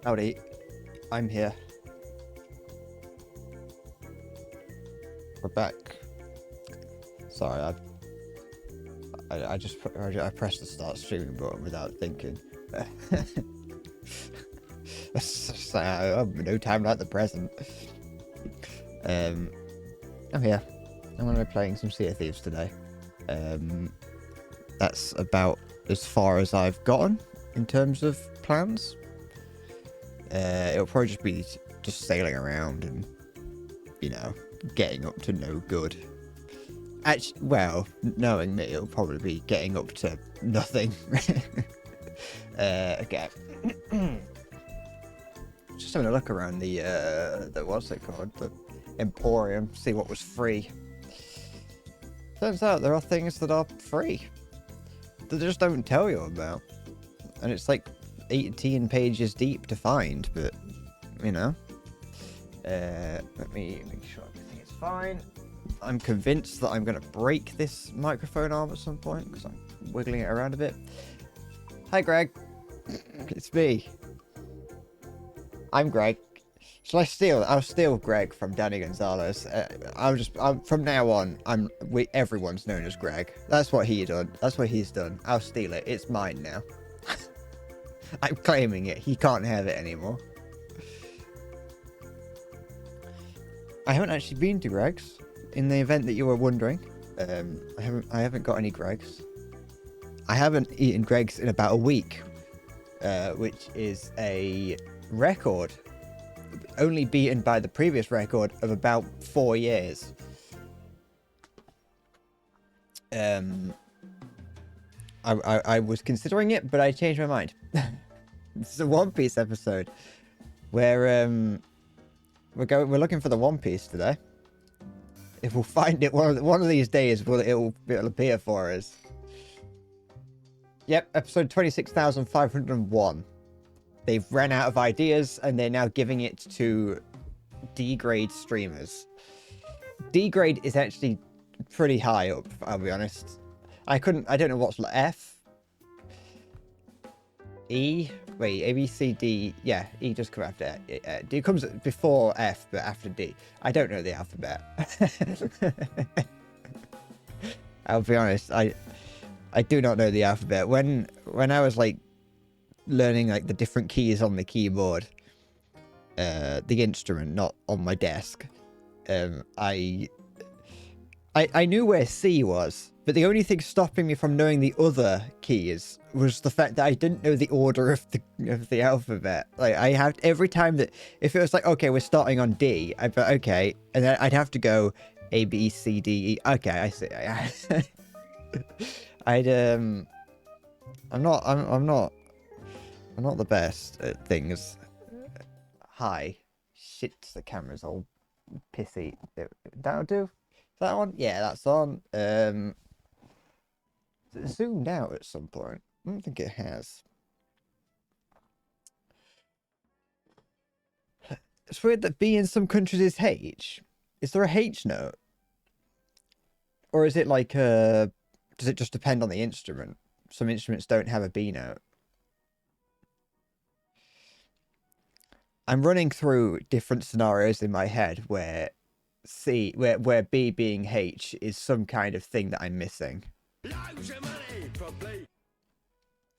Howdy, I'm here. We're back. Sorry, I pressed the start streaming button without thinking. No time like the present. I'm here. I'm going to be playing some Sea of Thieves today. That's about as far as I've gotten in terms of plans. It'll probably just be just sailing around and, you know, getting up to no good. Actually, well, knowing me, it'll probably be getting up to nothing. Okay. Just having a look around the what's it called? The Emporium, see what was free. Turns out there are things that are free that they just don't tell you about. And it's like 18 pages deep to find, but, you know. Let me make sure everything is fine. I'm convinced that I'm going to break this microphone arm at some point because I'm wiggling it around a bit. Hi, Greg. It's me. I'm Greg. Shall I steal? I'll steal Greg from Danny Gonzalez. From now on, everyone's known as Greg. That's what he done. That's what he's done. I'll steal it. It's mine now. I'm claiming it. He can't have it anymore. I haven't actually been to Greg's. In the event that you were wondering, I haven't got any Greg's. I haven't eaten Greg's in about a week, which is a record, only beaten by the previous record of about 4 years. I was considering it, but I changed my mind. This is a One Piece episode where we're looking for the One Piece today. If we'll find it one of these days, it'll appear for us. Yep, episode 26,501. They've ran out of ideas and they're now giving it to D-grade streamers. D-grade is actually pretty high up, I'll be honest. I don't know what's F. E? Wait, A, B, C, D. Yeah, E just comes after D. Comes before F, but after D. I don't know the alphabet. I'll be honest, I do not know the alphabet. When I was like learning like the different keys on the keyboard, the instrument, not on my desk, I knew where C was, but the only thing stopping me from knowing the other keys was the fact that I didn't know the order of the alphabet. Like, I have every time that if it was like, okay, we're starting on D, I'd be okay, and then I'd have to go A, B, C, D, E. Okay, I see. I'm not the best at things. Hi. Shit, the camera's all pissy. That'll do. That one? Yeah, that's on. It zoomed out at some point. I don't think it has. It's weird that B in some countries is H. Is there a H note? Or is it like does it just depend on the instrument? Some instruments don't have a B note. I'm running through different scenarios in my head where where B being H is some kind of thing that I'm missing.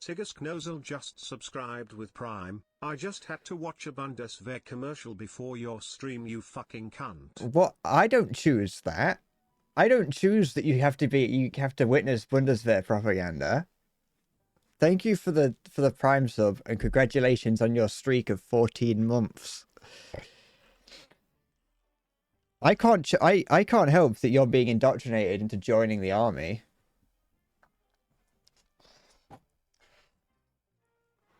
Sigus Knozel just subscribed with Prime. I just had to watch a Bundeswehr commercial before your stream, you fucking cunt. What? I don't choose that. I don't choose that you have to witness Bundeswehr propaganda. Thank you for the Prime sub and congratulations on your streak of 14 months. I can't help that you're being indoctrinated into joining the army.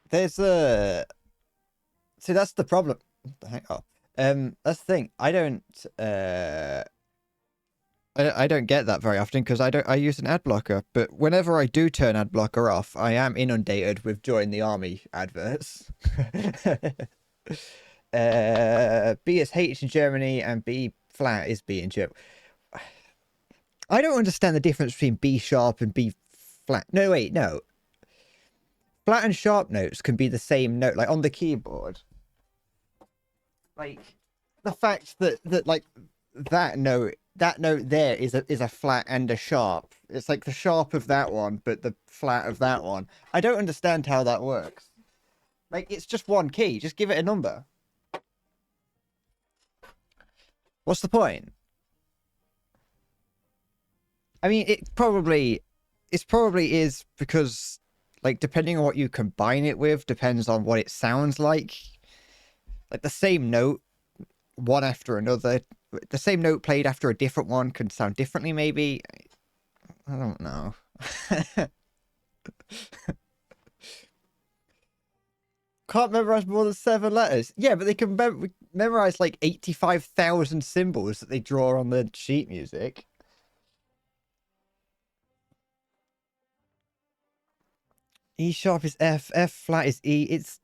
There's a... See, that's the problem. What the heck? Oh. That's the thing. I don't get that very often because I use an ad blocker, but whenever I do turn ad blocker off, I am inundated with join the army adverts. B is H in Germany and B flat is B in Germany. I don't understand the difference between B sharp and B flat. No, wait, no. Flat and sharp notes can be the same note, like on the keyboard. Like the fact that like that note there is a flat and a sharp. It's like the sharp of that one, but the flat of that one. I don't understand how that works. Like it's just one key. Just give it a number. What's the point? I mean, it's probably is because like depending on what you combine it with depends on what it sounds like. Like the same note, one after another, the same note played after a different one can sound differently. Maybe I don't know. Can't memorize more than 7 letters. Yeah, but they can memorize like 85,000 symbols that they draw on the sheet music. E sharp is F, F flat is E. It's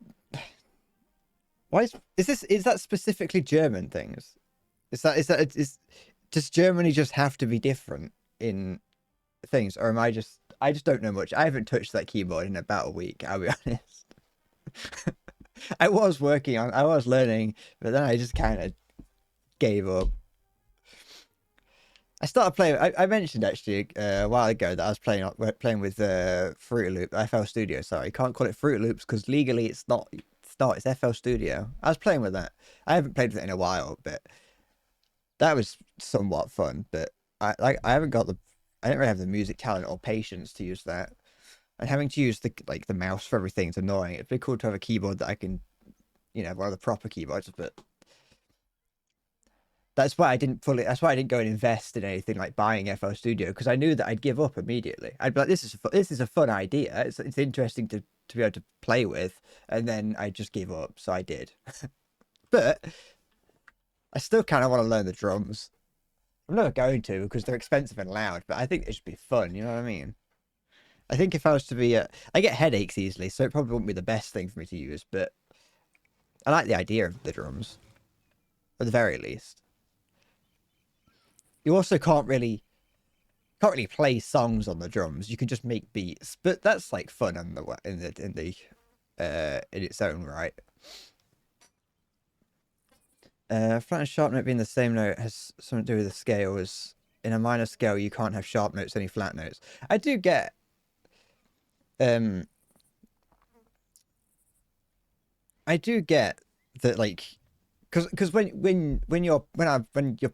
why is that specifically German things? Is does Germany just have to be different in things, or am I just don't know much. I haven't touched that keyboard in about a week, I'll be honest. I was learning, but then I just kind of gave up. I started playing. I mentioned actually a while ago that I was playing with Fruit Loop, FL Studio. Sorry, can't call it Fruit Loops because legally it's not. It's FL Studio. I was playing with that. I haven't played with it in a while, but that was somewhat fun. But I haven't got I don't really have the music talent or patience to use that. And having to use the mouse for everything is annoying. It'd be cool to have a keyboard that I can, one of the proper keyboards, but that's why I didn't go and invest in anything like buying FL Studio because I knew that I'd give up immediately. I'd be like, this is a fun idea. It's interesting to be able to play with, and then I just give up. So I did, but I still kind of want to learn the drums. I'm never going to because they're expensive and loud, but I think it should be fun. You know what I mean? I think if I was to be, I get headaches easily, so it probably wouldn't be the best thing for me to use. But I like the idea of the drums, at the very least. You also can't really play songs on the drums. You can just make beats, but that's like fun in its own right. Flat and sharp note being the same note has something to do with the scales. In a minor scale, you can't have sharp notes, only flat notes. I do get that, like, because when you're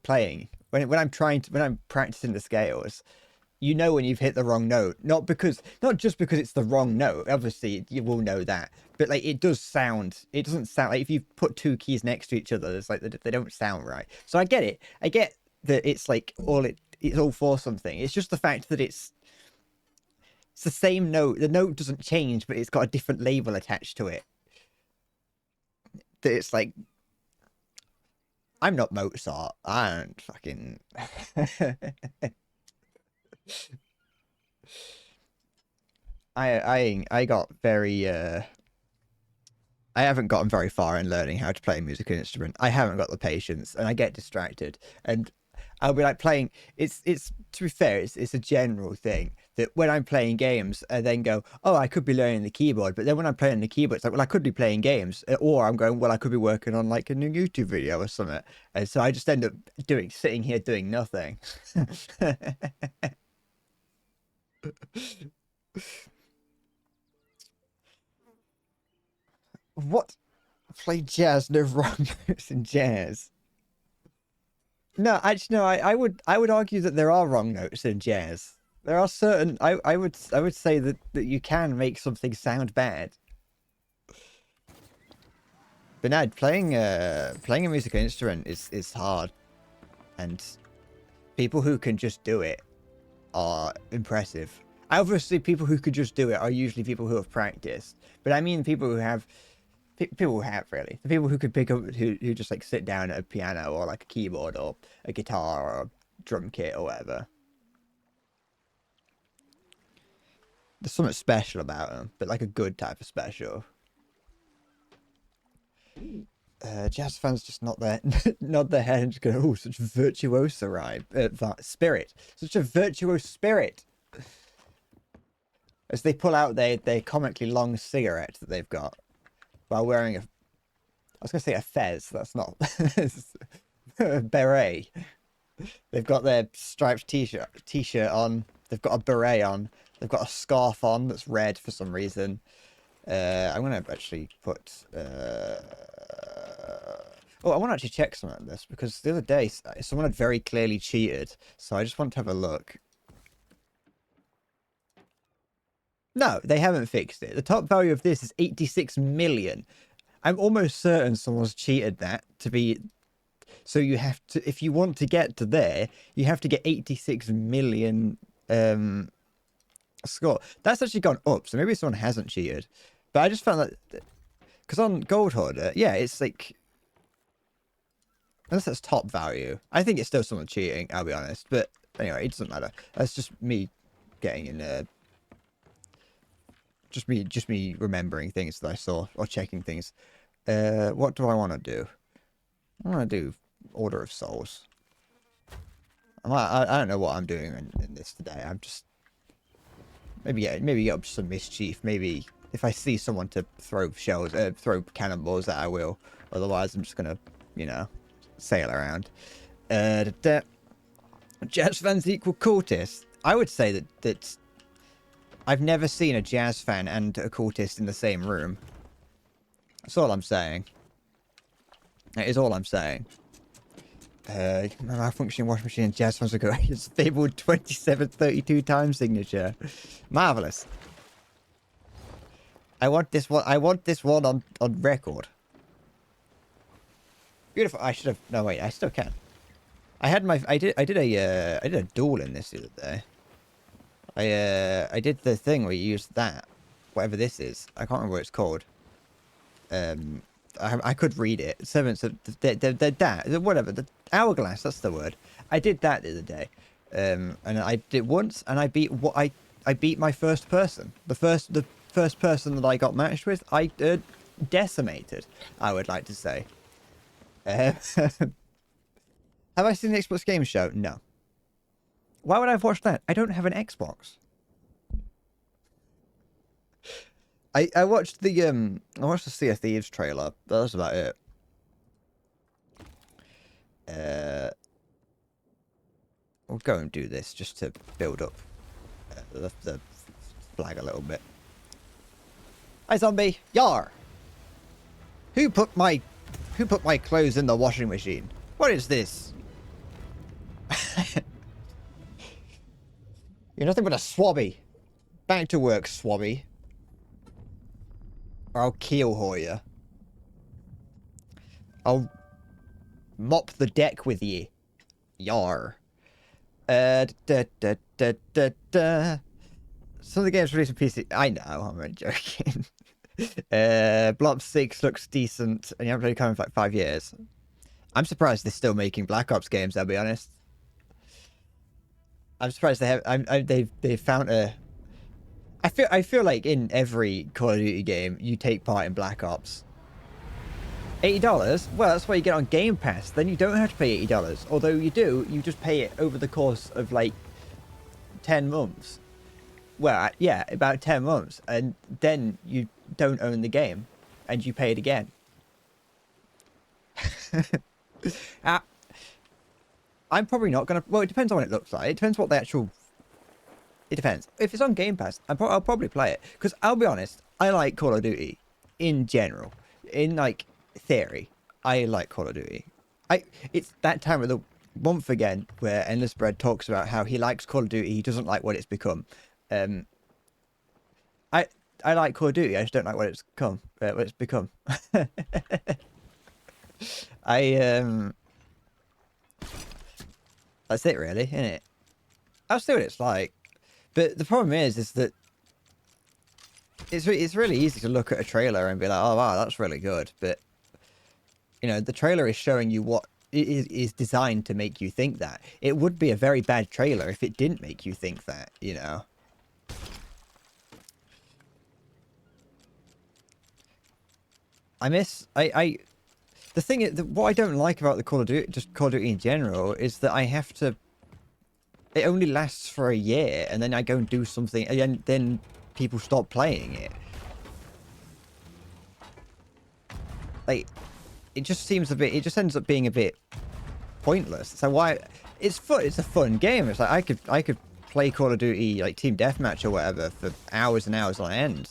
playing, when I'm practicing the scales, you know when you've hit the wrong note, not just because it's the wrong note. Obviously, you will know that, but like it doesn't sound like if you put two keys next to each other, it's like they don't sound right. So I get it. I get that it's like it's all for something. It's just the fact that it's the same note. The note doesn't change, but it's got a different label attached to it. That it's like, I'm not Mozart. I don't fucking. I got very I haven't gotten very far in learning how to play a musical instrument. I haven't got the patience, and I get distracted. And I'll be like playing. It's to be fair, it's a general thing that when I'm playing games, I then go, oh, I could be learning the keyboard. But then when I'm playing the keyboard, it's like, well, I could be playing games, or I'm going, well, I could be working on like a new YouTube video or something. And so I just end up sitting here doing nothing. What? Play jazz? No wrong notes in jazz. No, actually, no. I would argue that there are wrong notes in jazz. There are certain. I would say that you can make something sound bad. But no, playing a musical instrument is hard, and people who can just do it are impressive. Obviously, people who could just do it are usually people who have practiced. But I mean, people who have really the people who could pick up who just like sit down at a piano or like a keyboard or a guitar or a drum kit or whatever. There's something special about them, but like a good type of special. Jazz fans just nod their head and just go, oh, such virtuoso spirit, such a virtuous spirit, as they pull out their comically long cigarette that they've got while wearing was gonna say a fez. That's not beret. They've got their striped t-shirt on. They've got a beret on. They've got a scarf on that's red for some reason. I'm gonna actually put. Oh, I want to actually check some of this because the other day someone had very clearly cheated, so I just want to have a look. No, they haven't fixed it. The top value of this is 86 million. I'm almost certain someone's cheated that to be. So you have to, if you want to get to there, you have to get 86 million score. That's actually gone up, so maybe someone hasn't cheated. But I just found that because on Gold Hoarder, yeah, it's like unless that's top value. I think it's still someone cheating, I'll be honest. But anyway, it doesn't matter. That's just me getting in just me remembering things that I saw or checking things. What do I want to do? I want to do Order of Souls. I don't know what I'm doing in this today. I'm just maybe get up to some mischief. Maybe if I see someone to throw shells, throw cannonballs at, I will. Otherwise, I'm just gonna, you know, sail around. Jazz fans equal cultists. I would say that I've never seen a jazz fan and a cultist in the same room. That's all I'm saying. That is all I'm saying. Malfunctioning washing machine and jazz fans ago. Fabled 2732 time signature. Marvelous. I want this one. I want this one on record. Beautiful. I should have. No, wait. I still can. I had my. I did a duel in this the other day. I did the thing where you used that, whatever this is. I can't remember what it's called. I could read it. Servants of the whatever, the hourglass. That's the word. I did that the other day, and I did it once, and I beat I beat my first person. The first person that I got matched with, I decimated. I would like to say. Have I seen the Xbox Game Show? No. Why would I have watched that? I don't have an Xbox. I watched the Sea of Thieves trailer. That was about it. We'll go and do this just to build up the flag a little bit. Hi zombie, yar! Who put my clothes in the washing machine? What is this? You're nothing but a swabby. Back to work, swabby. Or I'll keelhaul you. I'll mop the deck with ye. Yar. Some of the games released on PC. I know, I'm only joking. Blob 6 looks decent, and you haven't played Conan for like 5 years. I'm surprised they're still making Black Ops games, I'll be honest. I'm surprised they have. They've found a. I feel like in every Call of Duty game, you take part in Black Ops. $80? Well, that's what you get on Game Pass. Then you don't have to pay $80. Although you do, you just pay it over the course of like 10 months. Well, yeah, about 10 months. And then you don't own the game. And you pay it again. I'm probably not going to... Well, it depends on what it looks like. It depends what the actual... It depends. If it's on Game Pass, I'll probably play it. Because I'll be honest, I like Call of Duty in general. In, like, theory, I like Call of Duty. It's that time of the month again where Endless Bread talks about how he likes Call of Duty, he doesn't like what it's become. I like Call of Duty, I just don't like what it's become. That's it really, isn't it? I'll see what it's like. But the problem is that it's really easy to look at a trailer and be like, oh wow, that's really good. But, you know, the trailer is showing you what is designed to make you think that. It would be a very bad trailer if it didn't make you think that, you know. The thing is, what I don't like about the Call of Duty in general is that I have to... It only lasts for a year, and then I go and do something, and then people stop playing it. Like, it just seems a bit. It just ends up being a bit pointless. So why? It's fun. It's a fun game. It's like I could play Call of Duty like Team Deathmatch or whatever for hours and hours on end.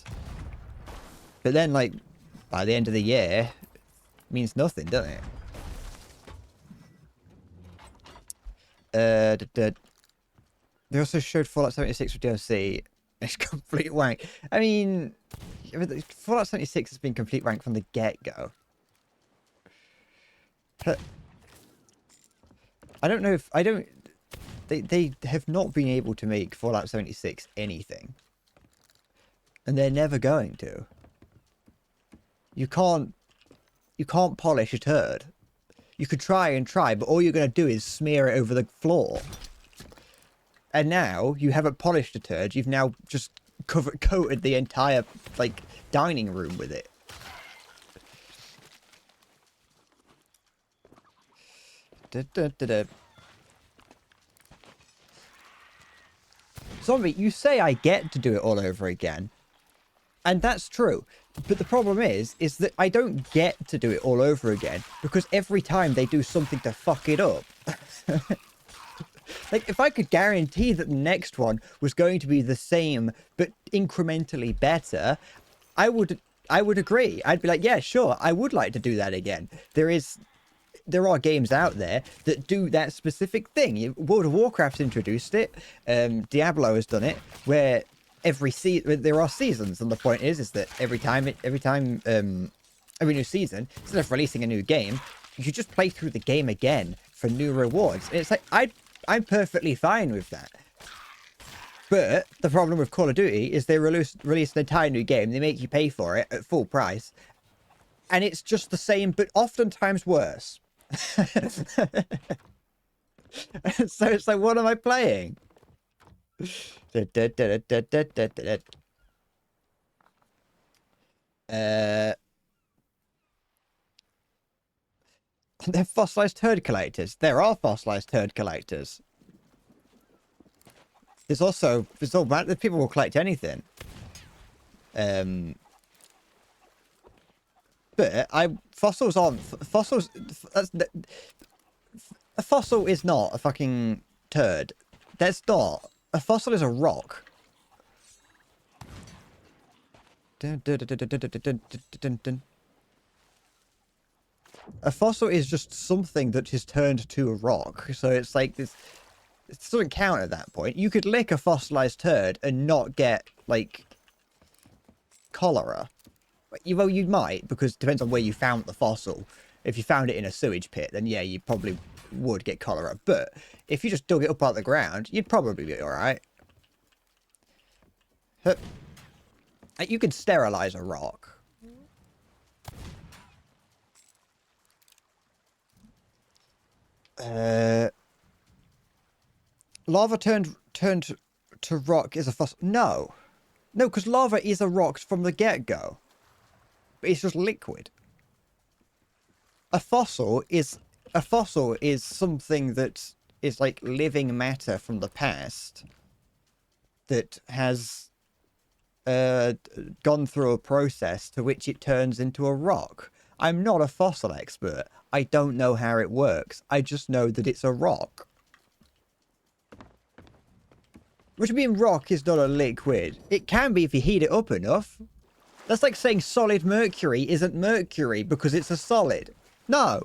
But then like by the end of the year, it means nothing, doesn't it? They also showed Fallout 76 with DLC. It's complete wank. I mean, Fallout 76 has been complete wank from the get-go. I don't know if... They have not been able to make Fallout 76 anything. And they're never going to. You can't polish a turd. You could try and try, but all you're going to do is smear it over the floor. And now you haven't polished a turd. You've now just coated the entire like dining room with it. Zombie, you say I get to do it all over again. And that's true. But the problem is that I don't get to do it all over again because every time they do something to fuck it up. Like, if I could guarantee that the next one was going to be the same, but incrementally better, I would agree. I'd be like, yeah, sure, I would like to do that again. There are games out there that do that specific thing. World of Warcraft's introduced it. Diablo has done it, where there are seasons, and the point is that every new season, instead of releasing a new game, you just play through the game again for new rewards. And it's like I'm perfectly fine with that. But the problem with Call of Duty is they release an entire new game, they make you pay for it at full price, and it's just the same, but oftentimes worse. So it's like, what am I playing? They're fossilized turd collectors. There are fossilized turd collectors. There's people will collect anything. But fossils aren't fossils. A fossil is not a fucking turd. That's not. A fossil is a rock. A fossil is just something that is turned to a rock. So it's like this. It doesn't count at that point. You could lick a fossilized turd and not get, like, cholera. Well, you might, because it depends on where you found the fossil. If you found it in a sewage pit, then yeah, you probably would get cholera. But if you just dug it up out of the ground, you'd probably be alright. You could sterilize a rock. Lava turned to rock is a fossil. No, because lava is a rock from the get-go. But it's just liquid. A fossil is something that is like living matter from the past that has gone through a process to which it turns into a rock. I'm not a fossil expert. I don't know how it works. I just know that it's a rock. Which means rock is not a liquid. It can be if you heat it up enough. That's like saying solid mercury isn't mercury because it's a solid. No.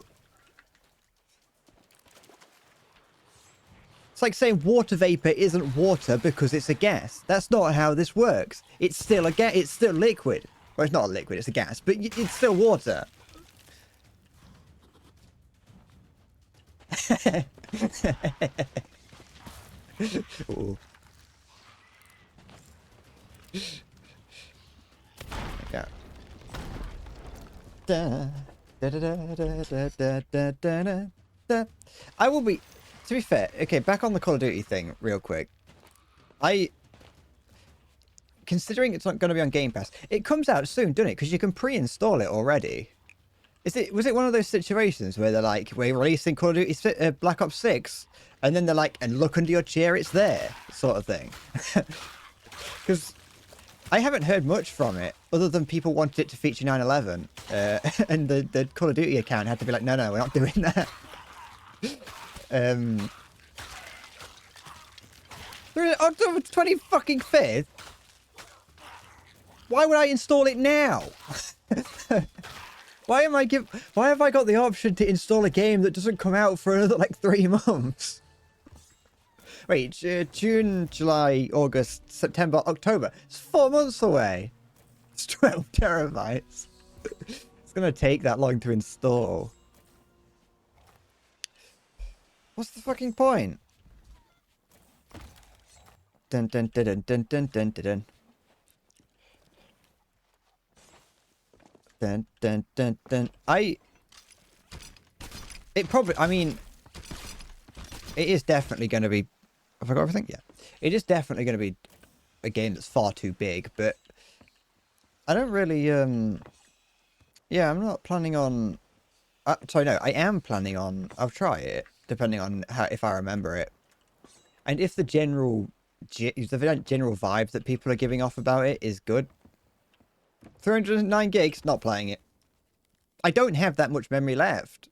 It's like saying water vapor isn't water because it's a gas. That's not how this works. It's still a gas. It's still liquid. Well, it's not a liquid. It's a gas, but it's still water. Ooh. Yeah. I will be, to be fair, okay, back on the Call of Duty thing real quick. Considering it's not going to be on Game Pass, it comes out soon, doesn't it? Because you can pre-install it already. Was it one of those situations where they're like, we're releasing Call of Duty Black Ops 6, and then they're like, and look under your chair, it's there, sort of thing. Because I haven't heard much from it, other than people wanted it to feature 9/11, and the Call of Duty account had to be like, no, we're not doing that. October 25th? Why would I install it now? Why have I got the option to install a game that doesn't come out for another like 3 months? Wait, June, July, August, September, October. It's 4 months away. It's 12 terabytes. It's gonna take that long to install. What's the fucking point? Dun dun dun dun dun dun dun dun. Dun dun dun dun. I mean, it is definitely going to be. Have I got everything? Yeah. It is definitely going to be a game that's far too big, but I don't really. Yeah, I'm not planning on. Sorry, no, I am planning on. I'll try it depending on if I remember it, and if the general vibe that people are giving off about it is good. 309 gigs, not playing it. I don't have that much memory left.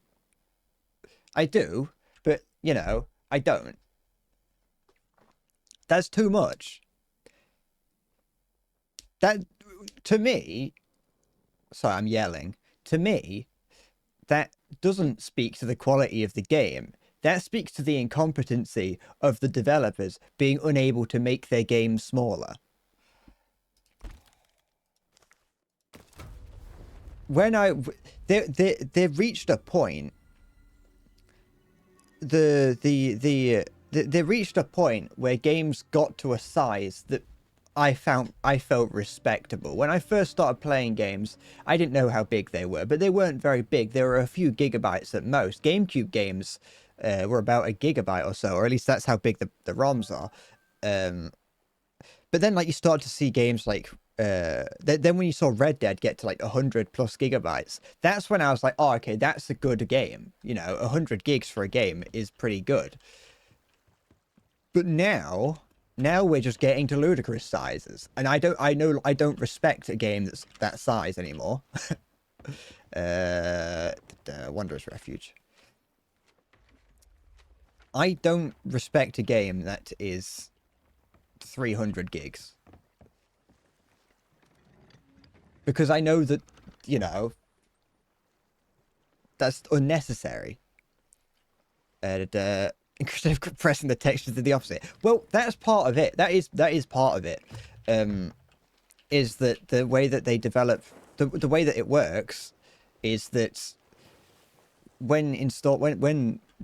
I do, but you know, I don't. That's too much. That, to me, sorry, I'm yelling. To me, that doesn't speak to the quality of the game. That speaks to the incompetency of the developers being unable to make their games smaller. When they reached a point. They reached a point where games got to a size that I felt respectable. When I first started playing games, I didn't know how big they were, but they weren't very big. They were a few gigabytes at most. GameCube games were about a gigabyte or so, or at least that's how big the ROMs are. But then, like, you start to see games like then when you saw Red Dead get to like 100 plus gigabytes, that's when I was like, oh, okay, that's a good game. You know, 100 gigs for a game is pretty good. But now we're just getting to ludicrous sizes, and I don't respect a game that's that size anymore. Wanderer's Refuge. I don't respect a game that is 300 gigs. Because I know that, you know, that's unnecessary. And instead of compressing the textures to the opposite. Well, that's part of it. That is part of it. Is that the way that they develop, the way that it works is that when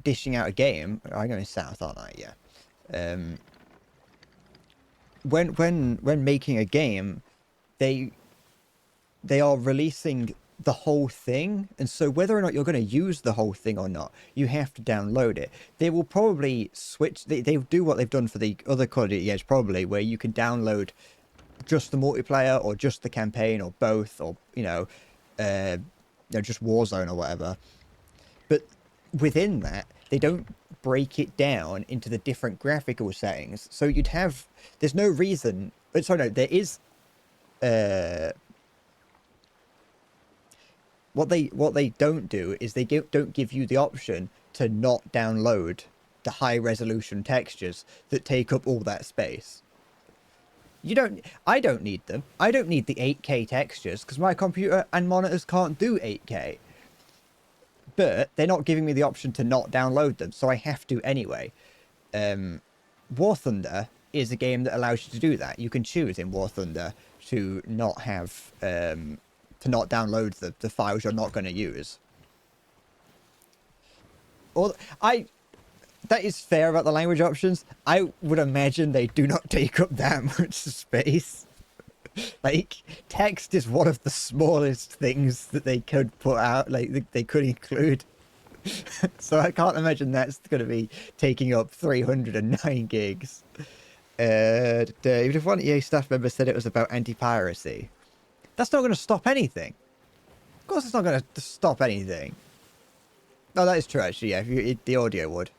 dishing out a game, I'm going south, aren't I? Yeah. When making a game, they are releasing the whole thing, and so whether or not you're going to use the whole thing or not, you have to download it. They will probably switch. They do what they've done for the other Call of Duty games, probably, where you can download just the multiplayer or just the campaign or both, or just Warzone or whatever. But within that, they don't break it down into the different graphical settings. So you'd have. There's no reason. Sorry, no, there is. What they don't do is they don't give you the option to not download the high resolution textures that take up all that space. I don't need them. I don't need the 8K textures because my computer and monitors can't do 8K. But they're not giving me the option to not download them, so I have to anyway. War Thunder is a game that allows you to do that. You can choose in War Thunder to not have to not download the files you're not going to use. Or that is fair about the language options. I would imagine they do not take up that much space. Like, text is one of the smallest things that they could put out, like they could include. So I can't imagine that's going to be taking up 309 gigs. Even if one EA staff member said it was about anti-piracy, that's not going to stop anything. Of course it's not going to stop anything. No, that is true, actually, yeah. The audio would.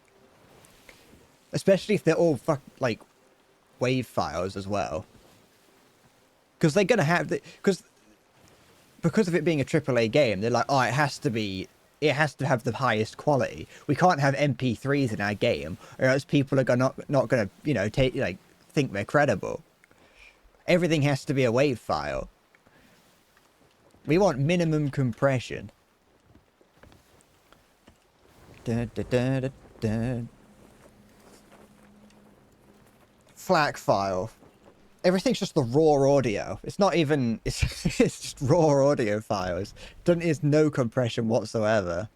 Especially if they're all, like, WAV files as well. because they're gonna have the because of it being a AAA game. They're like, oh, it has to have the highest quality. We can't have MP3s in our game, or else people are not gonna think we're credible. Everything has to be a WAV file. We want minimum compression. Dun, dun, dun, dun, dun. FLAC file. Everything's just the raw audio. It's not even... It's just raw audio files. There's no compression whatsoever.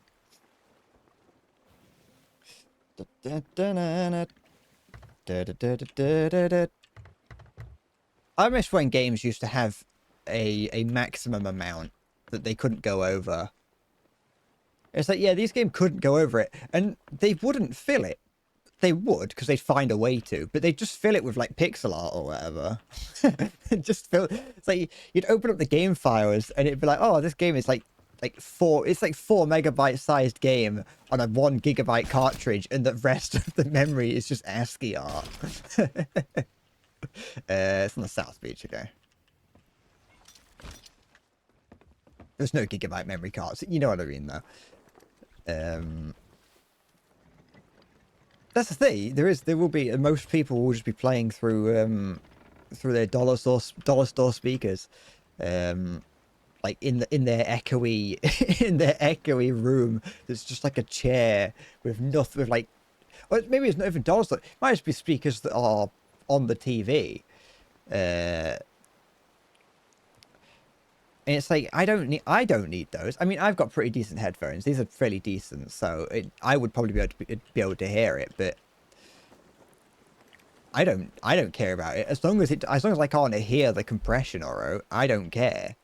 I miss when games used to have a maximum amount that they couldn't go over. It's like, yeah, these games couldn't go over it, and they wouldn't fill it. They would, because they'd find a way to, but they'd just fill it with, like, pixel art or whatever. Just fill... It's like, you'd open up the game files, and it'd be like, oh, this game is, like 4 megabyte sized game on a 1 gigabyte cartridge, and the rest of the memory is just ASCII art. It's on the South Beach, okay. There's no gigabyte memory cards. You know what I mean, though. That's the thing. There will be, most people will just be playing through their dollar store speakers, like in their echoey room. That's just like a chair with nothing, with like, or maybe it's not even dollar store. It might just be speakers that are on the TV. And it's like, I don't need those. I mean, I've got pretty decent headphones. These are fairly decent, so I would probably be able to hear it, but I don't care about it. As long as I can't hear the compression or I don't care.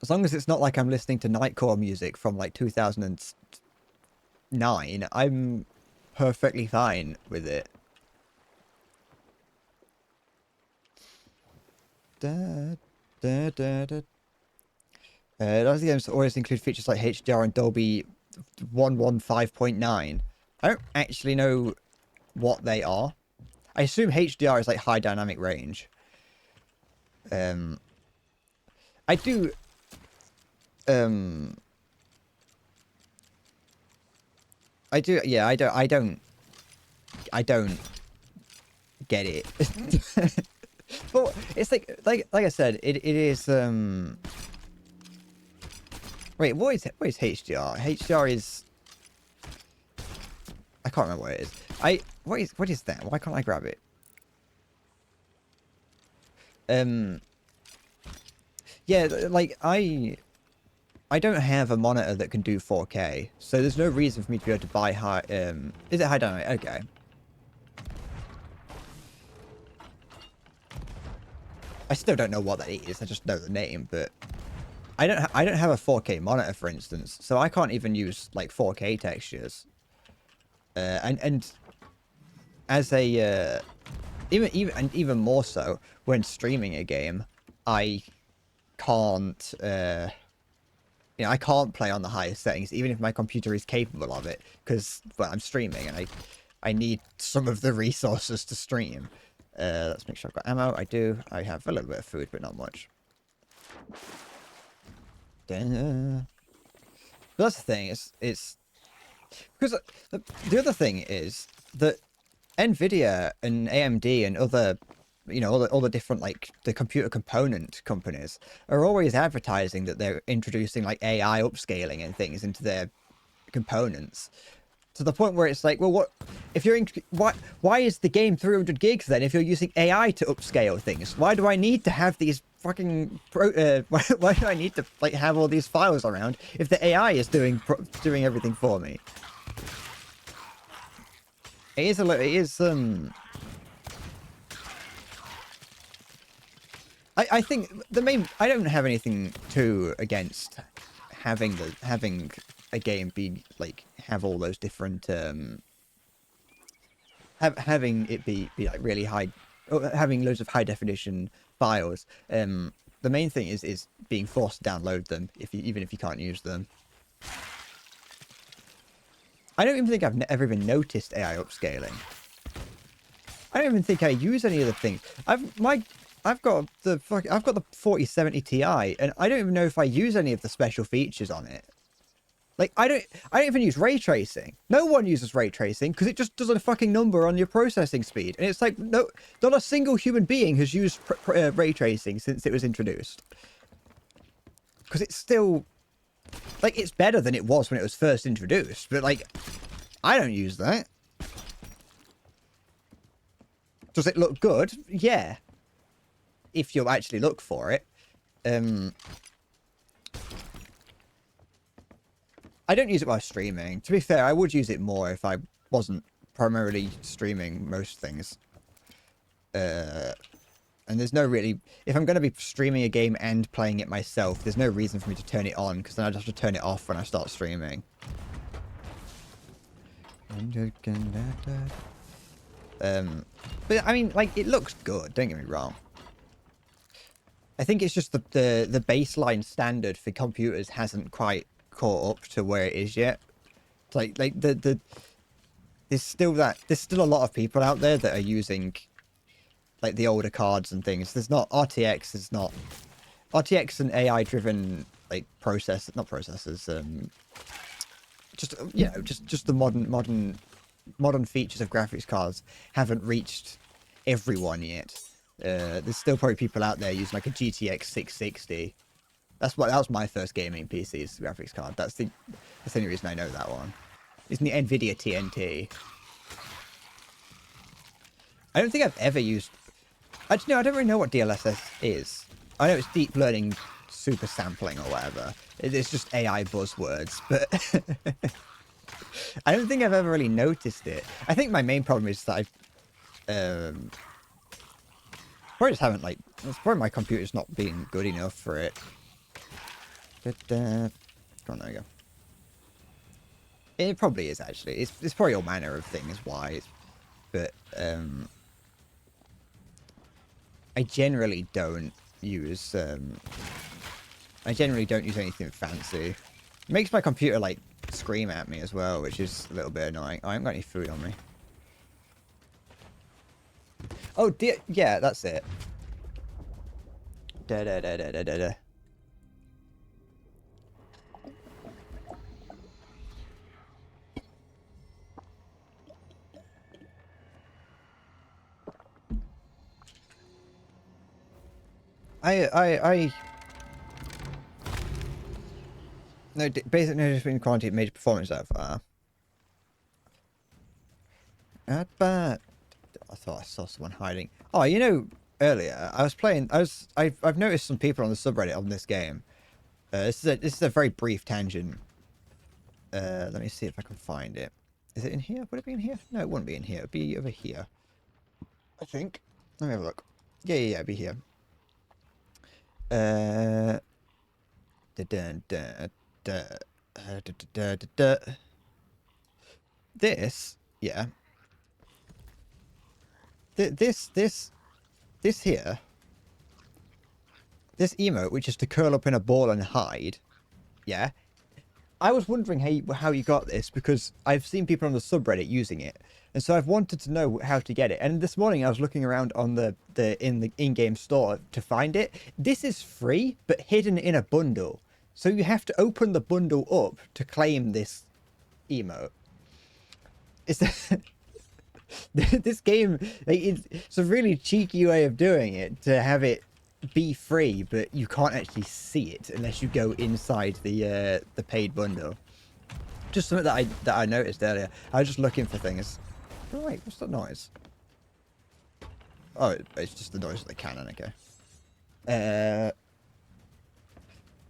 As long as it's not like I'm listening to Nightcore music from like 2009, I'm perfectly fine with it. Those games always include features like HDR and Dolby 115.9. I don't actually know what they are. I assume HDR is like high dynamic range. I do. Yeah, I don't get it. But it's like I said, it is wait, what is HDR? HDR is, I can't remember what it is. What is that? Why can't I grab it? Yeah, like I don't have a monitor that can do 4K, so there's no reason for me to be able to buy high. Is it high dynamic? Okay. I still don't know what that is. I just know the name, but I don't have a 4K monitor, for instance, so I can't even use like 4K textures. And as a even more so when streaming a game, I can't I can't play on the highest settings, even if my computer is capable of it, because well, I'm streaming and I need some of the resources to stream. Let's make sure I've got ammo. I do. I have a little bit of food, but not much. But that's the thing. It's because the other thing is that Nvidia and AMD and other, all the different like the computer component companies are always advertising that they're introducing like AI upscaling and things into their components. To the point where it's like, well, what if you're why is the game 300 gigs then if you're using AI to upscale things? Why do I need to have these fucking why do I need to like have all these files around if the AI is doing everything for me? It is I think I don't have anything too against having a game be like have all those different having it be like really high, or having loads of high definition files. The main thing is being forced to download them even if you can't use them. I don't even think I've ever even noticed AI upscaling. I don't even think I use any of the things. I've got the 4070 Ti, and I don't even know if I use any of the special features on it. Like, I don't even use ray tracing. No one uses ray tracing because it just does a fucking number on your processing speed. And it's like, no, not a single human being has used ray tracing since it was introduced. Because it's still, like, it's better than it was when it was first introduced. But, like, I don't use that. Does it look good? Yeah. If you actually look for it. I don't use it while streaming. To be fair, I would use it more if I wasn't primarily streaming most things. And there's no really... If I'm going to be streaming a game and playing it myself, there's no reason for me to turn it on, because then I'd have to turn it off when I start streaming. But, I mean, like, it looks good, don't get me wrong. I think it's just the baseline standard for computers hasn't quite caught up to where it is yet. It's like there's still a lot of people out there that are using like the older cards and things. There's not RTX and AI driven like not processors, just you know, just the modern features of graphics cards haven't reached everyone yet. There's still probably people out there using like a GTX 660. That was my first gaming PC's graphics card. That's the only reason I know that one. Isn't the NVIDIA TNT? I don't think I've ever used... Actually, no, I don't really know what DLSS is. I know it's deep learning super sampling or whatever. It's just AI buzzwords, but... I don't think I've ever really noticed it. I think my main problem is that I've... probably just haven't, like... It's probably my computer's not being good enough for it. But, come on, there we go. It probably is, actually. It's probably all manner of things why. But, I generally don't use, anything fancy. It makes my computer, like, scream at me as well, which is a little bit annoying. Oh, I haven't got any food on me. Oh, dear. Yeah, that's it. Da-da-da-da-da-da-da. No, basic notice between quality and major performance so far. Not bad. I thought I saw someone hiding. Oh, you know, earlier I was playing. I've noticed some people on the subreddit on this game. This is a very brief tangent. Let me see if I can find it. Is it in here? Would it be in here? No, it wouldn't be in here. It'd be over here. I think. Let me have a look. Yeah, it'd be here. This, yeah. This here. This emote, which is to curl up in a ball and hide. Yeah. I was wondering how you got this because I've seen people on the subreddit using it, and so I've wanted to know how to get it. And this morning I was looking around on the in-game store to find it. This is free, but hidden in a bundle. So you have to open the bundle up to claim this emote. This game, like, it's a really cheeky way of doing it to have it be free, but you can't actually see it unless you go inside the paid bundle. Just something that I noticed earlier. I was just looking for things. Oh, wait, what's that noise? Oh, it's just the noise of the cannon. Okay.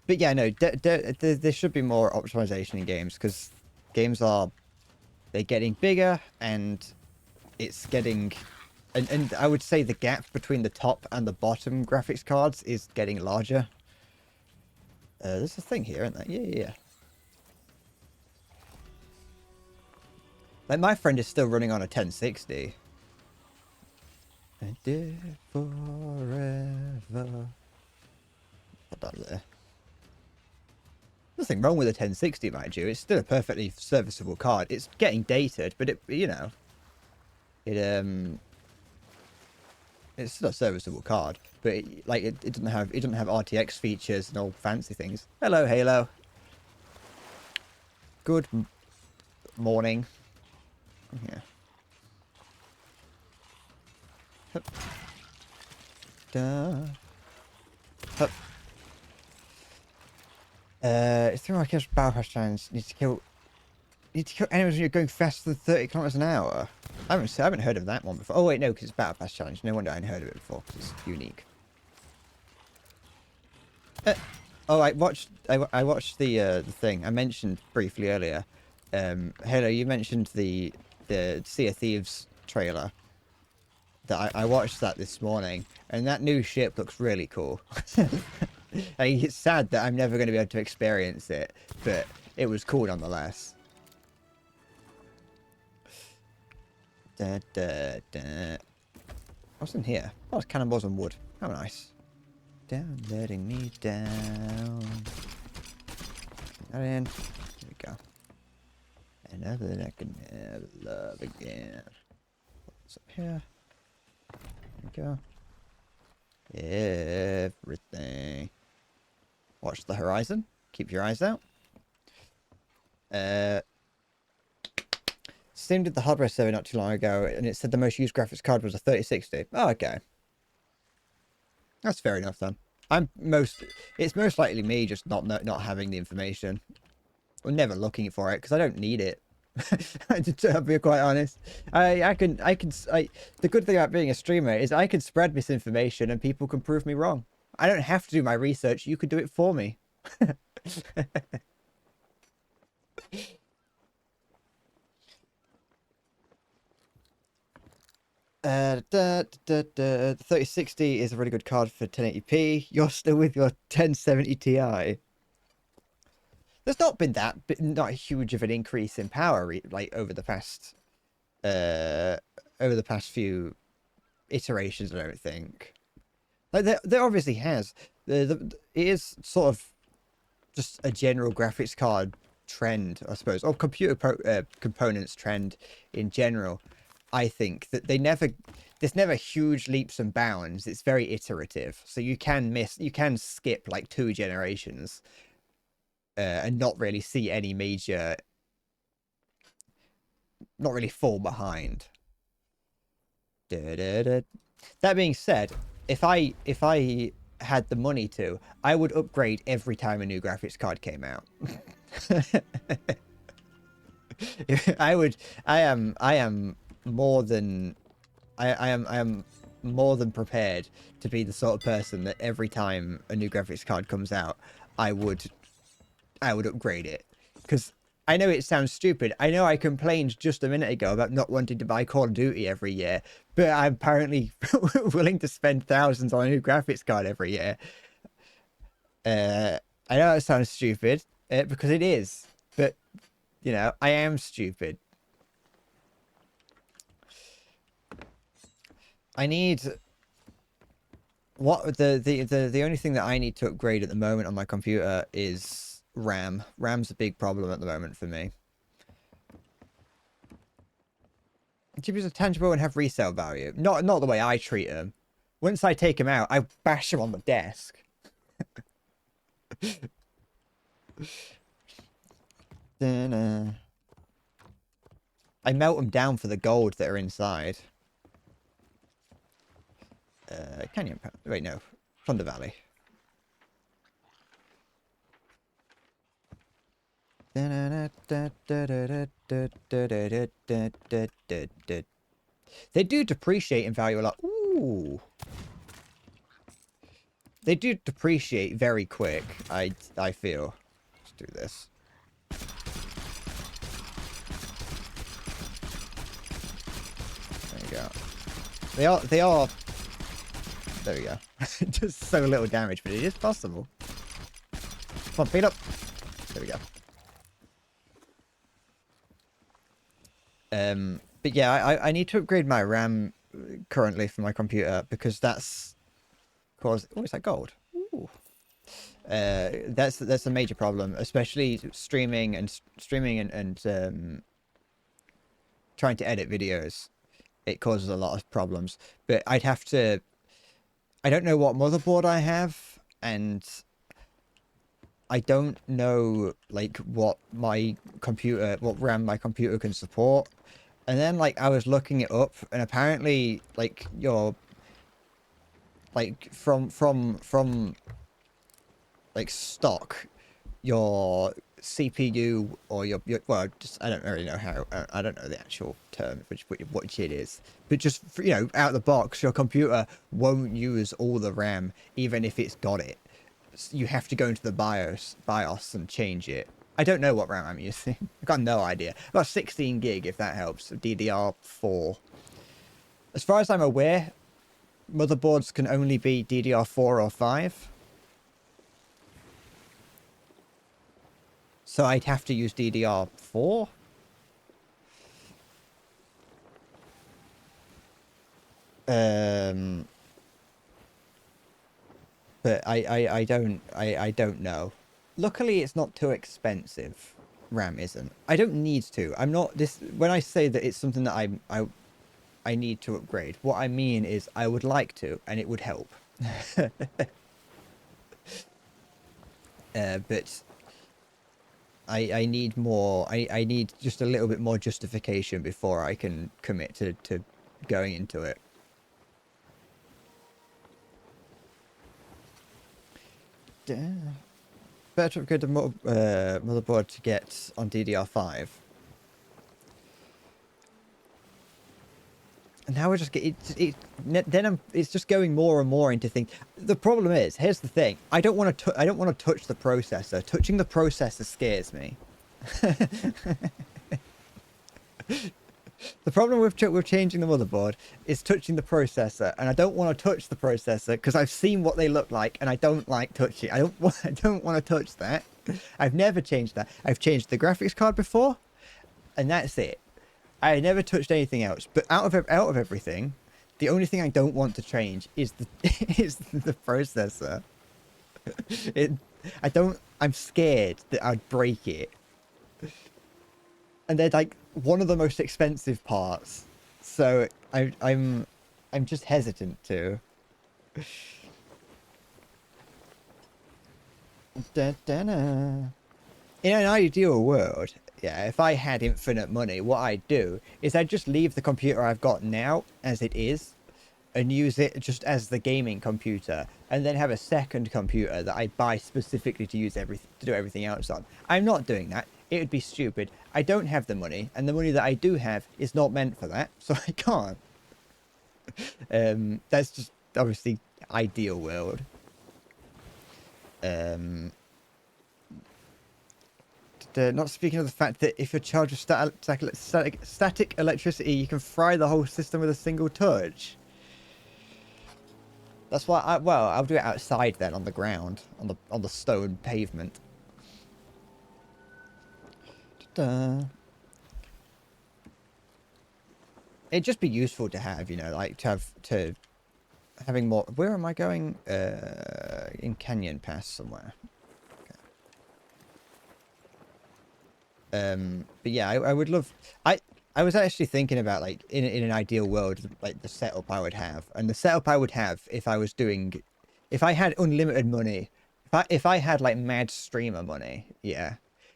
But yeah, no, there should be more optimization in games because games they're getting bigger and it's getting. And I would say the gap between the top and the bottom graphics cards is getting larger. There's a thing here, isn't there? Yeah. Like, my friend is still running on a 1060. I did forever. Put that there. Nothing wrong with a 1060, mind you. It's still a perfectly serviceable card. It's getting dated, but it, you know, it It's still a serviceable card, but it doesn't have RTX features and all fancy things. Hello, Halo. Good morning. Yeah. Hup. Duh. Hup. It's through my kill battle pass challenge. Need to kill enemies when you're going faster than 30 kilometers an hour. I haven't heard of that one before. Oh wait, no, because it's battle pass challenge. No wonder I hadn't heard of it before, because it's unique. Oh, I watched the thing I mentioned briefly earlier. Hello, you mentioned the Sea of Thieves trailer. That I watched that this morning, and that new ship looks really cool. I mean, it's sad that I'm never going to be able to experience it, but it was cool nonetheless. Da, da, da. What's in here? Oh, it's cannonballs and wood. How nice. Down, letting me down. That in. Here we go. Another that I can never love again. What's up here? There we go. Everything. Watch the horizon. Keep your eyes out. Steam did the hardware survey not too long ago, and it said the most used graphics card was a 3060. Oh, okay. That's fair enough then. It's most likely me just not having the information, or never looking for it because I don't need it. To be quite honest, the good thing about being a streamer is I can spread misinformation and people can prove me wrong. I don't have to do my research. You could do it for me. The 3060 is a really good card for 1080p. You're still with your 1070 Ti. There's not been not huge of an increase in power like over the past few iterations. I don't think. Like there obviously has. It is sort of just a general graphics card trend, I suppose, or computer components trend in general. I think that there's never huge leaps and bounds. It's very iterative, so you can skip like 2 generations and not really see any major, not really fall behind. That being said, if I had the money to, I would upgrade every time a new graphics card came out. I am more than I am more than prepared to be the sort of person that every time a new graphics card comes out, I would upgrade it. Because I know it sounds stupid. I know I complained just a minute ago about not wanting to buy Call of Duty every year, but I'm apparently willing to spend thousands on a new graphics card every year. I know it sounds stupid, because it is, but you know, I am stupid. I need the only thing that I need to upgrade at the moment on my computer is RAM. RAM's a big problem at the moment for me. GPUs are tangible and have resale value. Not the way I treat them. Once I take them out, I bash them on the desk. Then I melt them down for the gold that are inside. Canyon... Wait, no. Thunder Valley. They do depreciate in value a lot. Ooh. They do depreciate very quick, I feel. Let's do this. There you go. They are... There we go. Just so little damage, but it is possible. Come on, beat up. There we go. But yeah, I need to upgrade my RAM currently for my computer because that's caused... Oh, is that gold? Ooh. That's a major problem, especially streaming and trying to edit videos. it causes a lot of problems. But I'd have to. I don't know what motherboard I have, and I don't know like what RAM my computer can support. And then like I was looking it up, and apparently like your like from like stock, your CPU or your well, just I don't really know how I don't know the actual term which it is, but just you know out of the box, your computer won't use all the RAM even if it's got it. You have to go into the BIOS and change it. I don't know what RAM I'm using. I've got no idea. About 16 gig if that helps. DDR4. As far as I'm aware, motherboards can only be DDR4 or 5. So I'd have to use DDR4. But I don't know. Luckily, it's not too expensive. RAM isn't. I don't need to. I'm not this. When I say that it's something that I need to upgrade, what I mean is I would like to, and it would help. But I need more. I need just a little bit more justification before I can commit to going into it. Better upgrade the motherboard to get on DDR5. And now we're just getting it's just going more and more into things. The problem is, here's the thing: I don't want to touch the processor. Touching the processor scares me. The problem with changing the motherboard is touching the processor, and I don't want to touch the processor because I've seen what they look like, and I don't like touching. I don't want to touch that. I've never changed that. I've changed the graphics card before, and that's it. I never touched anything else. But out of everything, the only thing I don't want to change is the is the processor. I'm scared that I'd break it. And they're like one of the most expensive parts, so I'm just hesitant to. In an ideal world, yeah, if I had infinite money, what I'd do is I'd just leave the computer I've got now as it is, and use it just as the gaming computer, and then have a second computer that I buy specifically to do everything else on. I'm not doing that. It would be stupid. I don't have the money, and the money that I do have is not meant for that, so I can't. That's just obviously ideal world. Not speaking of the fact that if you're charged with static electricity, you can fry the whole system with a single touch. That's why I'll do it outside then, on the ground, on the stone pavement. It'd just be useful to have, you know, like having more. Where am I going? In Canyon Pass somewhere. Okay. But yeah, I would love. I was actually thinking about like in an ideal world, like the setup I would have, and the setup I would have if I had unlimited money, if I had like mad streamer money, yeah,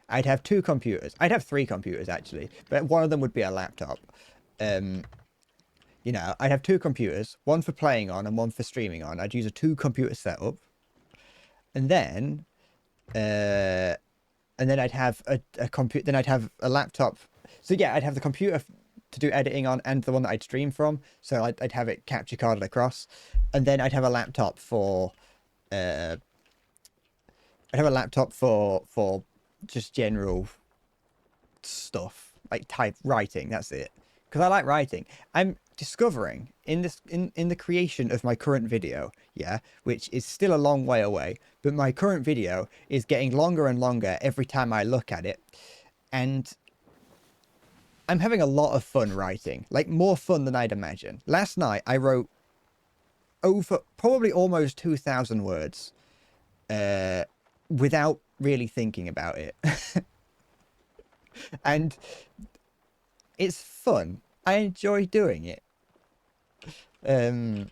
I'd have 2 computers. I'd have 3 computers actually, but one of them would be a laptop. You know, I'd have 2 computers, one for playing on and one for streaming on. I'd use a 2-computer setup, and then I'd have a computer. Then I'd have a laptop. So yeah, I'd have the computer to do editing on, and the one that I'd stream from. So I'd have it capture carded across, and then I'd have a laptop for just general stuff like writing. That's it. Because I like writing. I'm discovering in the creation of my current video, yeah, which is still a long way away, but my current video is getting longer and longer every time I look at it, and I'm having a lot of fun writing, like more fun than I'd imagine. Last night I wrote over probably almost 2,000 words without really thinking about it. And it's fun. I enjoy doing it. And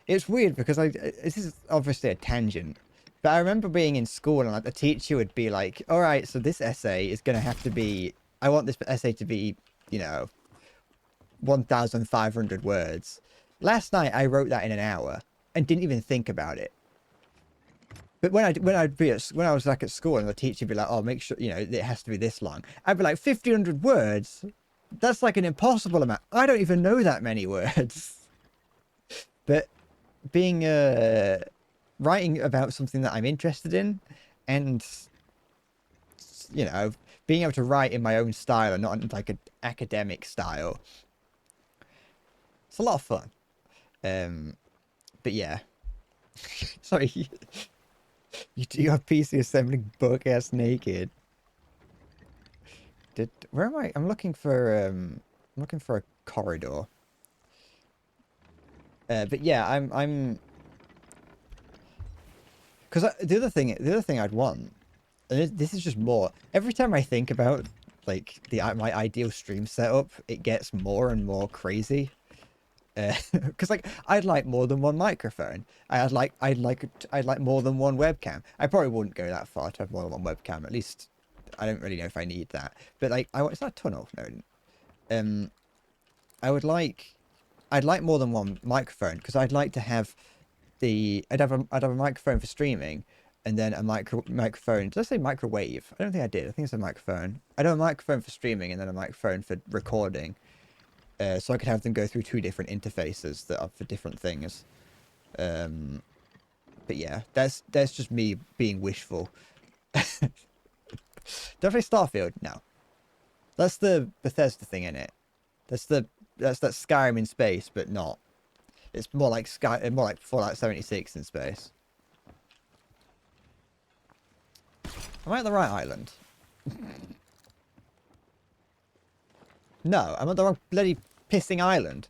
it's weird because this is obviously a tangent, but I remember being in school and like the teacher would be like, all right, so this essay is going to have to be, I want this essay to be, you know, 1,500 words. Last night I wrote that in an hour and didn't even think about it. But when I was like at school and the teacher would be like, oh, make sure, you know, it has to be this long. I'd be like, 1,500 words? That's like an impossible amount. I don't even know that many words. But being, writing about something that I'm interested in and, you know, being able to write in my own style and not in like an academic style, it's a lot of fun. But yeah. Sorry. You do your PC assembling book ass naked. Where am I? I'm looking for a corridor. But yeah, I'm because the other thing I'd want, and this is just more. Every time I think about like my ideal stream setup, it gets more and more crazy. Because like I'd like more than one microphone. I'd like more than one webcam. I probably wouldn't go that far to have more than one webcam. At least I don't really know if I need that. But like, is that a tunnel? No. I'd like more than one microphone because I'd like to have I'd have a microphone for streaming, and then a microphone. Did I say microwave? I don't think I did. I think it's a microphone. I'd have a microphone for streaming and then a microphone for recording. So I could have them go through two different interfaces that are for different things. But yeah, that's just me being wishful. Definitely Starfield. No, that's the Bethesda thing in it. That's that Skyrim in space, but not. It's more like more like Fallout 76 in space. Am I at the right island? No, I'm at the wrong bloody pissing island.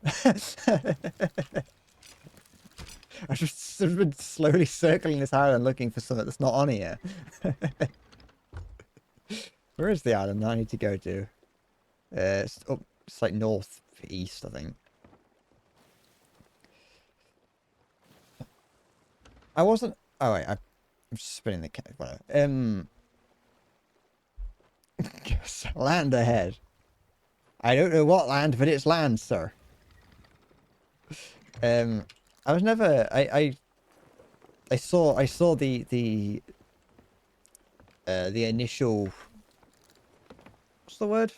I've just sort of been slowly circling this island looking for something that's not on here. Where is the island that I need to go to? It's like northeast, I think. I wasn't. Oh wait, I'm just spinning the cat. Whatever. Land ahead. I don't know what land, but it's land, sir. I was never. I saw the initial. What's the word?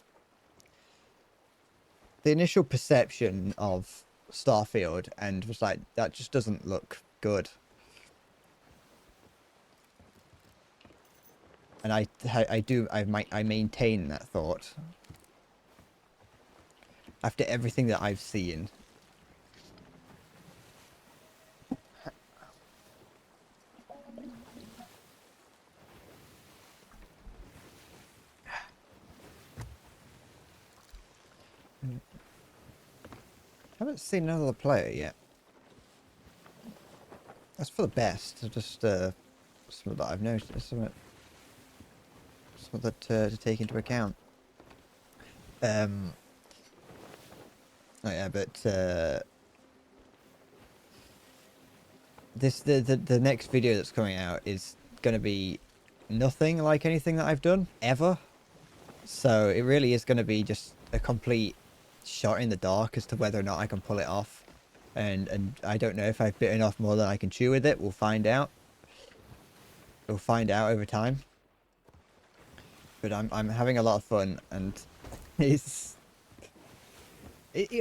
The initial perception of Starfield, and was like, that just doesn't look good. And I maintain that thought after everything that I've seen. Haven't seen another player yet. That's for the best. Just something that I've noticed. Something that to take into account. Oh yeah, but the next video that's coming out is going to be nothing like anything that I've done ever. So it really is going to be just a complete shot in the dark as to whether or not I can pull it off. And I don't know if I've bitten off more than I can chew with it. We'll find out. We'll find out over time. But I'm having a lot of fun, and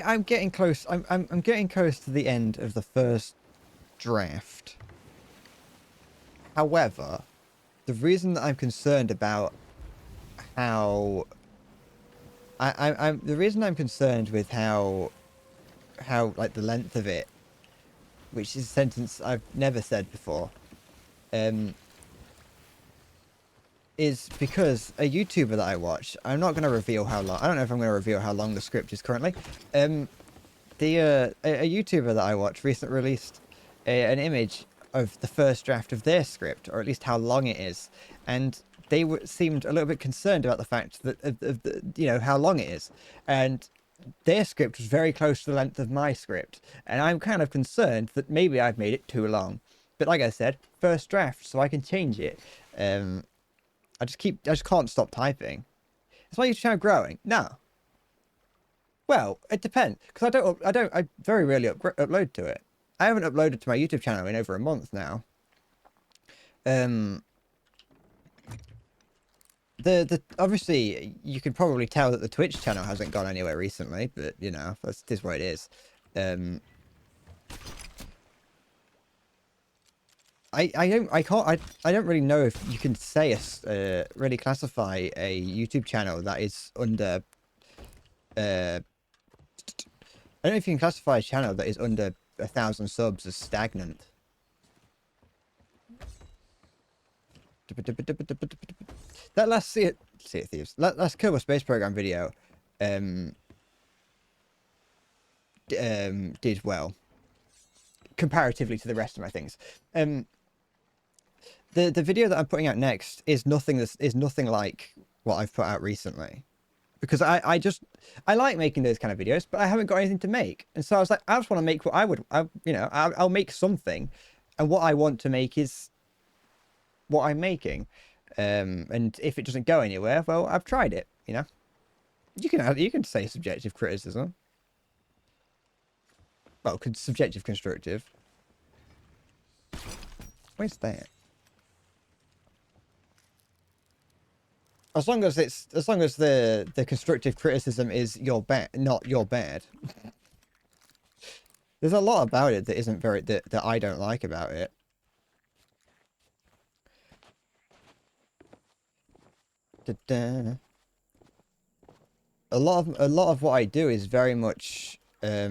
I'm getting close. I'm getting close to the end of the first draft. However, the reason that I'm concerned about how the reason I'm concerned with how like the length of it, which is a sentence I've never said before, is because a YouTuber that I watch, I'm not going to reveal how long. I don't know if I'm going to reveal how long the script is currently. A YouTuber that I watch recently released an image of the first draft of their script, or at least how long it is, and they seemed a little bit concerned about the fact that of the, you know, how long it is, and their script was very close to the length of my script, and I'm kind of concerned that maybe I've made it too long. But like I said, first draft, so I can change it. I just can't stop typing. Is my YouTube channel growing? No. Well, it depends, because I very rarely upload to it. I haven't uploaded to my YouTube channel in over a month now. Obviously you can probably tell that the Twitch channel hasn't gone anywhere recently, but you know, that's just what it is. I don't really know if you can say really classify a YouTube channel that is under I don't know if you can classify a channel that is under 1,000 subs as stagnant. That last See It Thieves, last Kerbal Space Program video did well comparatively to the rest of my things. The video that I'm putting out next is nothing like what I've put out recently, because I like making those kind of videos, but I haven't got anything to make, and so I was like, I just want to make what I'll make something, and what I want to make is what I'm making, and if it doesn't go anywhere, well, I've tried it. You know, you can say subjective criticism. Well, subjective constructive. Where's that? As long as the constructive criticism is your bad, not your bad. There's a lot about it that isn't that I don't like about it. A lot of what I do is very much I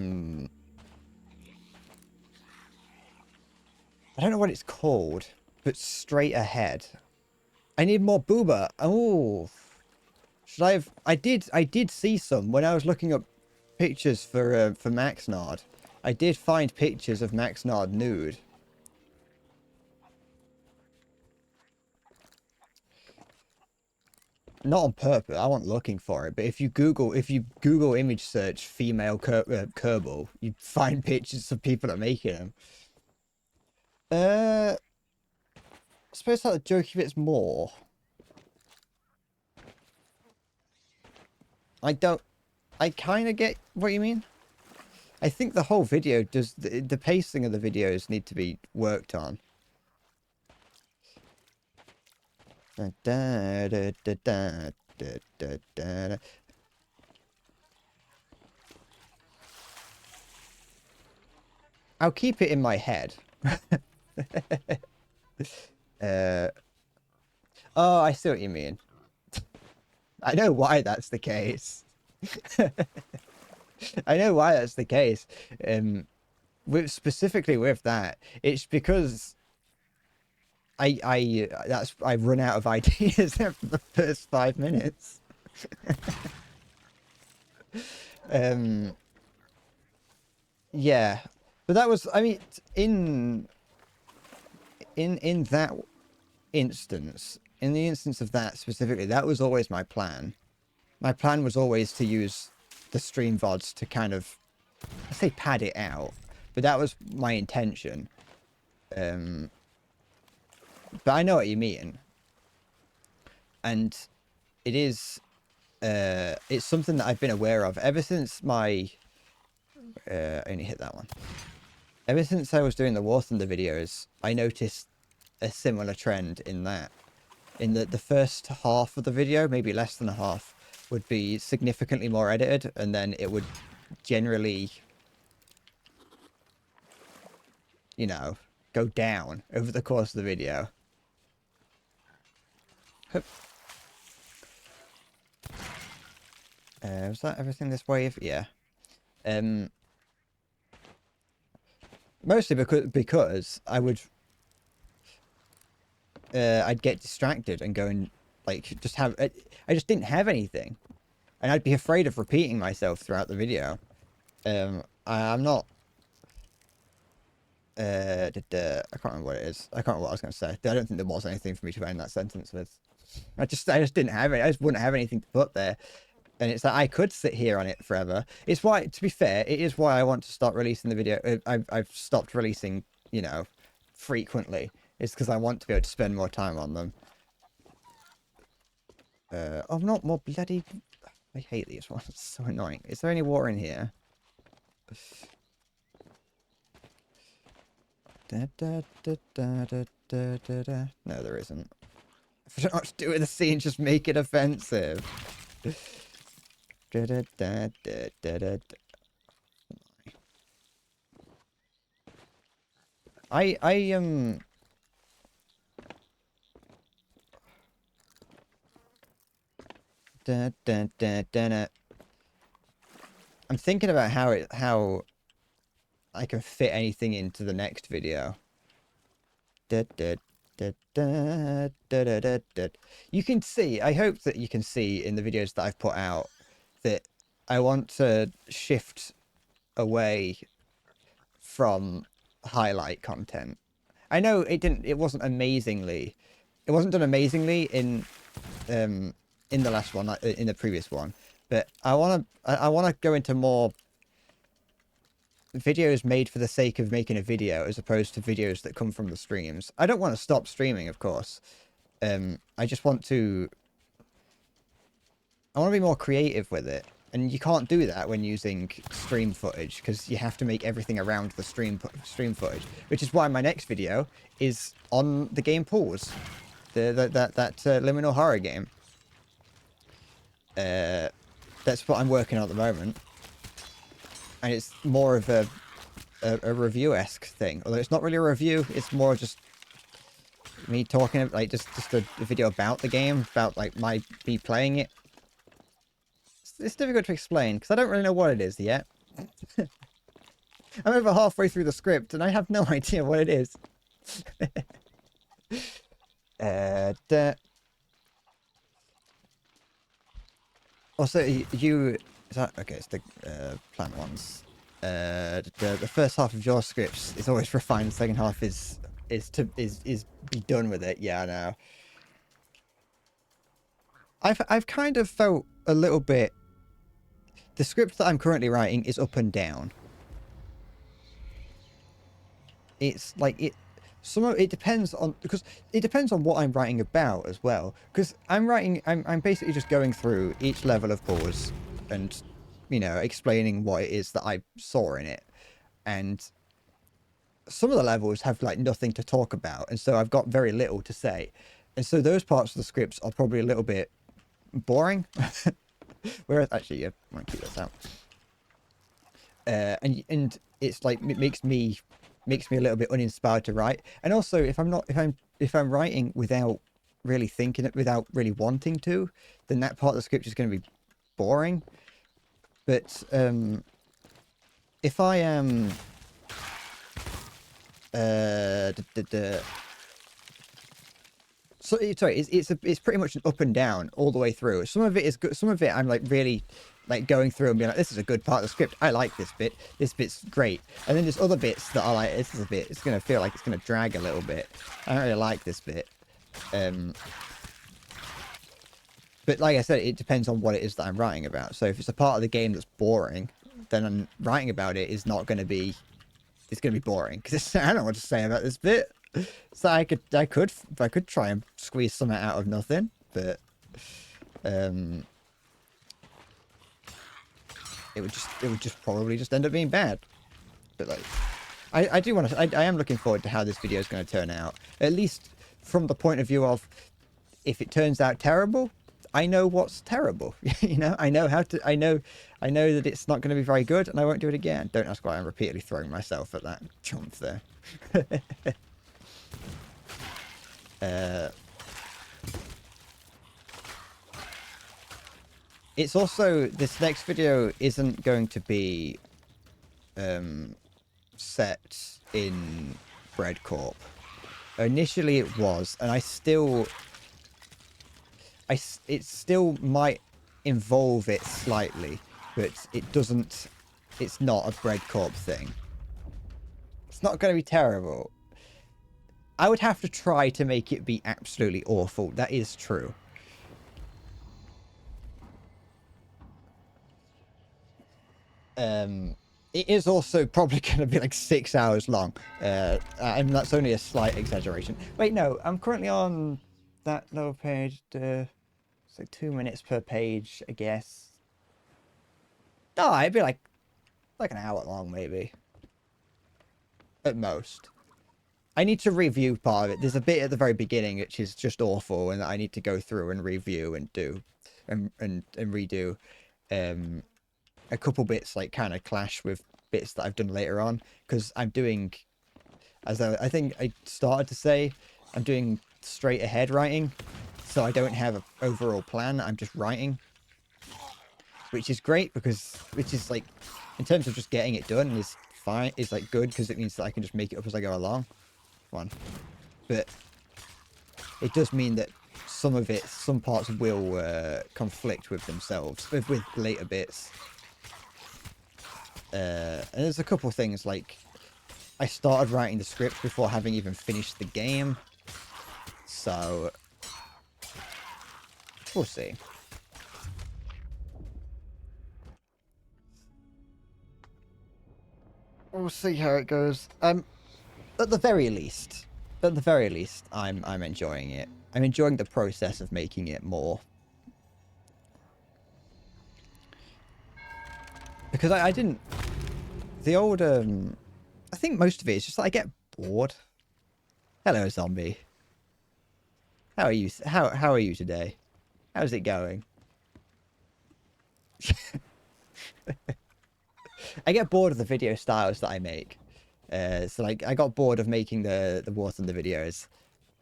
don't know what it's called, but straight ahead. I need more booba. Oh, should I have? I did see some when I was looking up pictures for Maxnard. I did find pictures of Maxnard nude. Not on purpose. I wasn't looking for it, but if you Google image search female Kerbal, you find pictures of people that are making them. I suppose that the jokey bit's more. I kind of get what you mean. I think the whole video does, the pacing of the videos need to be worked on. I'll keep it in my head. Oh, I see what you mean. I know why that's the case. I know why that's the case. Specifically with that, it's because I run out of ideas after the first 5 minutes. Yeah, but that was, I mean, in that instance, in the instance of that specifically, that was always my plan. My plan was always to use the stream VODs to kind of, I say pad it out, but that was my intention. But I know what you mean. And it is, it's something that I've been aware of ever since my, I only hit that one. Ever since I was doing the War Thunder videos, I noticed a similar trend in that. In the first half of the video, maybe less than a half, would be significantly more edited, and then it would generally, you know, go down over the course of the video. Was that everything this wave? Yeah. Mostly because I would, I'd get distracted and go and like just have, I just didn't have anything, and I'd be afraid of repeating myself throughout the video. I'm not, I can't remember what it is. I can't remember what I was going to say. I don't think there was anything for me to end that sentence with. I just didn't have it. I just wouldn't have anything to put there. And it's like, I could sit here on it forever. It's why, to be fair, it is why I want to start releasing the video. I've stopped releasing, you know, frequently. It's because I want to be able to spend more time on them. Oh, not more bloody... I hate these ones. It's so annoying. Is there any water in here? No, there isn't. If I don't know what to do with the scene, just make it offensive. I I'm thinking about how I can fit anything into the next video. You can see, I hope that you can see in the videos that I've put out that I want to shift away from highlight content. I know it wasn't done amazingly in the last one, in the previous one, but I want to go into more videos made for the sake of making a video as opposed to videos that come from the streams. I don't want to stop streaming, of course. I just want to... I want to be more creative with it. And you can't do that when using stream footage, because you have to make everything around the stream footage. Which is why my next video is on the game Pools. That liminal horror game. That's what I'm working on at the moment. And it's more of a review-esque thing. Although it's not really a review, it's more just me talking, like, just a video about the game, about, like, me playing it. It's difficult to explain, because I don't really know what it is yet. I'm over halfway through the script, and I have no idea what it is. Also, is that okay? It's the plant ones. The first half of your scripts is always refined. The second half is be done with it. Yeah, I know. I've kind of felt a little bit. The script that I'm currently writing is up and down. It's like it. It depends on, because it depends on what I'm writing about as well. Because I'm basically just going through each level of Pause and, you know, explaining what it is that I saw in it. And some of the levels have like nothing to talk about, and so I've got very little to say. And so those parts of the scripts are probably a little bit boring. Whereas, actually, yeah, I want to keep this out. And it's like, it makes me a little bit uninspired to write. And also, if I'm writing without really thinking it, without really wanting to, then that part of the script is going to be boring. But if I am so sorry, it's pretty much an up and down all the way through. Some of it is good. Some of it I'm like really like going through and being like, this is a good part of the script. I like this bit. This bit's great. And then there's other bits that are like, this is a bit. It's gonna feel like it's gonna drag a little bit. I don't really like this bit. But like I said, it depends on what it is that I'm writing about. So if it's a part of the game that's boring, then I'm writing about it is not going to be. It's going to be boring because I don't know what to say about this bit. So I could try and squeeze something out of nothing, but it would just probably just end up being bad. But like, I do want to. I am looking forward to how this video is going to turn out. At least from the point of view of, if it turns out terrible, I know what's terrible. You know, I know that it's not going to be very good, and I won't do it again. Don't ask why I'm repeatedly throwing myself at that jump there. It's also, this next video isn't going to be set in Breadcorp. Initially it was, and it still might involve it slightly, but it doesn't, it's not a Breadcorp thing. It's not going to be terrible. I would have to try to make it be absolutely awful. That is true. It is also probably going to be like 6 hours long. And that's only a slight exaggeration. Wait, no. I'm currently on that little page. It's like 2 minutes per page, I guess. No, it'd be like an hour long, maybe. At most. I need to review part of it. There's a bit at the very beginning which is just awful, and I need to go through and review and do and redo. A couple bits like kind of clash with bits that I've done later on, because I'm doing, as I think I started to say, I'm doing straight ahead writing, so I don't have an overall plan. I'm just writing, which is great which is like, in terms of just getting it done, is fine. Is like good because it means that I can just make it up as I go along. One, but it does mean that some parts will conflict with themselves with later bits. And there's a couple things like I started writing the script before having even finished the game, so we'll see. We'll see how it goes. At the very least, I'm enjoying it. I'm enjoying the process of making it more. Because I didn't... The old, I think most of it is just that I get bored. Hello, zombie. How are you? How are you today? How's it going? I get bored of the video styles that I make. So like I got bored of making the War Thunder videos,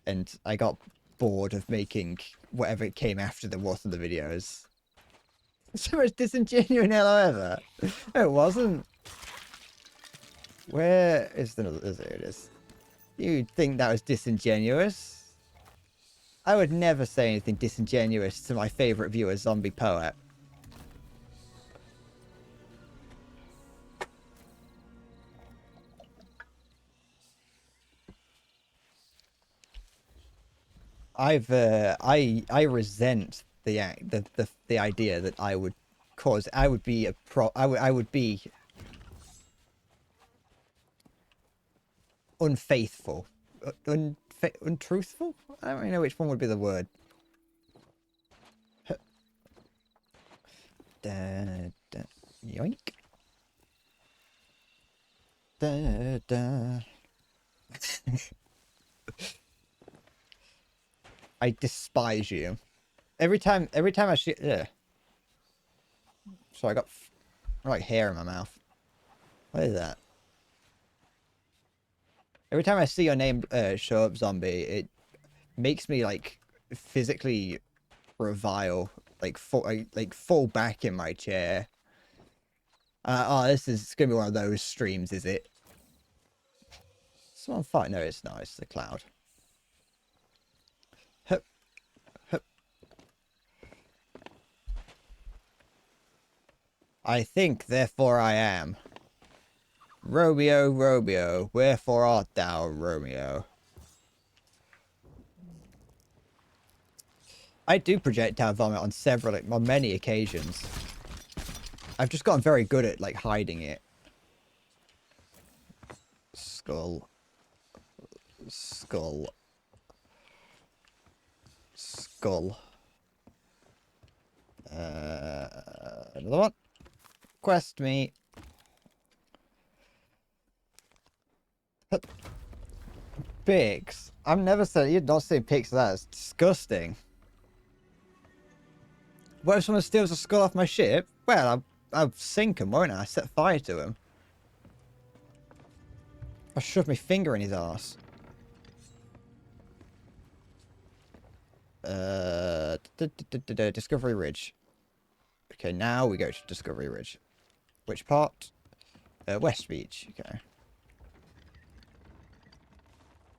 and I got bored of making whatever came after the War Thunder videos. So much disingenuous hello ever. No, it wasn't. Where is the... There it is. You'd think that was disingenuous. I would never say anything disingenuous to my favourite viewer, Zombie Poet. I resent the idea that I would be I would be unfaithful, untruthful. I don't really know which one would be the word. Yoink. I despise you. Every time I see... Yeah. So I got like hair in my mouth. What is that? Every time I see your name show up, zombie, it makes me like physically revile, like fall back in my chair. Oh, this is gonna be one of those streams, is it? Someone fight? No, it's not. It's the cloud. Hup. Hup. I think, therefore I am. Romeo, Romeo, wherefore art thou, Romeo? I do projectile vomit on many occasions. I've just gotten very good at, like, hiding it. Skull. Skull. Skull. Another one. Quest me. Pigs. I'm never saying... You're not saying pigs like that. It's disgusting. What if someone steals a skull off my ship? Well, I'll sink him, won't I? Set fire to him. I'll shove my finger in his arse. Discovery Ridge. Okay, now we go to Discovery Ridge. Which part? West Beach. Okay.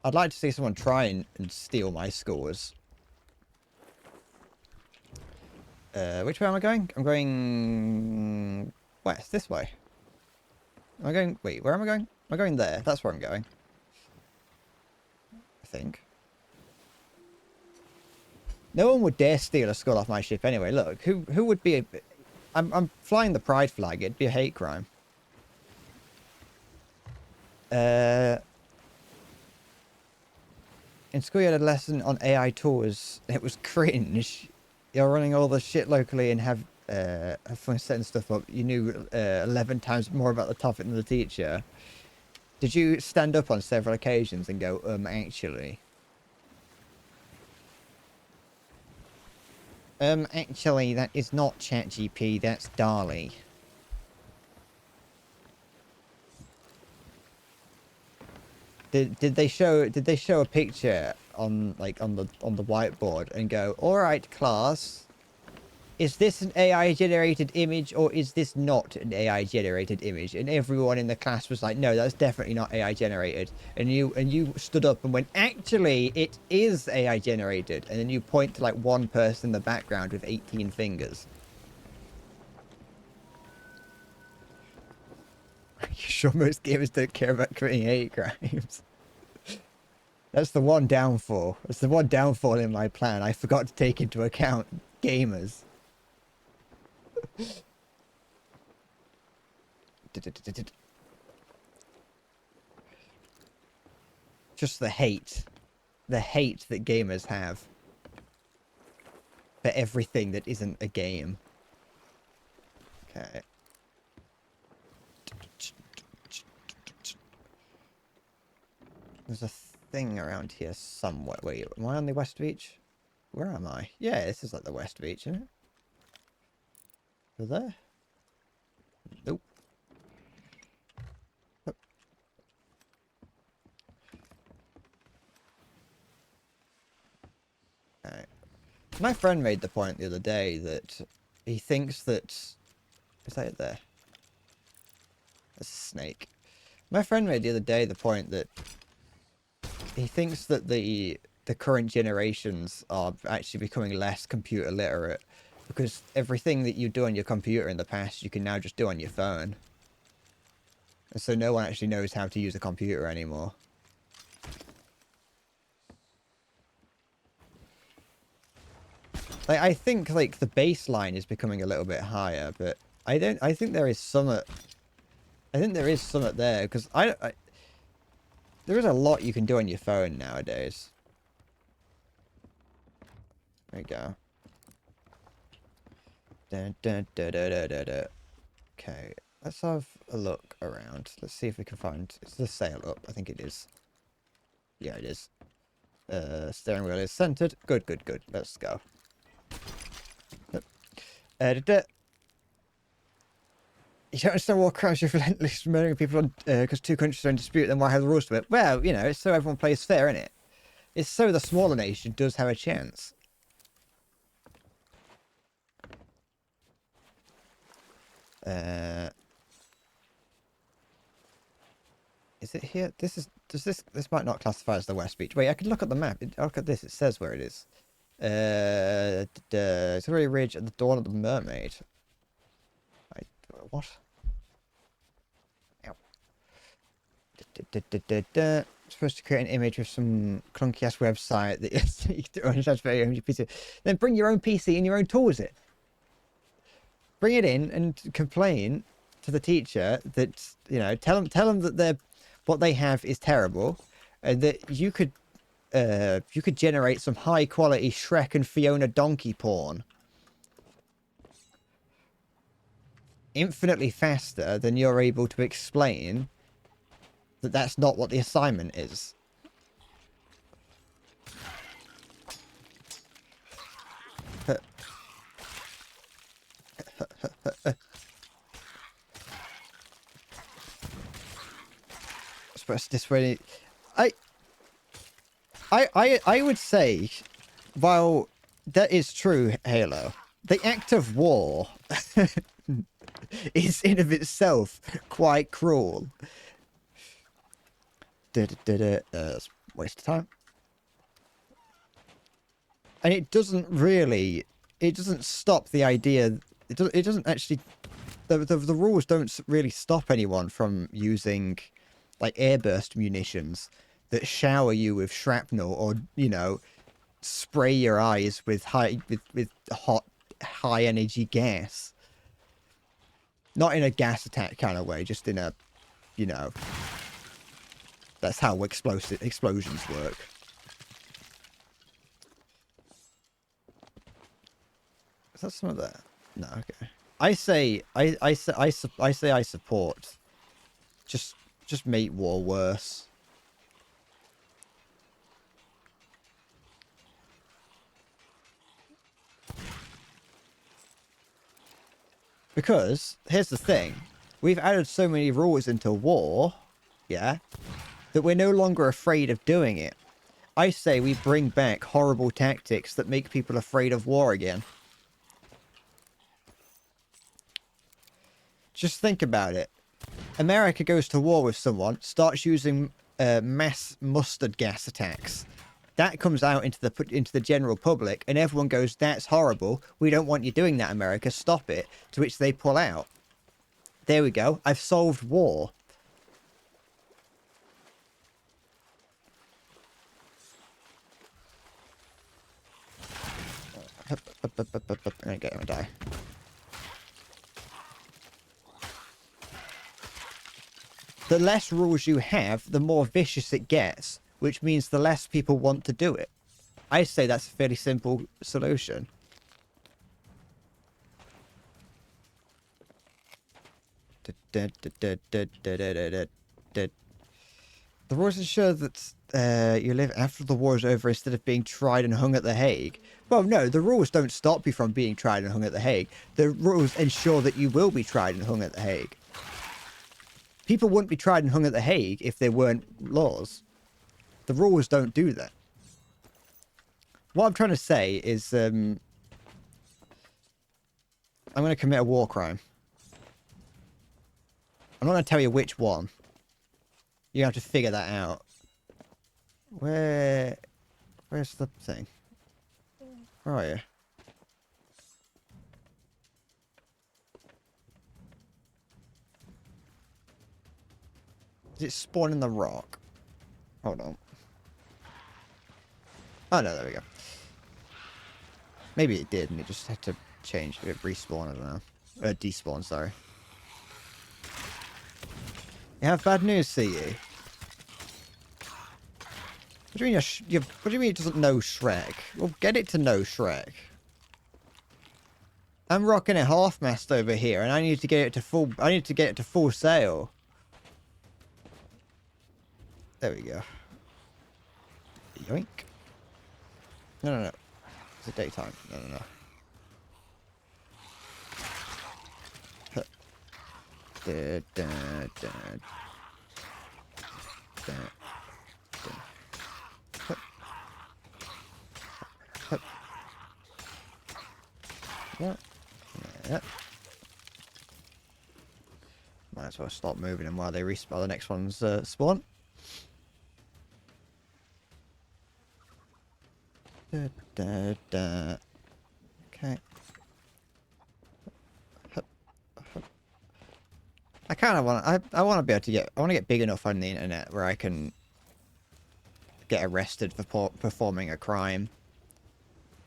I'd like to see someone try and steal my scores. Which way am I going? I'm going west, this way. Am I going... Wait, where am I going? Am I going there? That's where I'm going. I think. No one would dare steal a skull off my ship anyway. Look, who would be... I'm flying the pride flag. It'd be a hate crime. In school you had a lesson on AI tours. It was cringe. You're running all the shit locally and have fun setting stuff up. You knew 11 times more about the topic than the teacher. Did you stand up on several occasions and go, actually? Actually, that is not ChatGPT, that's DALL-E. Did they show a picture on the whiteboard and go, all right, class, is this an AI generated image or is this not an AI generated image? And everyone in the class was like, no, that's definitely not AI generated. And you stood up and went, actually, it is AI generated. And then you point to like one person in the background with 18 fingers. You sure most gamers don't care about committing hate crimes? That's the one downfall. That's the one downfall in my plan. I forgot to take into account gamers. Just the hate that gamers have for everything that isn't a game. Okay. There's a thing around here somewhere. Wait, am I on the West Beach? Where am I? Yeah, this is like the West Beach, isn't it? Over there? Nope. Oh. Alright. My friend made the point the other day that he thinks that... Is that it there? That's a snake. My friend made the other day the point that he thinks that the current generations are actually becoming less computer literate because everything that you do on your computer in the past you can now just do on your phone. And so no one actually knows how to use a computer anymore. Like, I think like the baseline is becoming a little bit higher, but I think there is some there because there is a lot you can do on your phone nowadays. There you go. Dun, dun, dun, dun, dun, dun, dun. Okay, let's have a look around. Let's see if we can find... Is the sail up? I think it is. Yeah, it is. Steering wheel is centered. Good, good, good. Let's go. You don't understand war crimes you're relentlessly murdering people because two countries are in dispute, then why have the rules to it? Well, you know, it's so everyone plays fair, innit? It's so the smaller nation does have a chance. Is it here? This might not classify as the West Beach. Wait, I can look at the map. Look at this. It says where it is. It's already ridge at the dawn of the mermaid. What? Ow. Supposed to create an image with some clunky ass website that you can transfer your own PC. Then bring your own PC and your own tools in. Bring it in and complain to the teacher that, you know, tell them that what they have is terrible, and that you could generate some high quality Shrek and Fiona donkey porn infinitely faster than you're able to explain that that's not what the assignment is. This way, I would say, while that is true, Halo, the act of war is in of itself quite cruel. That's a waste of time. And it doesn't stop the idea. It doesn't actually. The rules don't really stop anyone from using like airburst munitions that shower you with shrapnel, or, you know, spray your eyes with hot high energy gas. Not in a gas attack kind of way, just in a, you know, that's how explosions work. Is that some of that? No, okay. I say I support. Just make war worse. Because here's the thing. We've added so many rules into war, yeah, that we're no longer afraid of doing it. I say we bring back horrible tactics that make people afraid of war again. Just think about it. America goes to war with someone, starts using mass mustard gas attacks. That comes out into the general public, and everyone goes, "That's horrible. We don't want you doing that, America. Stop it." To which they pull out. There we go. I've solved war. I'm gonna die. The less rules you have, the more vicious it gets, which means the less people want to do it. I say that's a fairly simple solution. The rules ensure that you live after the war is over instead of being tried and hung at The Hague. Well, no, the rules don't stop you from being tried and hung at The Hague. The rules ensure that you will be tried and hung at The Hague. People wouldn't be tried and hung at The Hague if there weren't laws. The rules don't do that. What I'm trying to say is, I'm going to commit a war crime. I'm not going to tell you which one. You have to figure that out. Where's the thing? Where are you? Is it spawn in the rock? Hold on. Oh no, there we go. Maybe it did, and it just had to change. It respawn, I don't know. Despawn, sorry. You have bad news, see you. What do you mean what do you mean it doesn't know Shrek? Well, get it to know Shrek. I'm rocking a half-mast over here, and I need to get it to full. I need to get it to full sail. There we go. Yoink. No. It's a daytime. No. Yeah. Might as well stop moving them while they respawn. The next one's spawn. Okay. I kind of want. I want to be able to get. I want to get big enough on the internet where I can get arrested for performing a crime,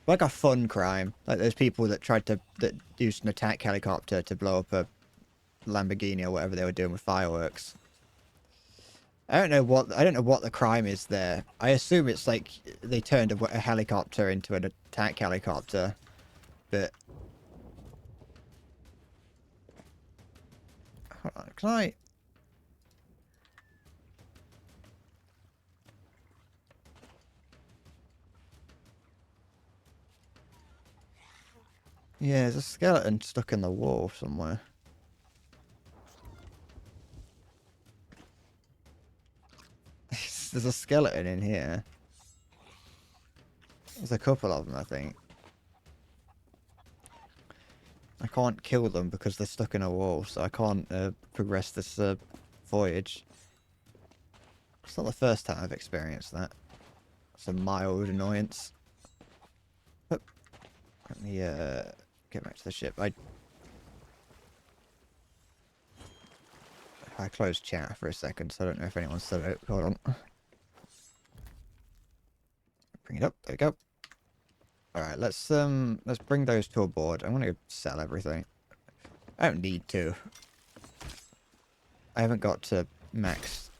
like a fun crime. Like those people that that used an attack helicopter to blow up a Lamborghini or whatever they were doing with fireworks. I don't know what the crime is there. I assume it's like they turned a helicopter into an attack helicopter, but hold on, can I? Yeah, there's a skeleton stuck in the wall somewhere. There's a skeleton in here. There's a couple of them, I think. I can't kill them because they're stuck in a wall, so I can't progress this voyage. It's not the first time I've experienced that. It's a mild annoyance. Let me get back to the ship. I closed chat for a second, so I don't know if anyone's still out. Hold on. Bring it up. There we go. Alright, let's bring those to a board. I'm gonna sell everything. I don't need to. I haven't got to max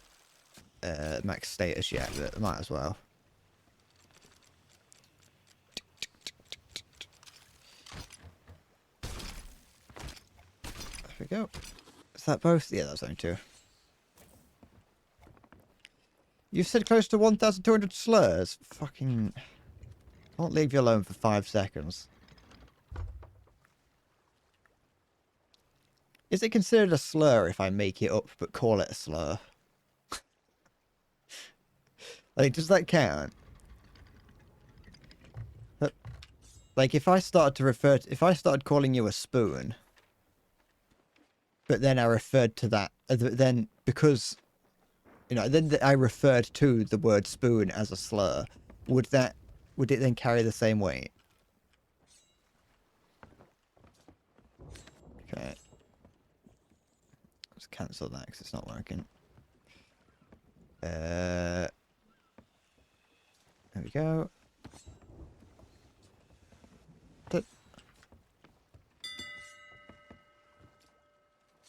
status yet, but I might as well. There we go. Is that both? Yeah, that's only two. You've said close to 1,200 slurs. Fucking... I won't leave you alone for 5 seconds. Is it considered a slur if I make it up but call it a slur? Like, does that count? Like, if I started to refer to... If I started calling you a spoon... But then I referred to that... Then, because... You know, then I referred to the word spoon as a slur. Would it then carry the same weight? Okay. Let's cancel that because it's not working. There we go.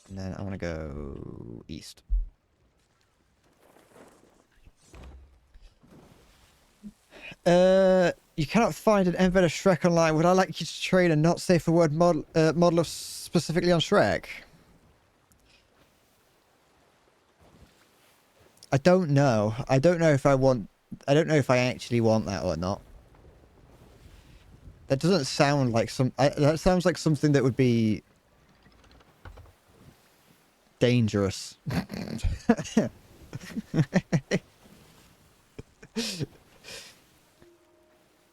And then I want to go east. You cannot find an embedded Shrek online. Would I like you to train a not safe for word model specifically on Shrek? I don't know. I don't know if I want... I don't know if I actually want that or not. That doesn't sound like some... that sounds like something that would be... dangerous. I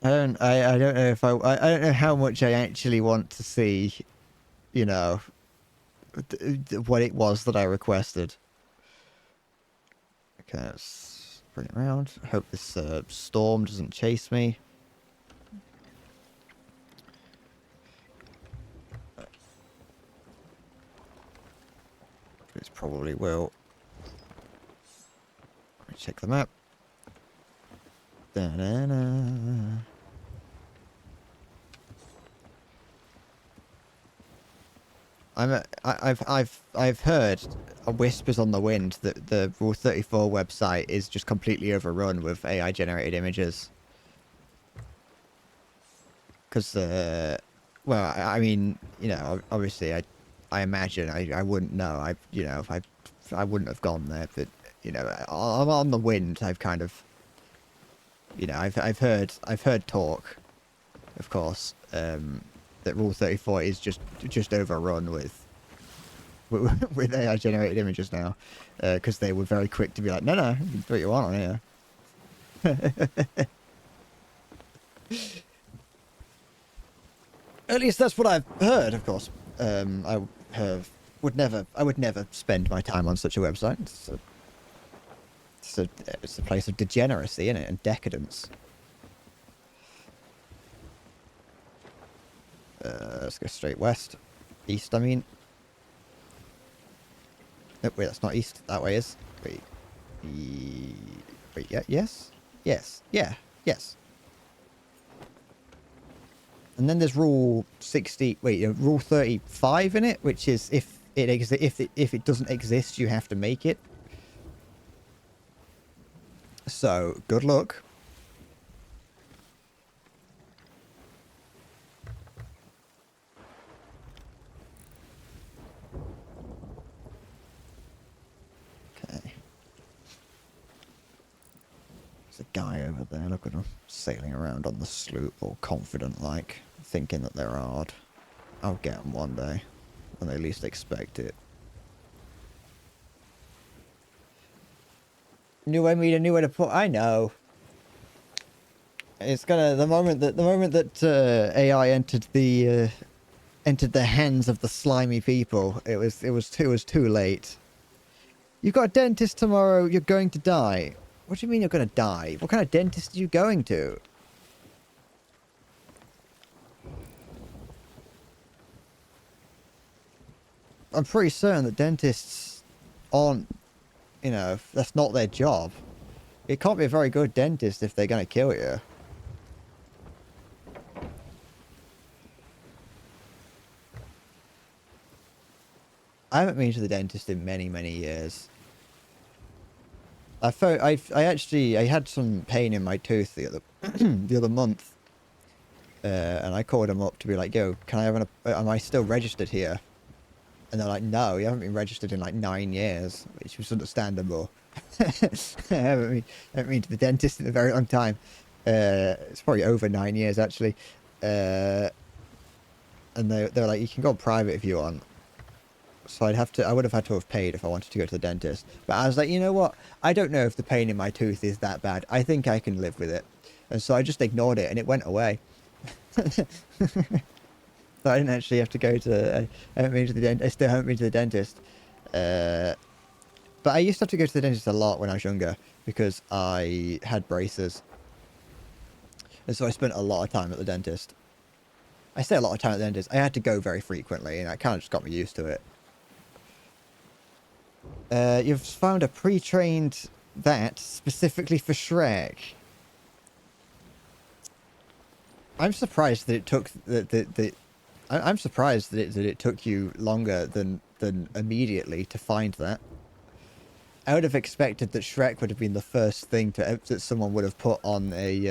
don't know if I don't know how much I actually want to see, you know, what it was that I requested. Okay, let's bring it around. I hope this storm doesn't chase me. It probably will. Let me check the map. Da-da-da. I've heard whispers on the wind that the Rule 34 website is just completely overrun with AI generated images. Because well, I mean, you know, obviously I imagine I wouldn't know. You know, I wouldn't have gone there, but you know, on the wind I've kind of, you know, I've heard talk, of course, that Rule 34 is just overrun with AI generated images now, because they were very quick to be like, no, you can do what you want on here. At least that's what I've heard, of course. I would never spend my time on such a website. It's a place of degeneracy, isn't it, and decadence. Let's go straight west. East, I mean. No, wait, that's not east. That way is. Wait. Wait, yeah, yes? Yes. Yeah, yes. And then there's Rule 60... Wait, Rule 35 in it, which is if it doesn't exist, you have to make it. So, good luck. Okay. There's a guy over there, look at him, sailing around on the sloop, all confident-like, thinking that they're hard. I'll get them one day, when they least expect it. New way to put... I know. It's gonna... The moment that AI entered the hands of the slimy people, it was too late. You've got a dentist tomorrow, you're going to die. What do you mean you're going to die? What kind of dentist are you going to? I'm pretty certain that dentists aren't, you know, that's not their job. It can't be a very good dentist if they're going to kill you. I haven't been to the dentist in many, many years. I had some pain in my tooth the other the other month, and I called them up to be like, "Yo, can I have am I still registered here?" And they're like, "No, you haven't been registered in like 9 years," which was understandable. I haven't been to the dentist in a very long time. It's probably over 9 years actually. And they're like, "You can go private if you want." So I would have had to have paid if I wanted to go to the dentist. But I was like, you know what? I don't know if the pain in my tooth is that bad. I think I can live with it. And so I just ignored it and it went away. So I didn't actually have to go to, I haven't been to the dentist. I still haven't been to the dentist. But I used to have to go to the dentist a lot when I was younger because I had braces. And so I spent a lot of time at the dentist. I say a lot of time at the dentist. I had to go very frequently and that kind of just got me used to it. You've found a pre-trained that specifically for Shrek. I'm surprised that it took I'm surprised that it took you longer than immediately to find that. I would have expected that Shrek would have been the first thing that someone would have put on a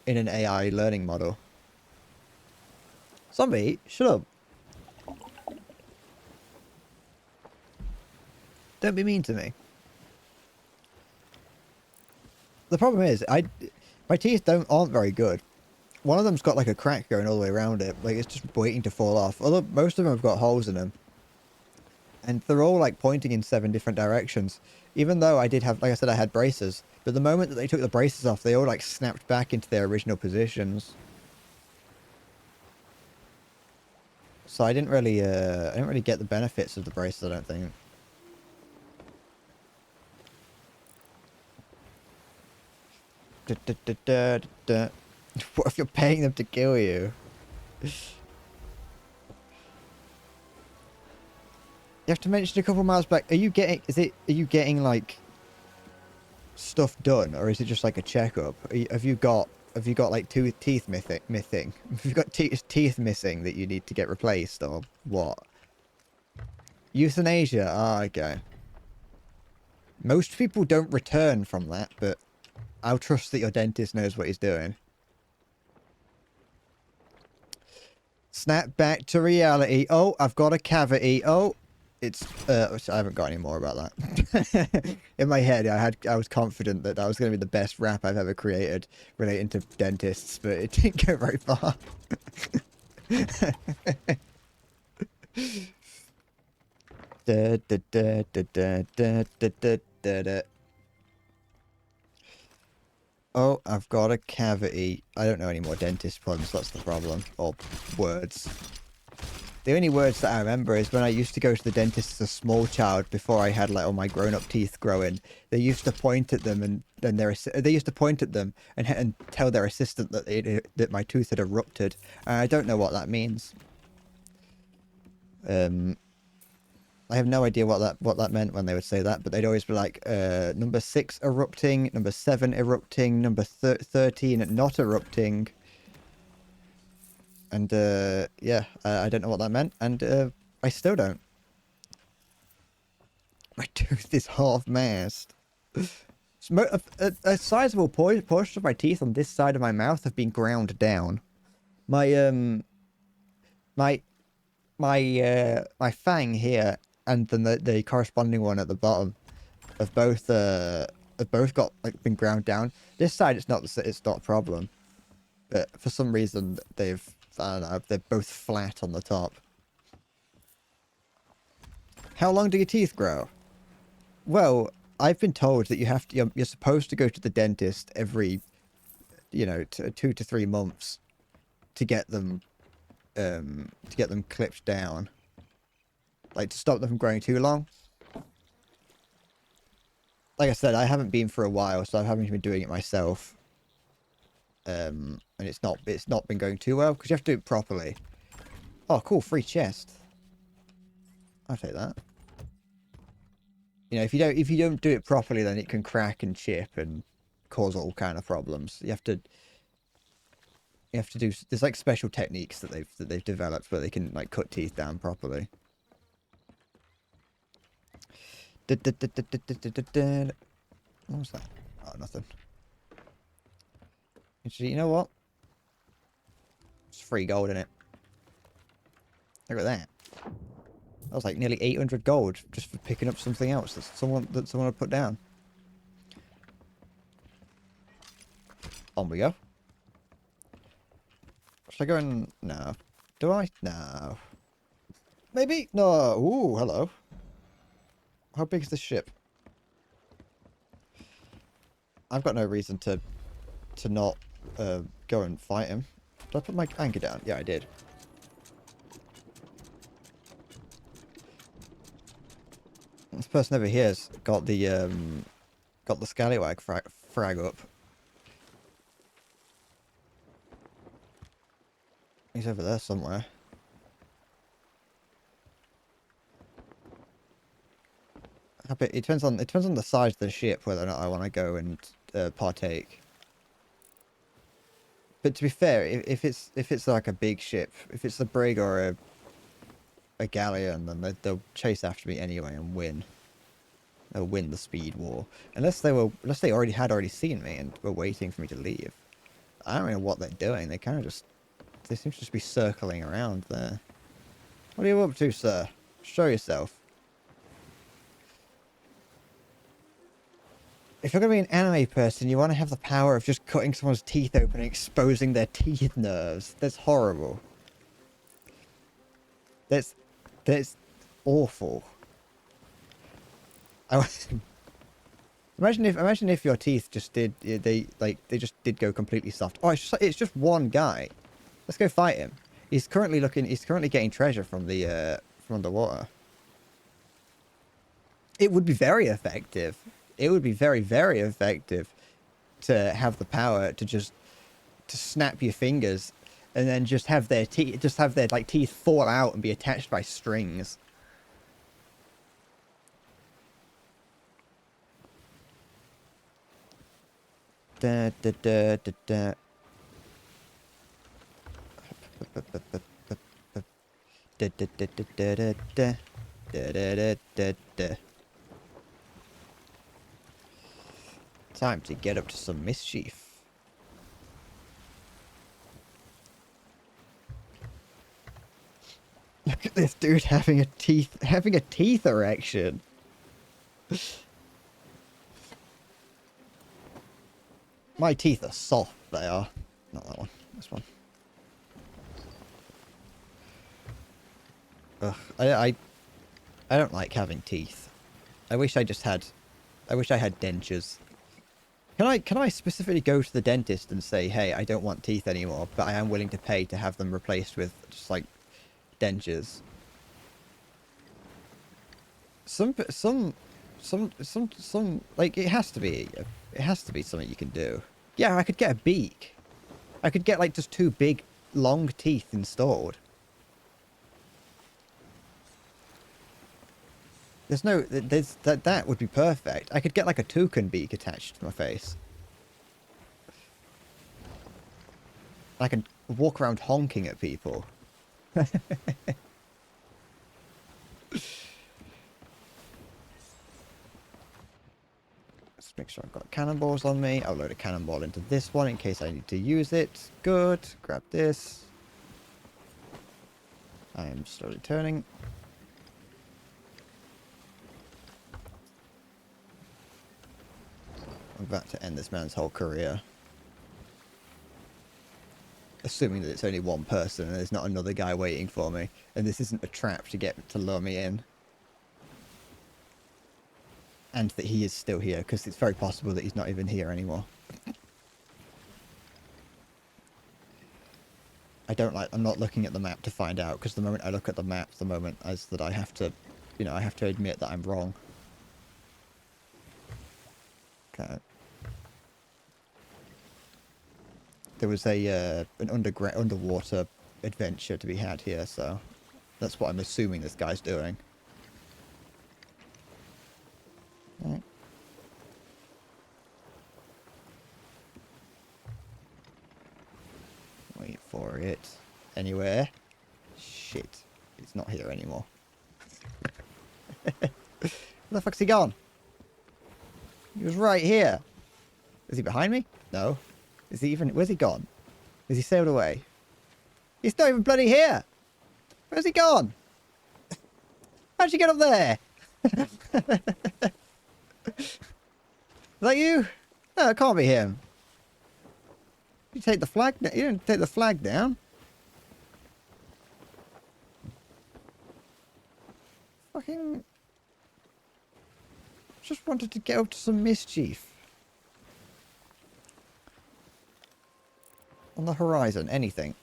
in an AI learning model. Zombie, shut up. Don't be mean to me. The problem is, my teeth aren't very good. One of them's got like a crack going all the way around it, like it's just waiting to fall off. Although most of them have got holes in them, and they're all like pointing in 7 different directions. Even though I did have, like I said, I had braces, but the moment that they took the braces off, they all like snapped back into their original positions. So I didn't really get the benefits of the braces, I don't think. What if you're paying them to kill you? You have to mention a couple miles back. Are you getting like stuff done, or is it just like a checkup? Have you got like teeth missing? Have you got teeth missing that you need to get replaced, or what? Euthanasia? Ah, okay. Most people don't return from that, but I'll trust that your dentist knows what he's doing. Snap back to reality. Oh, I've got a cavity. Oh, it's I haven't got any more about that. In my head, I was confident that was going to be the best rap I've ever created relating to dentists, but it didn't go very far. Oh, I've got a cavity. I don't know any more dentist puns, that's the problem. Or words. The only words that I remember is when I used to go to the dentist as a small child before I had like all my grown-up teeth growing. They used to point at them and they used to point at them and tell their assistant that my tooth had erupted. And I don't know what that means. I have no idea what that meant when they would say that, but they'd always be like, number 6 erupting, number 7 erupting, number 13 not erupting. And, yeah, I don't know what that meant, and, I still don't. My tooth is half-masked. A sizable portion of my teeth on this side of my mouth have been ground down. My fang here and then the corresponding one at the bottom have both got like been ground down. This side it's not a problem, but for some reason I don't know, they're both flat on the top. How long do your teeth grow? Well, I've been told that you're supposed to go to the dentist every 2 to 3 months to get them clipped down, like to stop them from growing too long. Like I said, I haven't been for a while, so I haven't been doing it myself. And it's not been going too well because you have to do it properly. Oh, cool, free chest. I'll take that. You know, if you don't do it properly, then it can crack and chip and cause all kind of problems. You have to do. There's like special techniques that they've developed where they can like cut teeth down properly. What was that? Oh, nothing. Actually, you know what? It's free gold in it. Look at that. That was like nearly 800 gold just for picking up something else that someone had put down. On we go. Should I go in? No. Do I? No. Maybe? No. Ooh, hello. How big is this ship? I've got no reason to not go and fight him. Did I put my anchor down? Yeah, I did. This person over here's got the scallywag frag up. He's over there somewhere. It depends on the size of the ship whether or not I want to go and partake. But to be fair, if it's like a big ship, if it's a brig or a galleon, then they'll chase after me anyway and win. They'll win the speed war, unless they already seen me and were waiting for me to leave. I don't know what they're doing. They kind of they seem to just be circling around there. What are you up to, sir? Show yourself. If you're going to be an anime person, you want to have the power of just cutting someone's teeth open and exposing their teeth nerves. That's horrible. That's awful. Imagine if your teeth just did they just did go completely soft. Oh, it's just one guy. Let's go fight him. He's currently getting treasure from underwater. It would be very effective. It would be very, very effective to have the power to snap your fingers and then just have their teeth fall out and be attached by strings. Da, da, da, da, da. Da, da, da, da, da, da, da. Da, da, da, da, da. Time to get up to some mischief. Look at this dude having a teeth erection. My teeth are soft, they are. Not that one. This one. Ugh, I don't like having teeth. I wish I had dentures. Can I specifically go to the dentist and say, hey, I don't want teeth anymore, but I am willing to pay to have them replaced with just like dentures? Some like it has to be something you can do. Yeah, I could get a beak. I could get like just 2 big long teeth installed. That would be perfect. I could get like a toucan beak attached to my face. I can walk around honking at people. Let's make sure I've got cannonballs on me. I'll load a cannonball into this one in case I need to use it. Good. Grab this. I am slowly turning. I'm about to end this man's whole career. Assuming that it's only one person and there's not another guy waiting for me. And this isn't a trap to lure me in. And that he is still here, because it's very possible that he's not even here anymore. I'm not looking at the map to find out, because the moment I look at the map, the moment as that I have to, I have to admit that I'm wrong. Okay. There was an underwater adventure to be had here, so that's what I'm assuming this guy's doing. Wait for it. Anywhere. Shit. It's not here anymore. Where the fuck's he gone? He was right here. Is he behind me? No. Is he even... Where's he gone? Has he sailed away? He's not even bloody here! Where's he gone? How'd you get up there? Is that you? No, it can't be him. You take the flag down. You didn't take the flag down. Fucking... Just wanted to get up to some mischief. On the horizon, anything.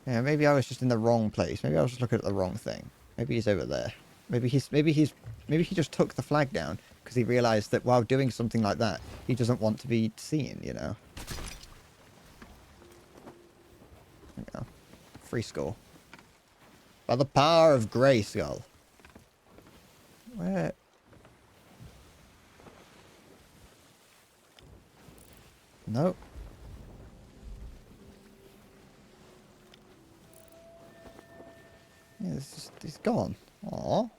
Yeah, maybe I was just in the wrong place. Maybe I was just looking at the wrong thing. Maybe he's over there. Maybe he just took the flag down because he realized that while doing something like that, he doesn't want to be seen, you know. There we go. Free score. By the power of Grayskull. Where? Nope. Yeah, he's gone. Aww.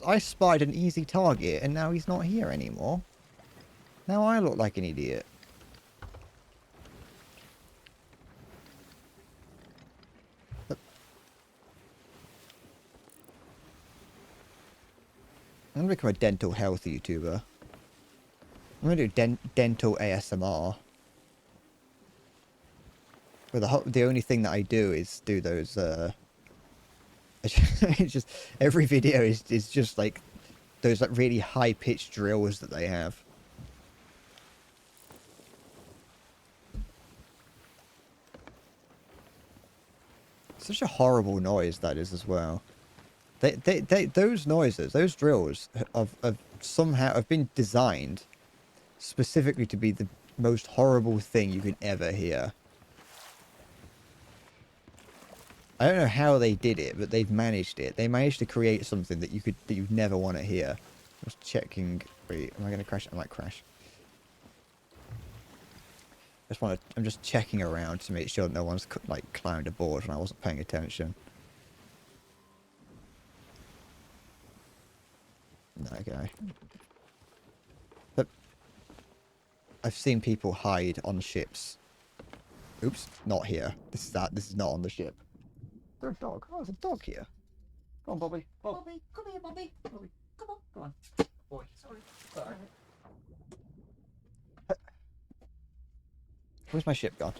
I spied an easy target and now he's not here anymore. Now I look like an idiot. But I'm gonna become a dental health YouTuber. I'm gonna do dental ASMR. Where the only thing that I do is do those it's just every video is just like those like really high pitched drills that they have. Such a horrible noise that is as well. Those noises, those drills have somehow been designed specifically to be the most horrible thing you can ever hear. I don't know how they did it, but they've managed it. They managed to create something that you'd never want to hear. Just checking. Wait, am I going to crash? I might crash. I'm just checking around to make sure that no one's like climbed aboard when I wasn't paying attention. Okay. But I've seen people hide on ships. Oops, not here. This is not on the ship. There's a dog. Oh, there's a dog here. Come on, Bobby. Bobby, come here, Bobby. Bobby, come on, come on. Boy, sorry. Sorry. Where's my ship gone?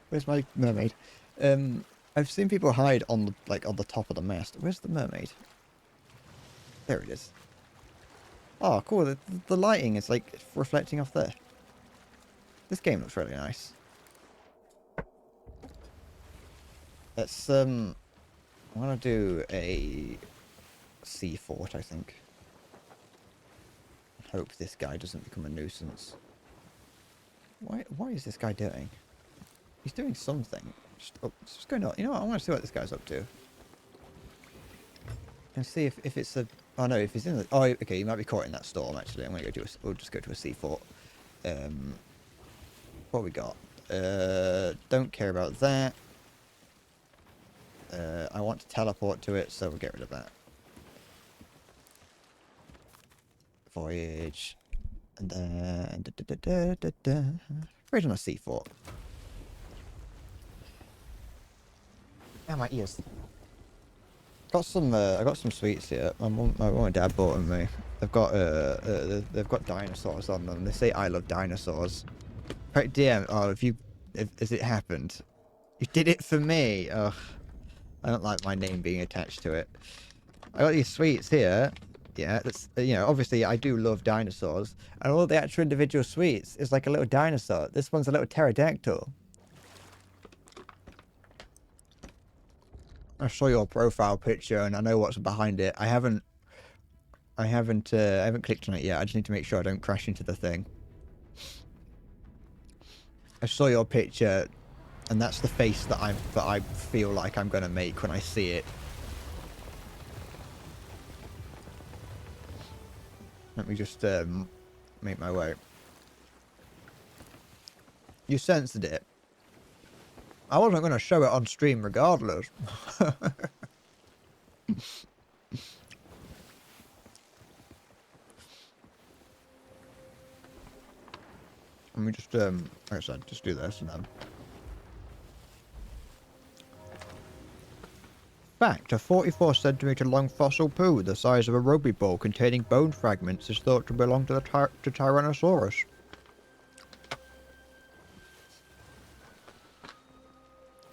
Where's my mermaid? I've seen people hide on the top of the mast. Where's the mermaid? There it is. Oh, cool. The lighting is like reflecting off there. This game looks really nice. Let's I want to do a sea fort, I think. Hope this guy doesn't become a nuisance. What is this guy doing? He's doing something. Just going on. You know what? I want to see what this guy's up to. And see if it's a... Oh no, if he's in the... Oh, okay, he might be caught in that storm, actually. I'm going to go do a... We'll just go to a sea fort. What we got? Don't care about that. I want to teleport to it, so we'll get rid of that. Voyage. And then... Right on a sea fort. Oh, my ears. I got some sweets here. My mum and dad bought them me. They've got dinosaurs on them. They say I love dinosaurs. Right, DM. Oh, has it happened? You did it for me. Ugh. I don't like my name being attached to it. I got these sweets here. Yeah, that's, you know, obviously I do love dinosaurs. And all the actual individual sweets is like a little dinosaur. This one's a little pterodactyl. I'll show your profile picture and I know what's behind it. I haven't clicked on it yet. I just need to make sure I don't crash into the thing. I saw your picture and that's the face that I feel like I'm gonna make when I see it. Let me just make my way. You censored it. I wasn't going to show it on stream regardless. Let me just, like I said, just do this and then. Fact, a 44 centimeter long fossil poo the size of a rugby ball containing bone fragments is thought to belong to the Tyrannosaurus.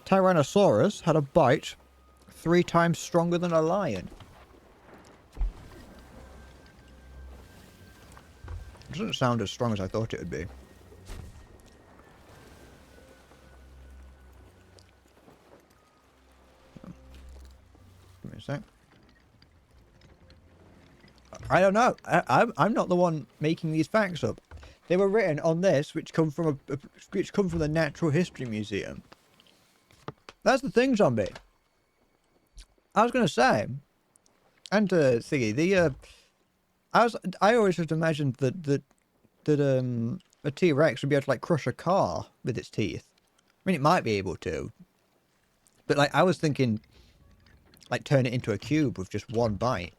Tyrannosaurus had a bite 3 times stronger than a lion. It doesn't sound as strong as I thought it would be. Give me a sec. I don't know. I'm not the one making these facts up. They were written on this, which come from the Natural History Museum. That's the thing, Zombie. I was gonna say, and Siggy, I always just imagined that a T-Rex would be able to like crush a car with its teeth. I mean, it might be able to, but like I was thinking, like turn it into a cube with just one bite.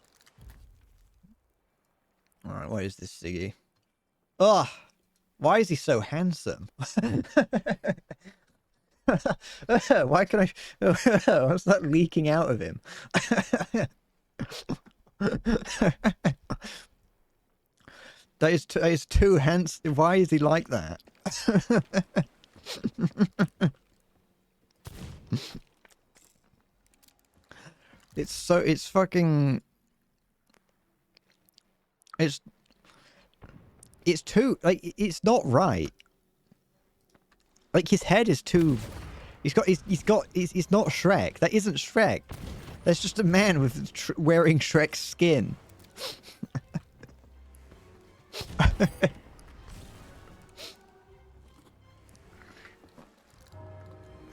All right, what is this, Siggy? Ugh, why is he so handsome? Why can I? What's that leaking out of him? That is too handsome. Why is he like that? It's fucking. It's too, like, it's not right. Like, his head is too... He's not Shrek. That isn't Shrek. That's just a man with wearing Shrek's skin.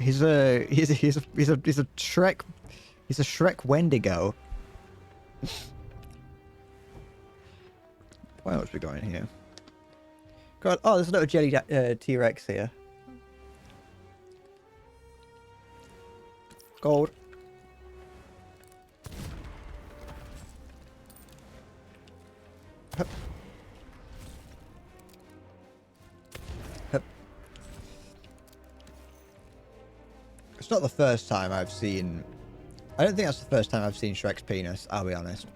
He's a Shrek... He's a Shrek Wendigo. Where else we going here? God, oh, there's a little jelly T-Rex here. Gold. Hup. Hup. It's not the first time I've seen... I don't think that's the first time I've seen Shrek's penis, I'll be honest.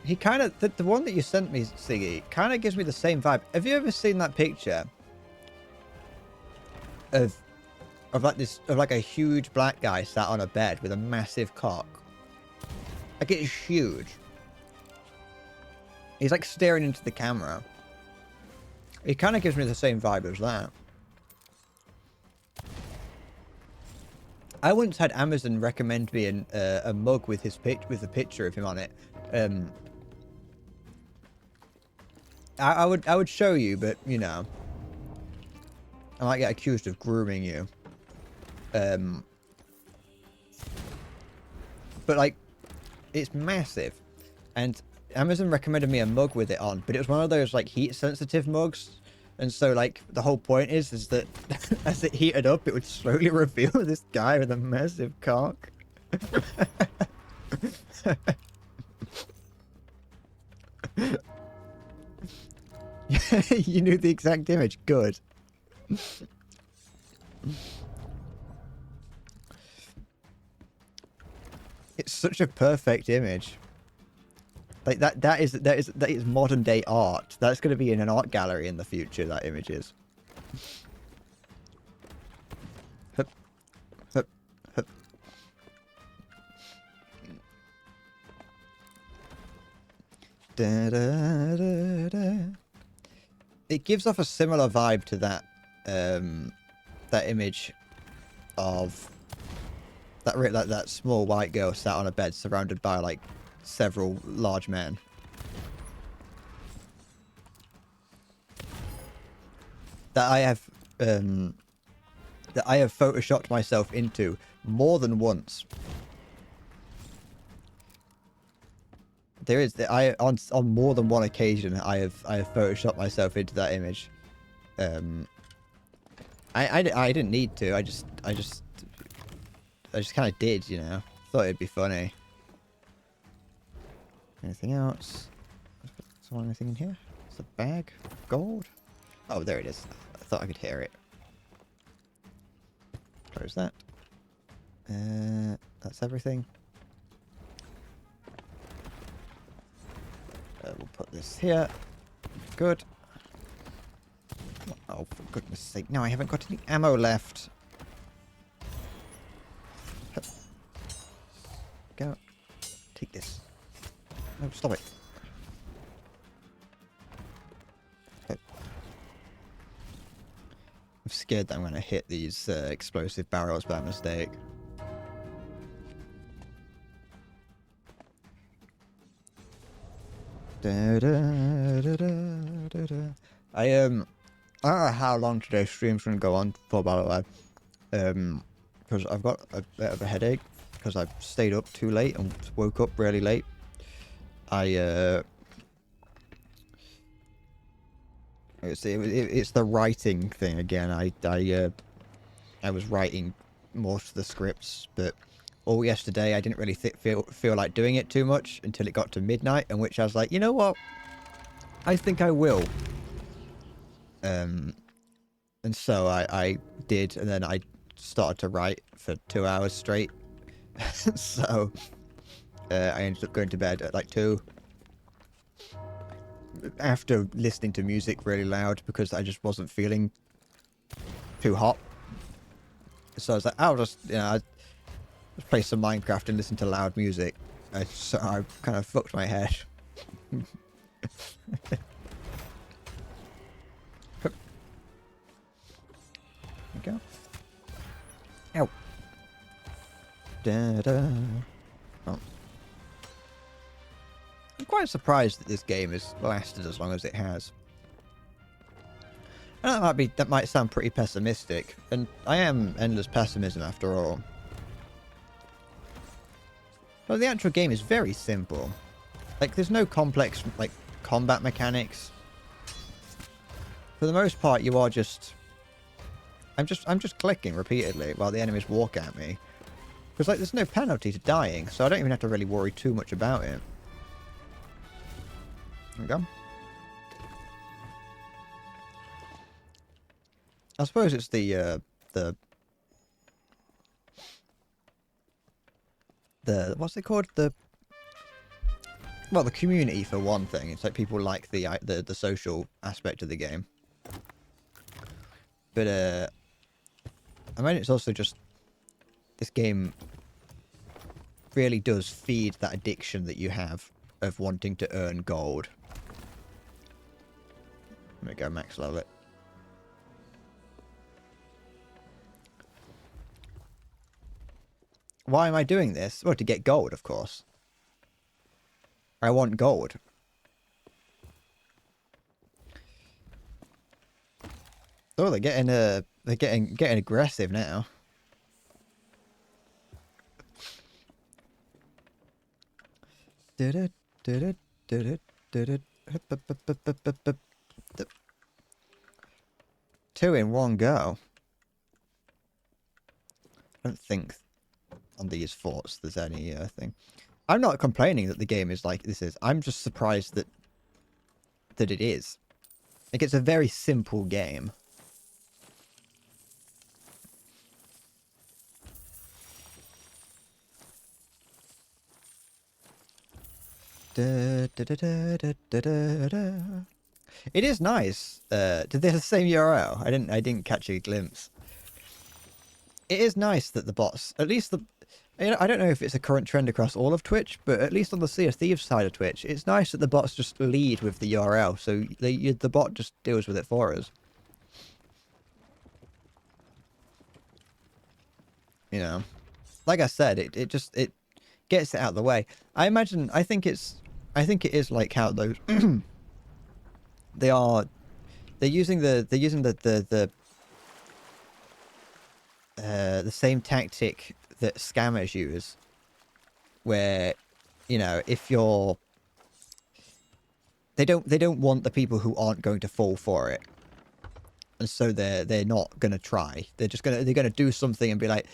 He kind of... The one that you sent me, Siggy, kind of gives me the same vibe. Have you ever seen that picture of like a huge black guy sat on a bed with a massive cock? Like, it's huge. He's like staring into the camera. He kind of gives me the same vibe as that. I once had Amazon recommend me a mug with a picture of him on it. I would show you, but you know, I might get accused of grooming you. But like, it's massive, and Amazon recommended me a mug with it on, but it was one of those like heat sensitive mugs, and so like the whole point is that as it heated up, it would slowly reveal this guy with a massive cock. You knew the exact image. Good. It's such a perfect image. Like that is modern day art. That's going to be in an art gallery in the future, that image is. Hup, hup, hup. Da, da, da, da. It gives off a similar vibe to that that image of that small white girl sat on a bed surrounded by like several large men. That I have photoshopped myself into more than once. There is. On more than one occasion, I have photoshopped myself into that image. I didn't need to. I just kind of did, you know. Thought it'd be funny. Anything else? Is there anything in here? It's a bag of gold. Oh, there it is. I thought I could hear it. Close that. That's everything. We'll put this here. Good. Oh, for goodness sake. No, I haven't got any ammo left. Go. Take this. No, stop it. I'm scared that I'm going to hit these explosive barrels by mistake. I don't know how long today's stream's going to go on for, by the way. Because I've got a bit of a headache because I've stayed up too late and woke up really late. It's the writing thing again. I was writing most of the scripts, but all yesterday I didn't really feel like doing it too much until it got to midnight, in which I was like, you know what? I think I will. And so I did, and then I started to write for 2 hours straight. So I ended up going to bed at like 2. After listening to music really loud because I just wasn't feeling too hot. So I was like, I'll just, you know, just play some Minecraft and listen to loud music. So I kind of fucked my head. There we go. Ow. Da, da. Oh. I'm quite surprised that this game has lasted as long as it has. And that might sound pretty pessimistic, and I am endless pessimism after all. But the actual game is very simple. Like, there's no complex, like, combat mechanics. For the most part, you are just... I'm just clicking repeatedly while the enemies walk at me. Because, like, there's no penalty to dying, so I don't even have to really worry too much about it. There we go. I suppose it's the what's it called? Well, the community for one thing. It's like people like the social aspect of the game. But I mean, it's also just this game really does feed that addiction that you have of wanting to earn gold. Let me go max level it. Why am I doing this? Well, to get gold, of course. I want gold. Oh, they're getting aggressive now. Two in one go. I don't think on these forts there's any thing. I'm not complaining that the game is like this is. I'm just surprised that it is. Like, it's a very simple game. It is nice. Did they have the same URL? I didn't catch a glimpse. It is nice that the bots, at least I don't know if it's a current trend across all of Twitch, but at least on the Sea of Thieves side of Twitch, it's nice that the bots just lead with the URL, so the bot just deals with it for us. You know, like I said, it gets it out of the way. I think it is like how those they're using the same tactic that scammers use, where, you know, if you're they don't want the people who aren't going to fall for it. And so they're not gonna try. They're gonna do something and be like,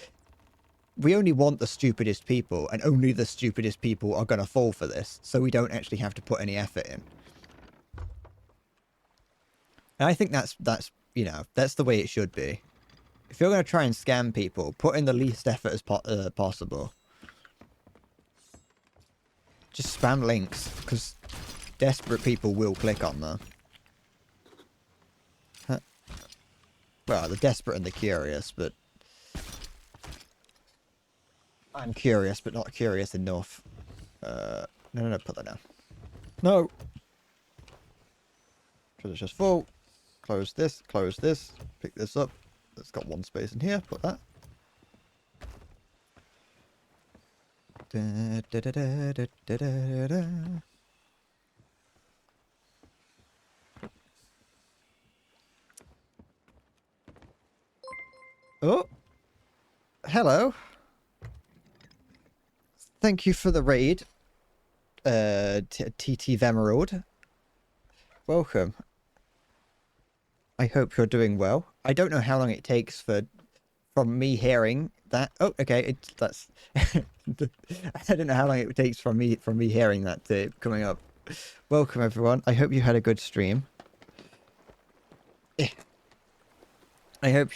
we only want the stupidest people, and only the stupidest people are gonna fall for this, so we don't actually have to put any effort in. And I think that's you know, that's the way it should be. If you're gonna try and scam people, put in the least effort as possible. Just spam links, because desperate people will click on them. Huh. Well, the desperate and the curious, but I'm curious, but not curious enough. No, put that down. No! So it's just full. Close this, pick this up. It's got one space in here, put that. Da, da, da, da, da, da, da, da. Oh! Hello! Thank you for the raid, TT Vemerald. Welcome. I hope you're doing well. I don't know how long it takes from me hearing that. Oh, okay. That's. I don't know how long it takes from me hearing that to coming up. Welcome everyone. I hope you had a good stream. I hope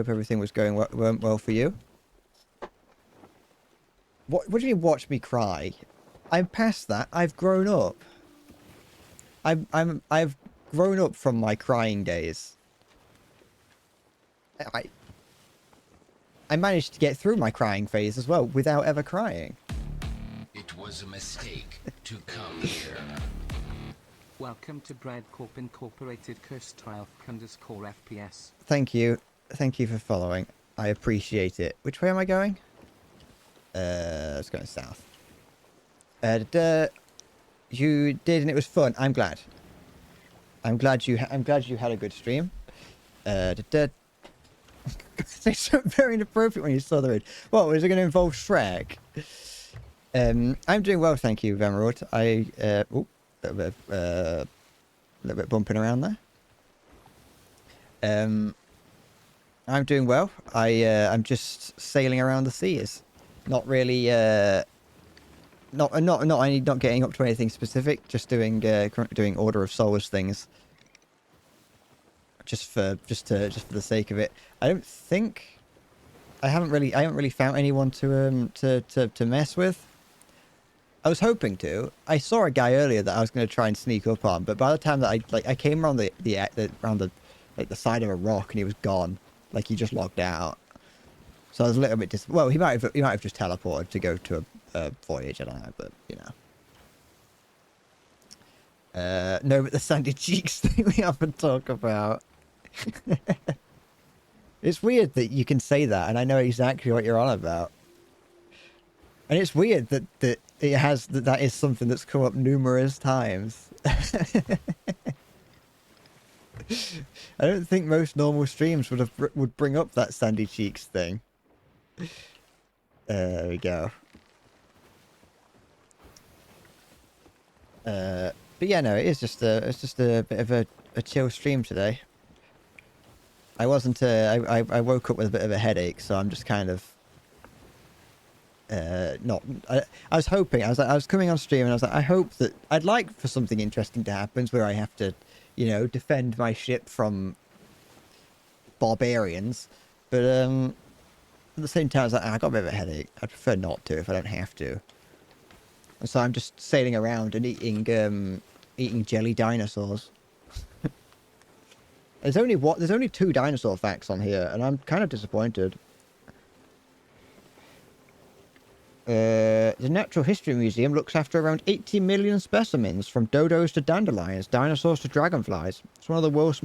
everything was going well for you. What do you mean watch me cry? I'm past that. I've grown up. I've grown up from my crying days. I managed to get through my crying phase as well without ever crying. It was a mistake to come here. Welcome to Bread Corp Incorporated Curse Trial _FPS. Thank you. Thank you for following. I appreciate it. Which way am I going? It's going south. You did, and it was fun. I'm glad. I'm glad you had a good stream. It's very inappropriate when you saw the raid. What was it going to involve Shrek? I'm doing well, thank you, Vemerald. A little bit bumping around there. I'm doing well. I'm just sailing around the seas. Not really. Not getting up to anything specific. Just doing Order of Souls things. Just for the sake of it. I haven't really found anyone to mess with. I was hoping to. I saw a guy earlier that I was going to try and sneak up on, but by the time that I came around the side of a rock and he was gone, like he just logged out. So I was a little bit well, he might have just teleported to go to a voyage. I don't know, but you know. No, but the sandy cheeks thing we haven't talked about. It's weird that you can say that, and I know exactly what you're on about. And it's weird that that is something that's come up numerous times. I don't think most normal streams would bring up that sandy cheeks thing. There we go. But yeah, no, it's just a bit of a chill stream today. I wasn't. I woke up with a bit of a headache, so I'm just kind of not. I was hoping. I was coming on stream, and I was like, I hope that I'd like for something interesting to happen, where I have to, you know, defend my ship from barbarians. But at the same time, I was like, I got a bit of a headache. I prefer not to if I don't have to. And so I'm just sailing around and eating jelly dinosaurs. There's only 2 dinosaur facts on here, and I'm kind of disappointed. The Natural History Museum looks after around 80 million specimens, from dodos to dandelions, dinosaurs to dragonflies. It's one of the world's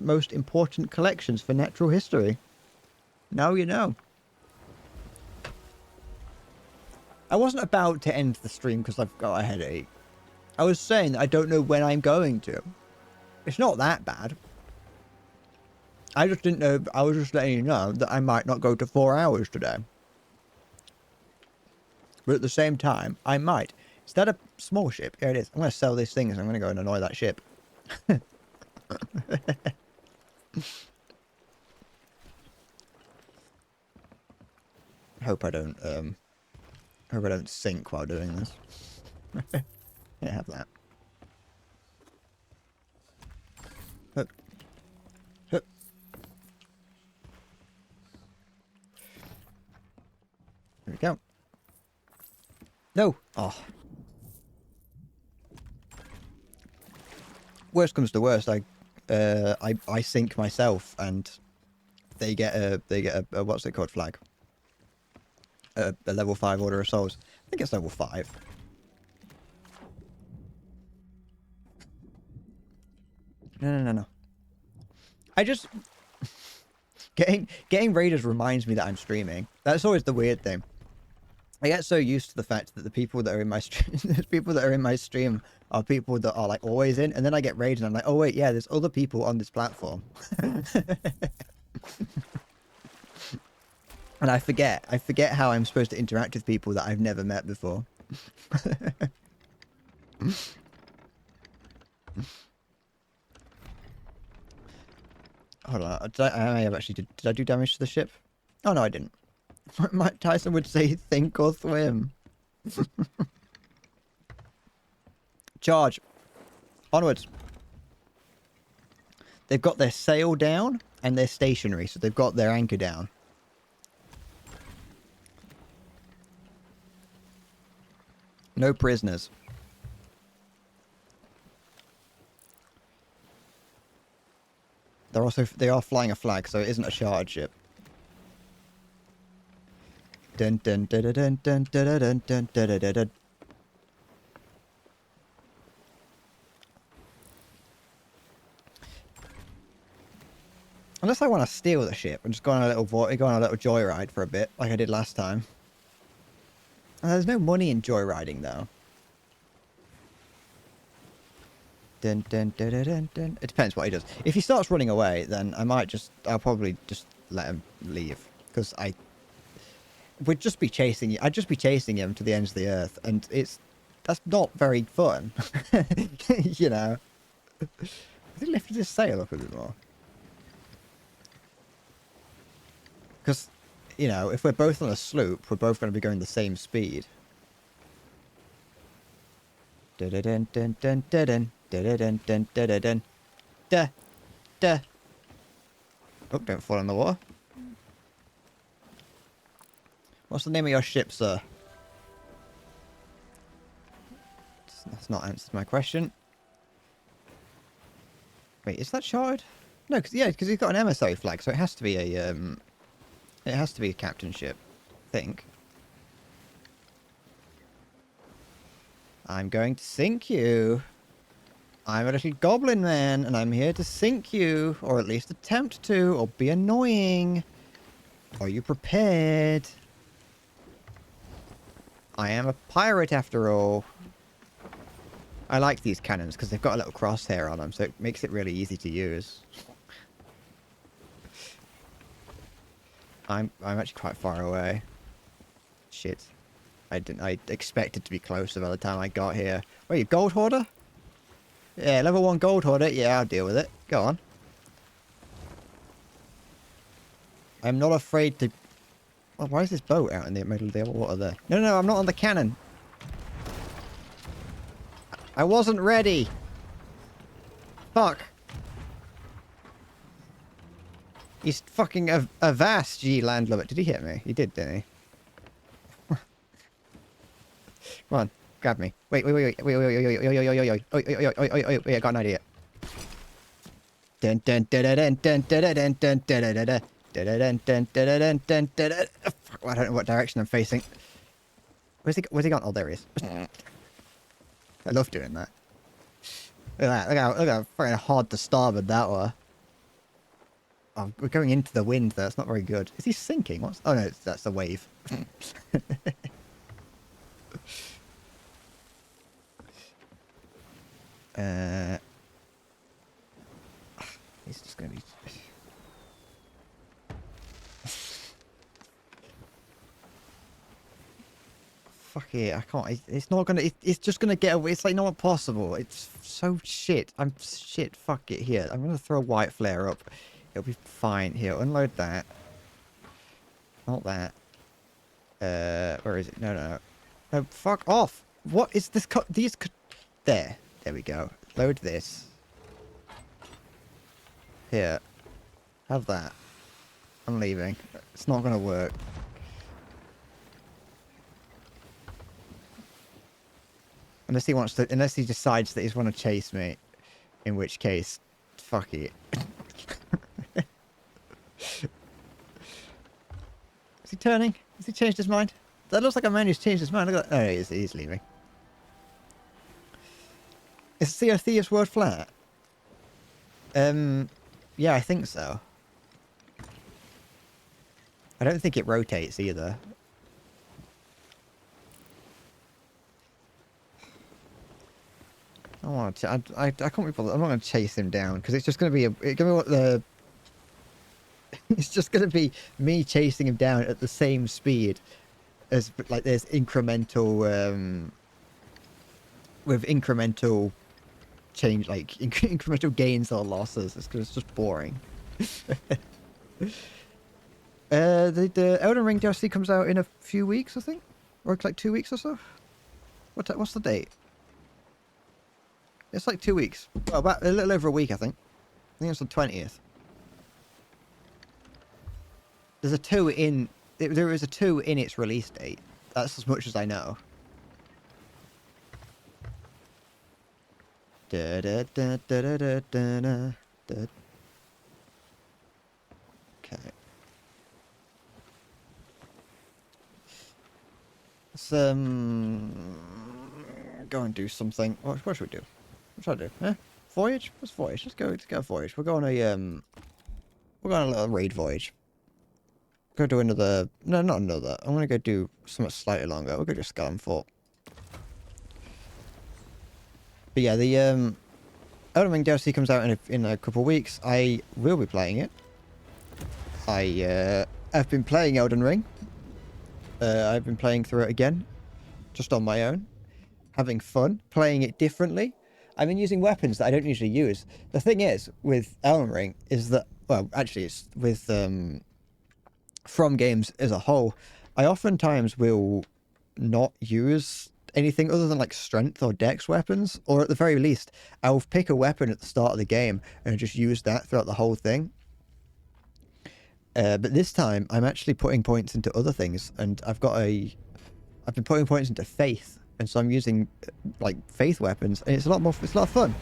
most important collections for natural history. Now you know. I wasn't about to end the stream because I've got a headache. I was saying that I don't know when I'm going to. It's not that bad. I just didn't know. I was just letting you know that I might not go to 4 hours today. But at the same time, I might. Is that a small ship? Yeah, it is. I'm going to sell these things. I'm going to go and annoy that ship. Hope I don't sink while doing this. Yeah, have that. Hup. Hup. There we go. No. Oh. Worst comes to worst, I sink myself, and they get a what's it called flag? A level 5 Order of Souls. I think it's level 5. No. I just getting raiders reminds me that I'm streaming. That's always the weird thing. I get so used to the fact that the people that are in my stream, the people that are in my stream are people that are like always in, and then I get raided and I'm like, oh wait, yeah, there's other people on this platform. And I forget how I'm supposed to interact with people that I've never met before. Hold on, I may have actually did I do damage to the ship? Oh no, I didn't. Mike Tyson would say, think or swim. Charge. Onwards. They've got their sail down and they're stationary, so they've got their anchor down. No prisoners. They are flying a flag, so it isn't a chartered ship. Dun dun dun dun dun dun dun dun dun dun dun. Unless I want to steal the ship and just go on a little joyride for a bit, like I did last time. There's no money in joyriding though. Dun, dun, dun, dun, dun, dun. It depends what he does. If he starts running away, then I'll probably just let him leave, because would just be chasing you. I'd just be chasing him to the ends of the earth, and that's not very fun. You know. Has he lifted his sail up a bit more? Because, you know, if we're both on a sloop, we're both going to be going the same speed. Dun dun dun dun dun dun dun dun dun dun dun dun. Oh, don't fall in the water. What's the name of your ship, sir? That's not answered my question. Wait, is that chartered? No, because he's got an emissary flag, so it has to be a captain ship, I think. I'm going to sink you. I'm a little goblin man, and I'm here to sink you, or at least attempt to, or be annoying. Are you prepared? I am a pirate after all. I like these cannons because they've got a little crosshair on them, so it makes it really easy to use. I'm actually quite far away. Shit. I expected to be closer by the time I got here. Wait, you gold hoarder? Yeah, level 1 gold hoarder. Yeah, I'll deal with it. Go on. I'm not afraid to... Oh, why is this boat out in the middle of the water there? No, I'm not on the cannon. I wasn't ready. Fuck. He's fucking a vast G landlubber. Did he hit me? He did, didn't he? Come on, grab me. Wait, I got an idea. Dun dun dun dun dun dun dun dun dun dun dun. Fuck, I don't know what direction I'm facing. Where's he gone? Oh, there he is. I love doing that. Look at that. Look how fucking hard to starboard that were. Oh, we're going into the wind there. It's not very good. Is he sinking? Oh no, that's a wave. He's just gonna be... Fuck. it. I can't. It's not gonna. It's just gonna get away. It's like not possible. It's so shit. I'm shit. Fuck it. Here, I'm gonna throw a white flare up. It'll be fine. Here, unload that. Not that. Where is it? No, no, no. No, fuck off. What is this? There. There we go. Load this. Here. Have that. I'm leaving. It's not gonna work. Unless he wants to, unless he decides that he's want to chase me, in which case, fuck it. Is he turning? Has he changed his mind? That looks like a man who's changed his mind. Look at that. Oh, he's leaving. Is Sea of Thieves word flat? Yeah, I think so. I don't think it rotates either. I want to. I can't be bothered. I'm not going to chase him down because it's just going to be it's going to be what the. It's just going to be me chasing him down at the same speed as like there's incremental with incremental change, like incremental gains or losses. It's just boring. The Elden Ring DLC comes out in a few weeks, I think, or like 2 weeks or so. What's the date? It's like 2 weeks. Well, about a little over a week, I think. I think it's the 20th. There's a 2 in... There is a 2 in its release date. That's as much as I know. Okay. Let's go and do something. What should we do? What should I do? Eh? Voyage? What's voyage? Let's go voyage. We're going a little raid voyage. Go do another. No, not another. I'm gonna go do something slightly longer. We'll go to Skeleton Fort. But yeah, the Elden Ring DLC comes out in a couple of weeks. I will be playing it. I've been playing Elden Ring. I've been playing through it again, just on my own, having fun, playing it differently. I've been using weapons that I don't usually use. The thing is, with Elden Ring, is that, well, actually, it's with From games as a whole, I oftentimes will not use anything other than like strength or dex weapons, or at the very least, I'll pick a weapon at the start of the game and just use that throughout the whole thing. But this time, I'm actually putting points into other things, and I've been putting points into faith, and so I'm using like faith weapons, and it's a lot of fun.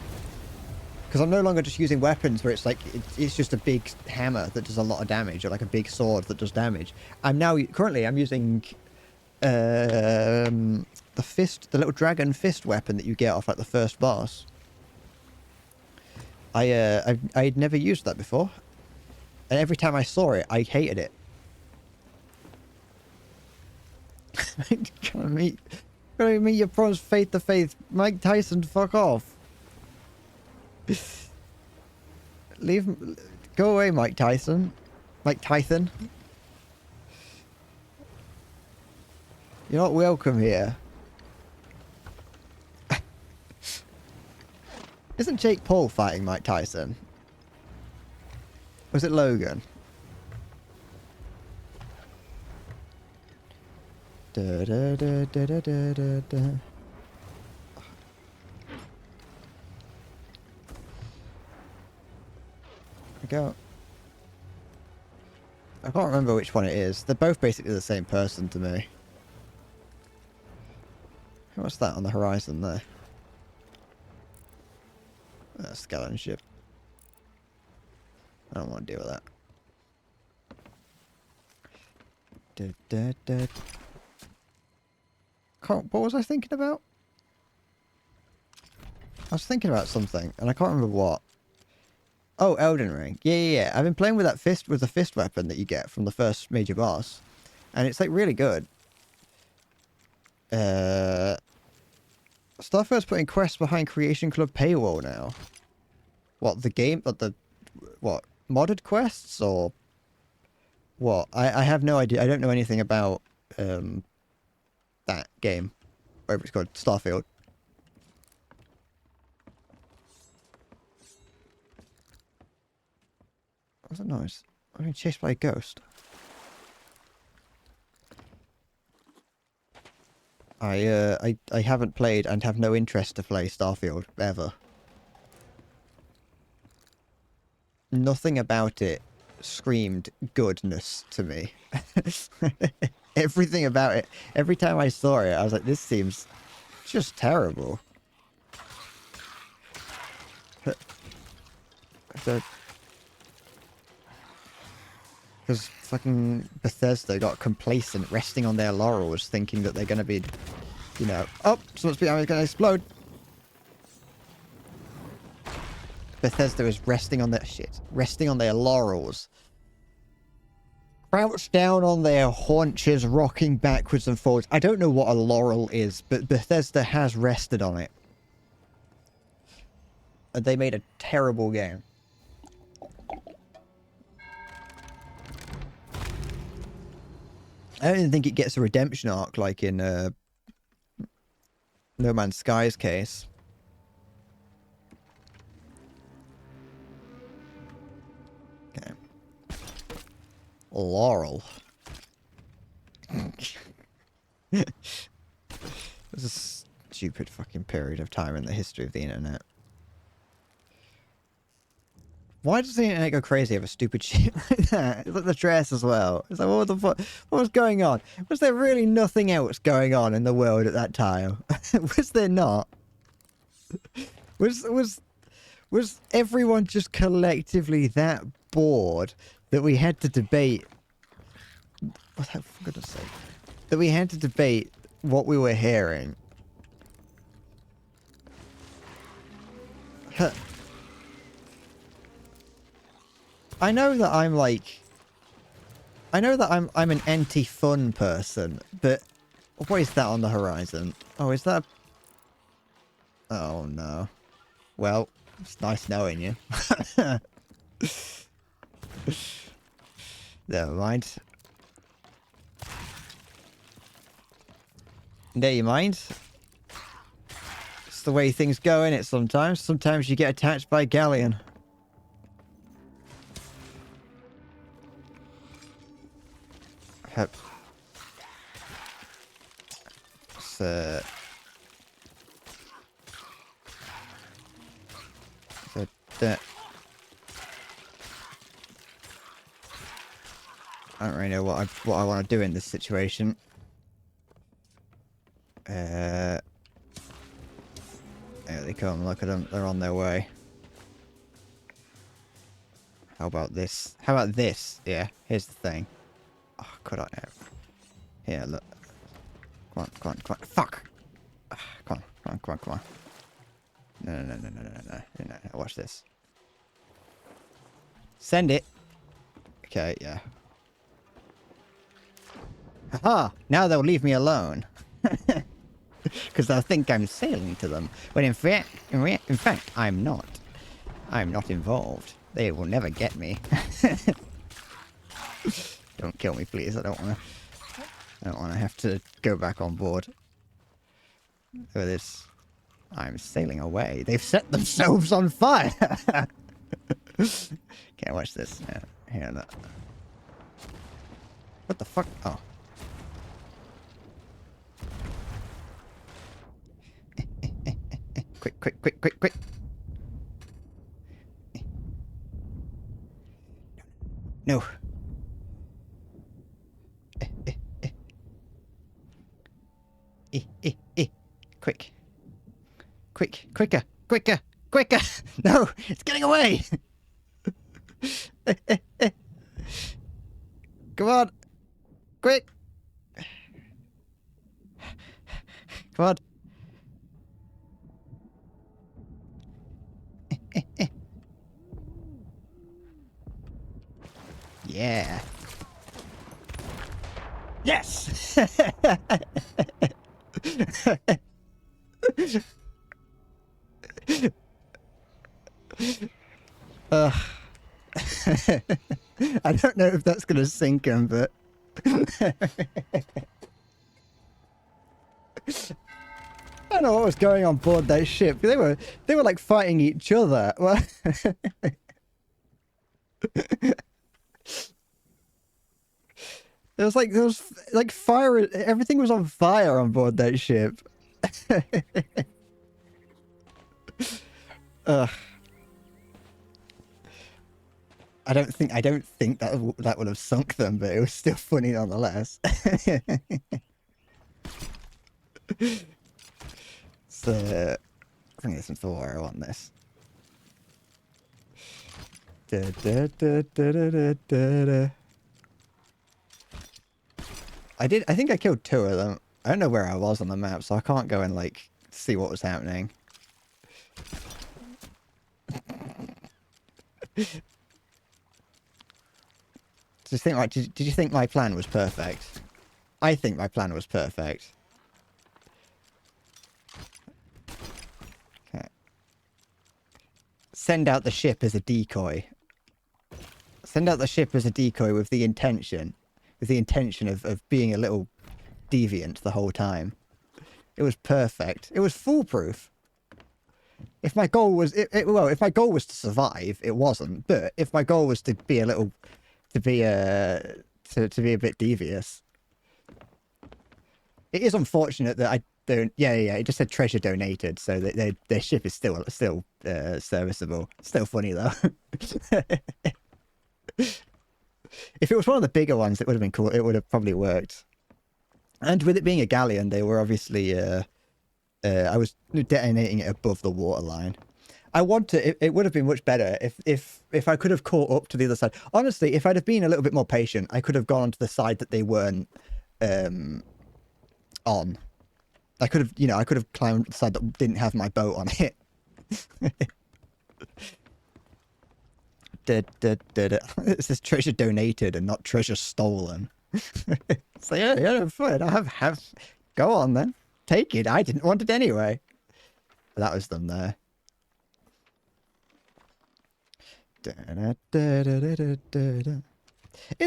Because I'm no longer just using weapons where it's like it's just a big hammer that does a lot of damage, or like a big sword that does damage. I'm using the fist, the little dragon fist weapon that you get off like the first boss. I'd never used that before. And every time I saw it, I hated it. Gonna meet your pros faith to faith. Mike Tyson, fuck off. Go away, Mike Tyson. Mike Tyson. You're not welcome here. Isn't Jake Paul fighting Mike Tyson? Was it Logan? Da, da, da, da, da, da, da, da. Go. I can't remember which one it is. They're both basically the same person to me. What's that on the horizon there? A skeleton ship. I don't want to deal with that. What was I thinking about? I was thinking about something, and I can't remember what. Oh, Elden Ring. Yeah. I've been playing with the fist weapon that you get from the first major boss, and it's like really good. Starfire's putting quests behind Creation Club paywall now. What, the game? What, modded quests or what? I have no idea. I don't know anything about that game. whatever it's called, Starfield. What's that noise? I'm being chased by a ghost. I haven't played and have no interest to play Starfield ever. Nothing about it screamed goodness to me. Everything about it, every time I saw it, I was like, this seems just terrible. Because fucking Bethesda got complacent, resting on their laurels, thinking that they're going to be, you know, oh, someone's behind me, going to explode. Bethesda is resting on their resting on their laurels. Crouched down on their haunches, rocking backwards and forwards. I don't know what a laurel is, but Bethesda has rested on it. And they made a terrible game. I don't even think it gets a redemption arc like in No Man's Sky's case. Okay. Laurel. It was a stupid fucking period of time in the history of the internet. Why does the internet go crazy over stupid shit like that? It's like the dress as well. It's like, what the fuck? What was going on? Was there really nothing else going on in the world at that time? Was there not? Was everyone just collectively that bored that we had to debate? What, for goodness sake? That we had to debate what we were hearing. Huh. I know that I'm like... I know that I'm an anti-fun person, but... What is that on the horizon? Oh, is that... Oh, no. Well, it's nice knowing you. Never mind. Never mind. It's the way things go, innit, sometimes. Sometimes you get attacked by a galleon. Yep. So that I don't really know what I want to do in this situation. There they come. Look at them. They're on their way. How about this? How about this? Yeah. Here's the thing. Oh, could I have? Here, look. Come on, come on, come on. Fuck! Come on, come on, come on, come on. No. Watch this. Send it. Okay, yeah. Haha! Now they'll leave me alone. Because they'll think I'm sailing to them. When in fact, I'm not. I'm not involved. They will never get me. Don't kill me, please. I don't want to have to go back on board. Look at this. I'm sailing away. They've set themselves on fire. Okay, watch this. Yeah, here, look. What the fuck? Oh. Quick. No. Quicker! No, it's getting away! Come on! Quick! Come on! Yeah! Yes! I don't know if that's gonna sink him, but don't know what was going on board that ship. They were like fighting each other. Well, there was like fire. Everything was on fire on board that ship. Ugh. I don't think that would have sunk them, but it was still funny nonetheless. So I think there's some fire on this. I think I killed 2 of them. I don't know where I was on the map, so I can't go and like see what was happening. Did you think my plan was perfect? I think my plan was perfect. Okay. Send out the ship as a decoy. Send out the ship as a decoy with the intention of being a little deviant the whole time. It was perfect. It was foolproof. If my goal was if my goal was to survive, it wasn't. But if my goal was to be a little to be a bit devious. It is unfortunate that I don't. Yeah. It just said treasure donated, so their ship is still serviceable. Still funny though. If it was one of the bigger ones, it would have been cool. It would have probably worked. And with it being a galleon, they were obviously. I was detonating it above the waterline. It would have been much better if I could have caught up to the other side. Honestly, if I'd have been a little bit more patient, I could have gone onto the side that they weren't on. I could have climbed the side that didn't have my boat on it. It says treasure donated and not treasure stolen. So yeah, fine. I have. Go on then, take it. I didn't want it anyway. That was them there. It's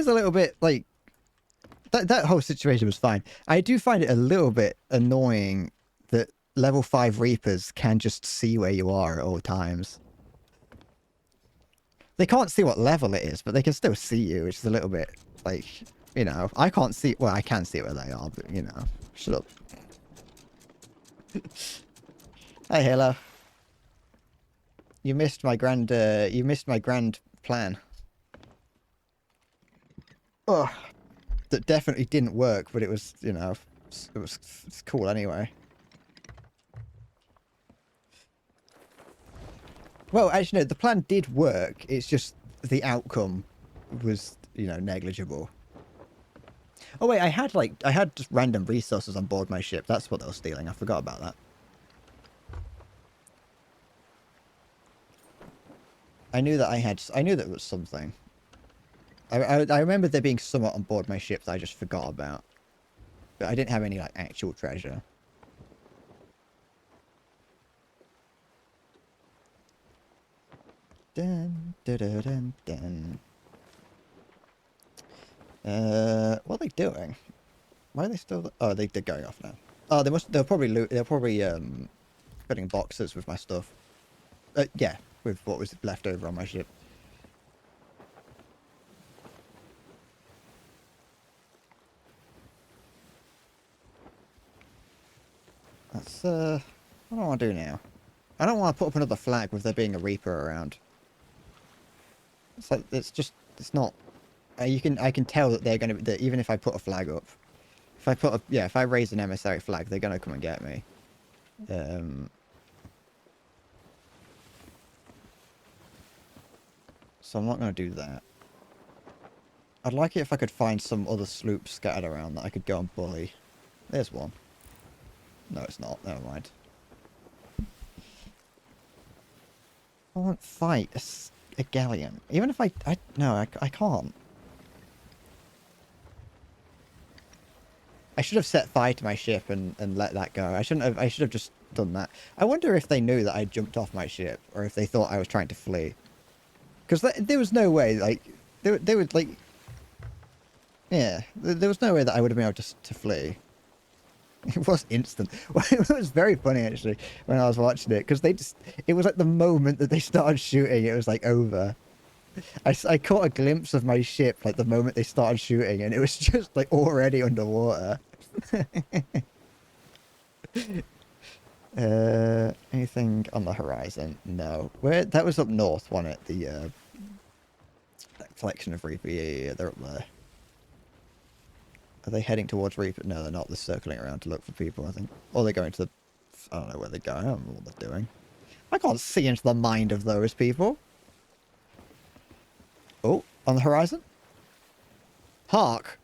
a little bit like that whole situation was fine. I do find it a little bit annoying that level 5 Reapers can just see where you are at all times. They can't see what level it is, but they can still see you, which is a little bit like, you know, I can't see. Well, I can see where they are, but you know, shut up. Hi, Hilla. You missed my grand plan. Oh, that definitely didn't work, but it was, you know, it's cool anyway. Well, actually, no, the plan did work. It's just the outcome was, you know, negligible. Oh wait, I had just random resources on board my ship. That's what they were stealing. I forgot about that. I knew that it was something. I remember there being somewhat on board my ship that I just forgot about. But I didn't have any, like, actual treasure. Dun, dun, dun, dun, dun. What are they doing? Why are they still... Oh, they're going off now. Oh, they're probably putting boxes with my stuff. Yeah, with what was left over on my ship. That's, what do I want to do now? I don't want to put up another flag with there being a Reaper around. It's like, it's not... I can tell that they're going to... That even if I put a flag up... If I raise an emissary flag, they're going to come and get me. So I'm not going to do that. I'd like it if I could find some other sloops scattered around that I could go and bully. There's one. No, it's not. Never mind. I won't fight a galleon. Even if I can't. I should have set fire to my ship and let that go. I should have just done that. I wonder if they knew that I jumped off my ship, or if they thought I was trying to flee. Because there was no way, like, they would, like... Yeah, there was no way that I would have been able to flee. It was instant. Well, it was very funny actually when I was watching it because it was like the moment that they started shooting, it was like over. I caught a glimpse of my ship like the moment they started shooting, and it was just like already underwater. Anything on the horizon? No. Where that was up north, wasn't it? The that collection of Reaper. Yeah, they're up there. Are they heading towards Reaper? No, they're not. They're circling around to look for people, I think. Or they're going to the... I don't know where they're going. I don't know what they're doing. I can't see into the mind of those people. Oh, on the horizon? Hark!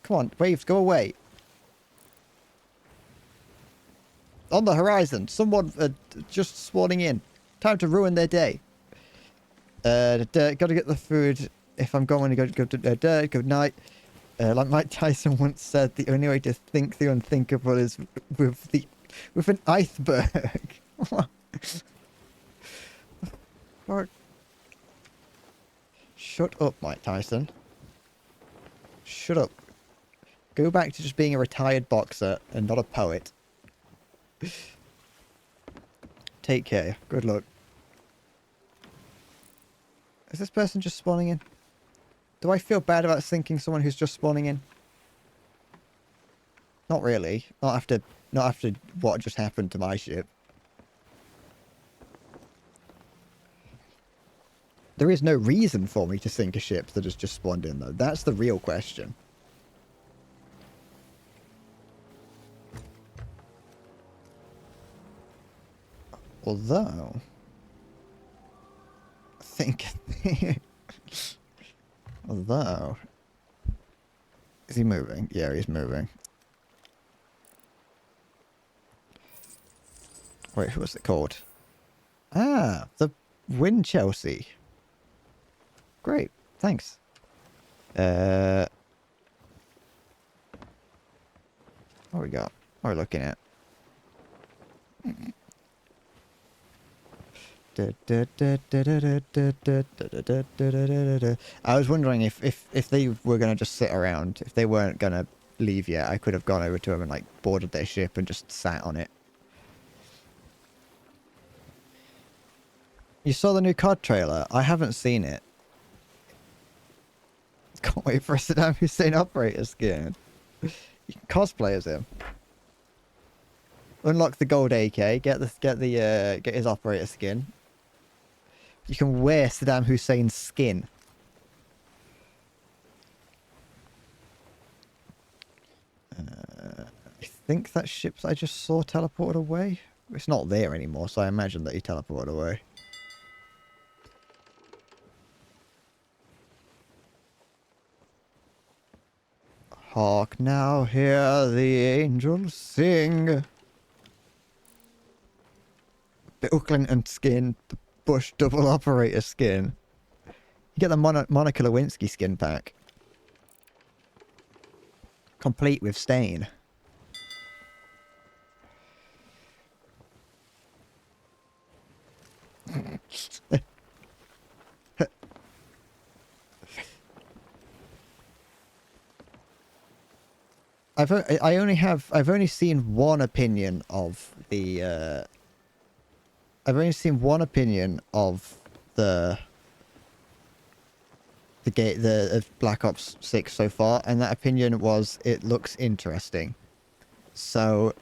Come on, waves, go away. On the horizon, someone just spawning in. Time to ruin their day. Gotta get the food. If I'm going to go to good night. Like Mike Tyson once said, the only way to think the unthinkable is with an iceberg. What? Shut up, Mike Tyson. Shut up. Go back to just being a retired boxer and not a poet. Take care. Good luck. Is this person just spawning in? Do I feel bad about sinking someone who's just spawning in? Not really. Not after what just happened to my ship. There is no reason for me to sink a ship that has just spawned in, though. That's the real question. Although... I think... Although... Is he moving? Yeah, he's moving. Wait, who was it called? Ah, the Win Chelsea. Great, thanks. What we got? What are we looking at? I was wondering if they were going to just sit around, if they weren't going to leave yet, I could have gone over to them and like boarded their ship and just sat on it. You saw the new COD trailer? I haven't seen it. Can't wait for a Saddam Hussein operator skin. You can cosplay as him. Unlock the gold AK. Get his operator skin. You can wear Saddam Hussein's skin. I think that ship that I just saw teleported away. It's not there anymore, so I imagine that he teleported away. Hark now, hear the angels sing. Bill Clinton skin, the Bush double operator skin. You get the Monica Lewinsky skin pack. Complete with stain. I've only seen one opinion of the I've only seen one opinion of the of Black Ops 6 so far, and that opinion was it looks interesting. So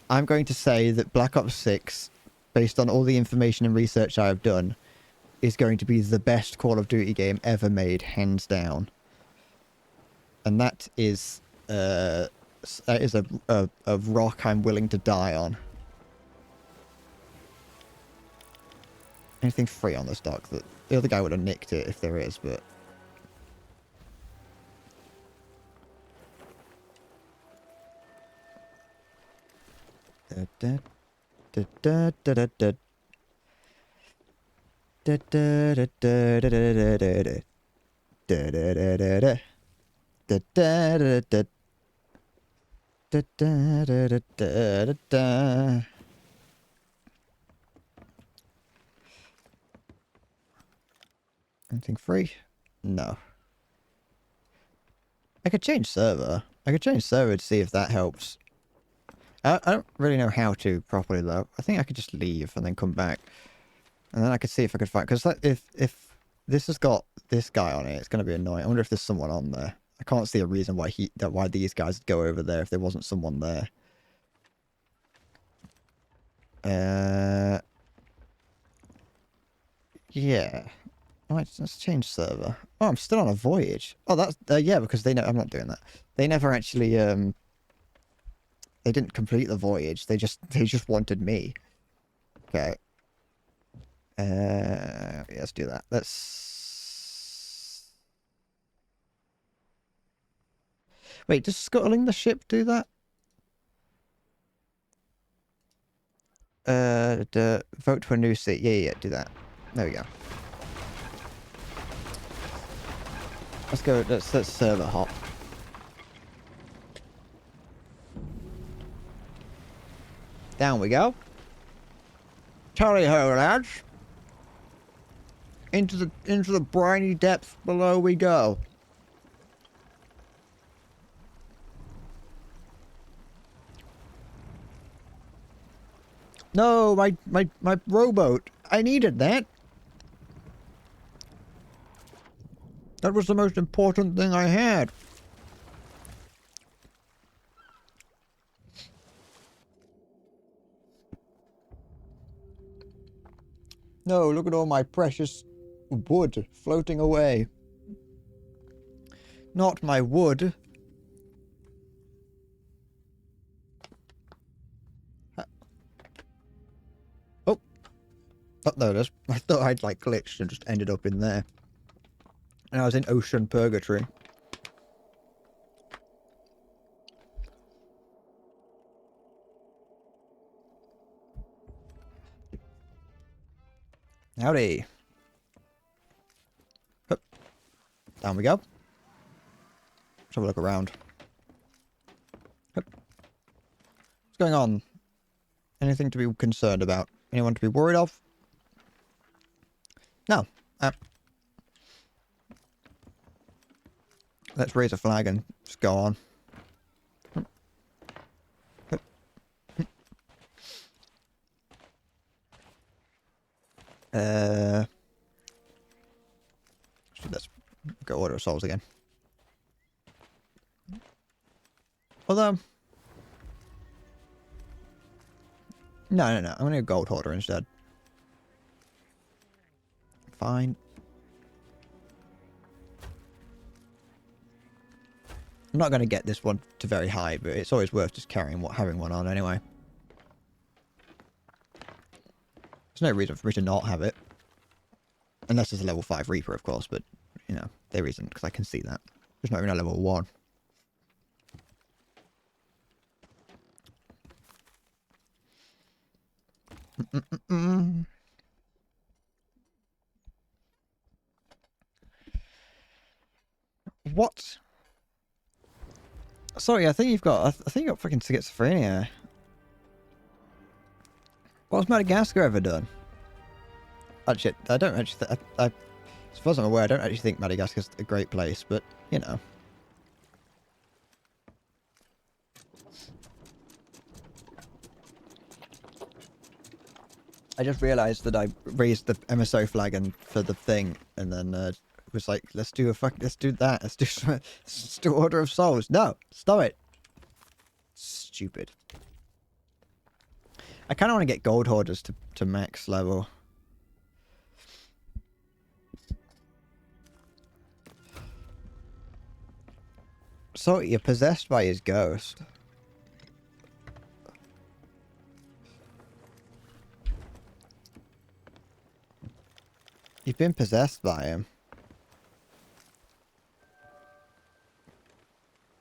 I'm going to say that Black Ops 6, based on all the information and research I have done, is going to be the best Call of Duty game ever made, hands down. And that is a rock I'm willing to die on. Anything free on this dock? That the other guy would have nicked it if there is, but... Anything free? No. I could change server. I could change server to see if that helps. I don't really know how to properly though. I think I could just leave and then come back. And then I could see if I could find... Because if this has got this guy on it, it's going to be annoying. I wonder if there's someone on there. I can't see a reason why why these guys would go over there if there wasn't someone there. Yeah. Alright, let's change server. Oh, I'm still on a voyage. Oh, that's... yeah, because they know... I'm not doing that. They never actually... They didn't complete the voyage. They just wanted me. Okay. Yeah, let's do that. Let's... Wait, does scuttling the ship do that? Vote for a new seat. Yeah, do that. There we go. Let's go, let's server hop. Down we go. Tally-ho, lads. Into the briny depths below we go. No, my rowboat. I needed that. That was the most important thing I had. No, look at all my precious wood floating away. Not my wood. Oh. Oh, there it is. I thought I'd like glitched and just ended up in there. And I was in ocean purgatory. Howdy. Hup. Down we go. Let's have a look around. Hup. What's going on? Anything to be concerned about? Anyone to be worried of? No. Let's raise a flag and just go on. Let's go order souls again. Although... No. I'm gonna go gold hoarder instead. Fine. I'm not gonna get this one to very high, but it's always worth just carrying having one on anyway. There's no reason for me to not have it. Unless it's a level 5 Reaper, of course, but, you know, there isn't, because I can see that. There's not even a level 1. What? Sorry, I think you've got fucking schizophrenia. What's Madagascar ever done? Actually, I don't actually... as far as I'm aware, I don't actually think Madagascar's a great place, but, you know. I just realised that I raised the MSO flag for the thing, and then was like, let's do that. Let's do Order of Souls. No, stop it. Stupid. I kind of want to get gold hoarders to max level. So you're possessed by his ghost. You've been possessed by him.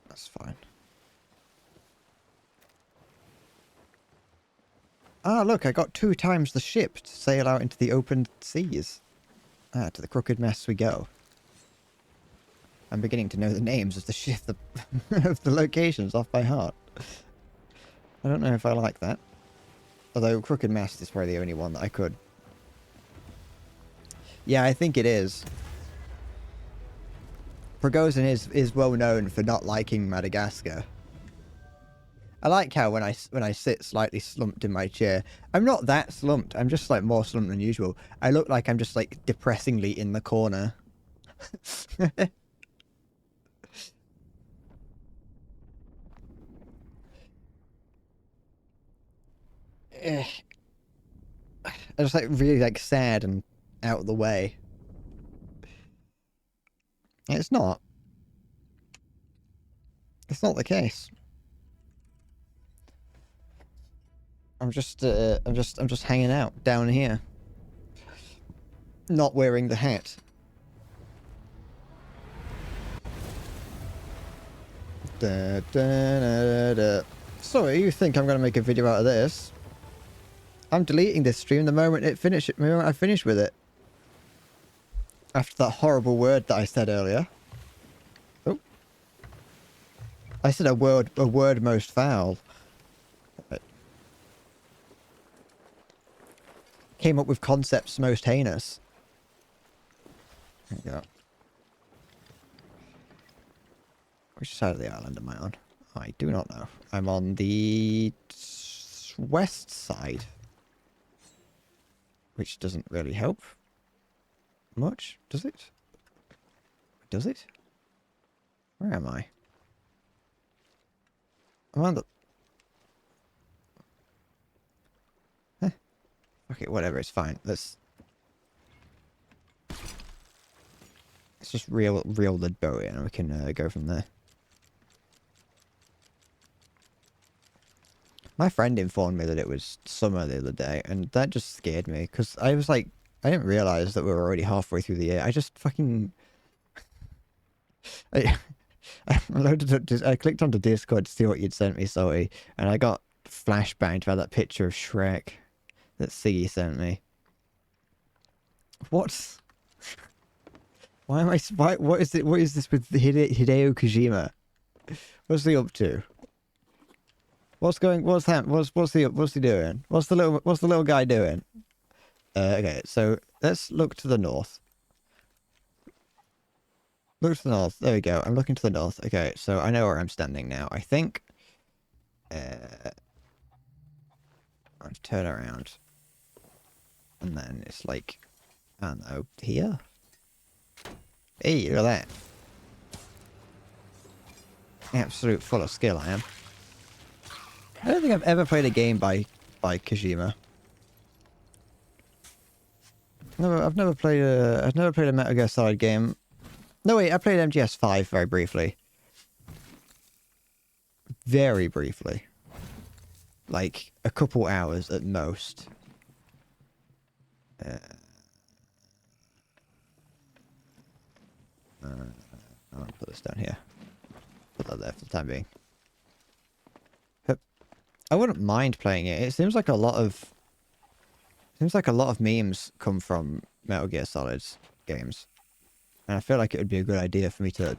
That's fine. Ah, look, I got 2 times the ship to sail out into the open seas. Ah, to the crooked mess we go. I'm beginning to know the names of the ship, of the locations off by heart. I don't know if I like that. Although Crooked Mast is probably the only one that I could. Yeah, I think it is. Prigozhin is well known for not liking Madagascar. I like how when I sit slightly slumped in my chair, I'm not that slumped. I'm just like more slumped than usual. I look like I'm just like depressingly in the corner. Eh. I'm just like really like sad and out of the way. It's not. It's not the case. I'm just hanging out down here. Not wearing the hat. Da, da, da, da. So you think I'm gonna make a video out of this? I'm deleting this stream the moment I finish with it. After that horrible word that I said earlier. Oh. I said a word most foul. Came up with concepts most heinous. There you go. Which side of the island am I on? I do not know. I'm on the west side. Which doesn't really help much, does it? Does it? Where am I? I'm on the... Okay, whatever, it's fine. Let's just reel the boat in and we can go from there. My friend informed me that it was summer the other day, and that just scared me, because I was like, I didn't realize that we were already halfway through the year. I just fucking... I clicked onto Discord to see what you'd sent me, Salty, and I got flashbanged by that picture of Shrek that Siggy sent me. What? Why am I... what is this with Hideo Kojima? What's he up to? What's he doing? What's the little guy doing? Okay, so let's look to the north. Look to the north. There we go. I'm looking to the north. Okay, so I know where I'm standing now. I think I'll turn around. And then it's like, I don't know, here? Hey, look at that. Absolute full of skill I am. I don't think I've ever played a game by Kojima. I've never played a Metal Gear Solid game. No wait, I played MGS5 very briefly. Very briefly. Like a couple hours at most. I'll put this down here. Put that there for the time being. I wouldn't mind playing it. It seems like a lot of memes come from Metal Gear Solid's games. And I feel like it would be a good idea for me to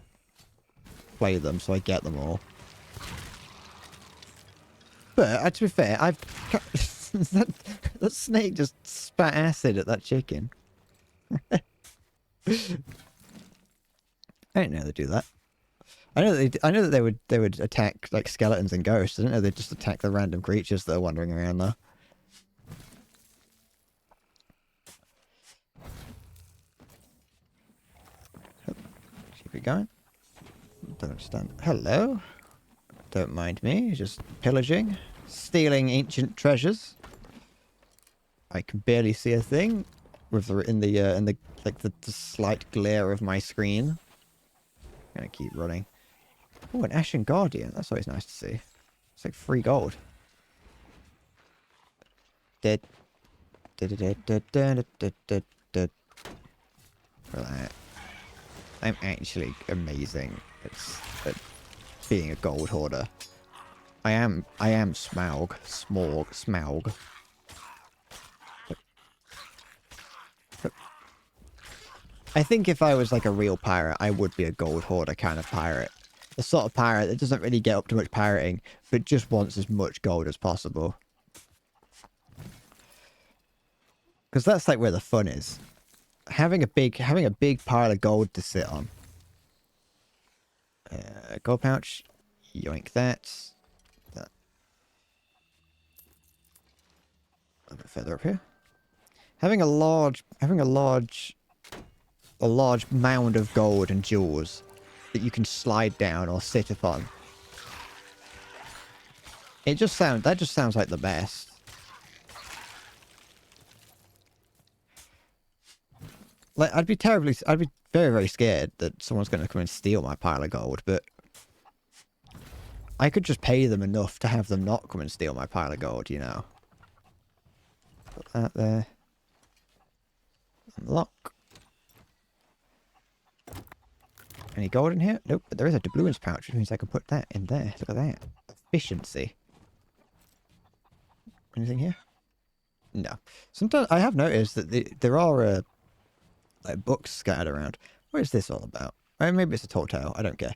play them so I get them all. But to be fair, that snake just spat acid at that chicken. I didn't know they'd do that. I know that they would attack like skeletons and ghosts. I didn't know they'd just attack the random creatures that are wandering around there. Keep it going. Don't understand. Hello. Don't mind me. Just pillaging, stealing ancient treasures. I can barely see a thing with the slight glare of my screen. I'm gonna keep running. Oh, an Ashen Guardian. That's always nice to see. It's like free gold. Dead. I'm actually amazing at being a gold hoarder. I am Smaug. I think if I was like a real pirate, I would be a gold hoarder kind of pirate. The sort of pirate that doesn't really get up to much pirating, but just wants as much gold as possible. Because that's like where the fun is. Having a big pile of gold to sit on. Gold pouch. Yoink that. That. A little bit further up here. Having a large mound of gold and jewels that you can slide down or sit upon. That just sounds like the best. Like, I'd be very, very scared that someone's going to come and steal my pile of gold, but I could just pay them enough to have them not come and steal my pile of gold, you know. Put that there. Unlock. Any gold in here? Nope, but there is a doubloons pouch, which means I can put that in there. Look at that. Efficiency. Anything here? No. Sometimes I have noticed that there are like books scattered around. What is this all about? Maybe it's a tall tale. I don't care.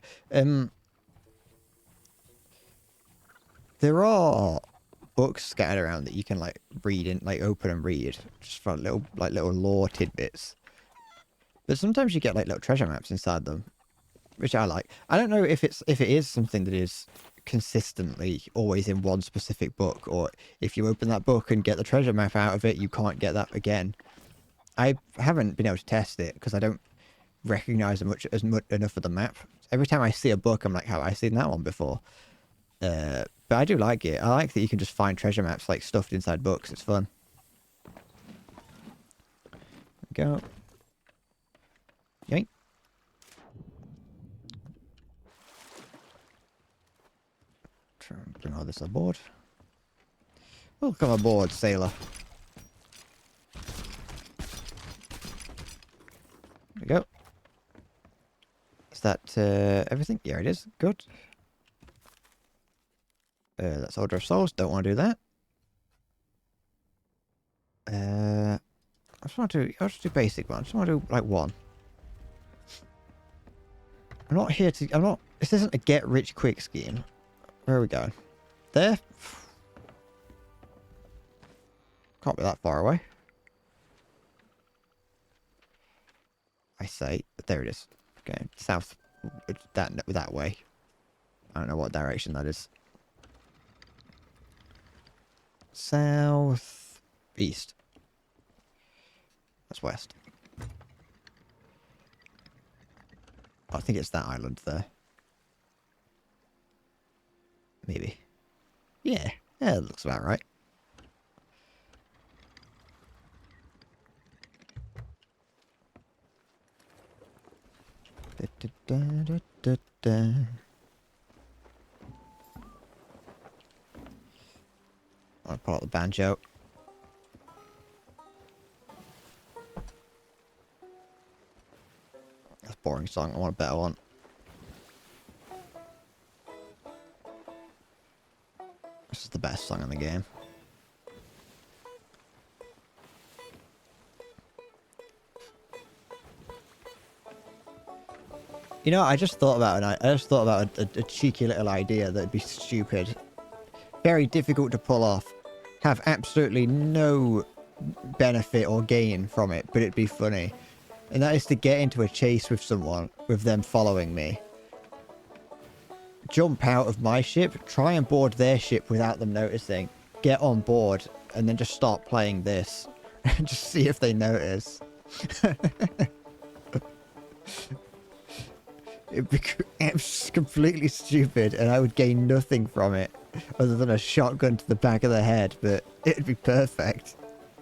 There are books scattered around that you can like read and like open and read, just for little lore tidbits. But sometimes you get like little treasure maps inside them, which I like. I don't know if it is something that is consistently always in one specific book, or if you open that book and get the treasure map out of it, you can't get that again. I haven't been able to test it because I don't recognize enough of the map. Every time I see a book, I'm like, have I seen that one before? But I do like it. I like that you can just find treasure maps like stuffed inside books. It's fun. Go. Yoink. Try and bring all this aboard. Welcome aboard, sailor. There we go. Is that everything? Yeah, it is. Good. That's Order of Souls. Don't want to do that. I just want to do. I'll just do basic one. I just want to do like one. I'm not here to. I'm not. This isn't a get rich quick scheme. Where are we going? There. Can't be that far away. I say, but there it is. Okay, south. That way. I don't know what direction that is. South east. That's west. I think it's that island there. Maybe. Yeah. Yeah, it looks about right. Da, da, da, da. I'll pull out the banjo. That's a boring song. I want a better one. This is the best song in the game. You know, I just thought about a cheeky little idea that'd be stupid, very difficult to pull off, have absolutely no benefit or gain from it, but it'd be funny. And that is to get into a chase with someone, with them following me. Jump out of my ship, try and board their ship without them noticing, get on board, and then just start playing this. And just see if they notice. It'd be completely stupid, and I would gain nothing from it, other than a shotgun to the back of the head, but it'd be perfect.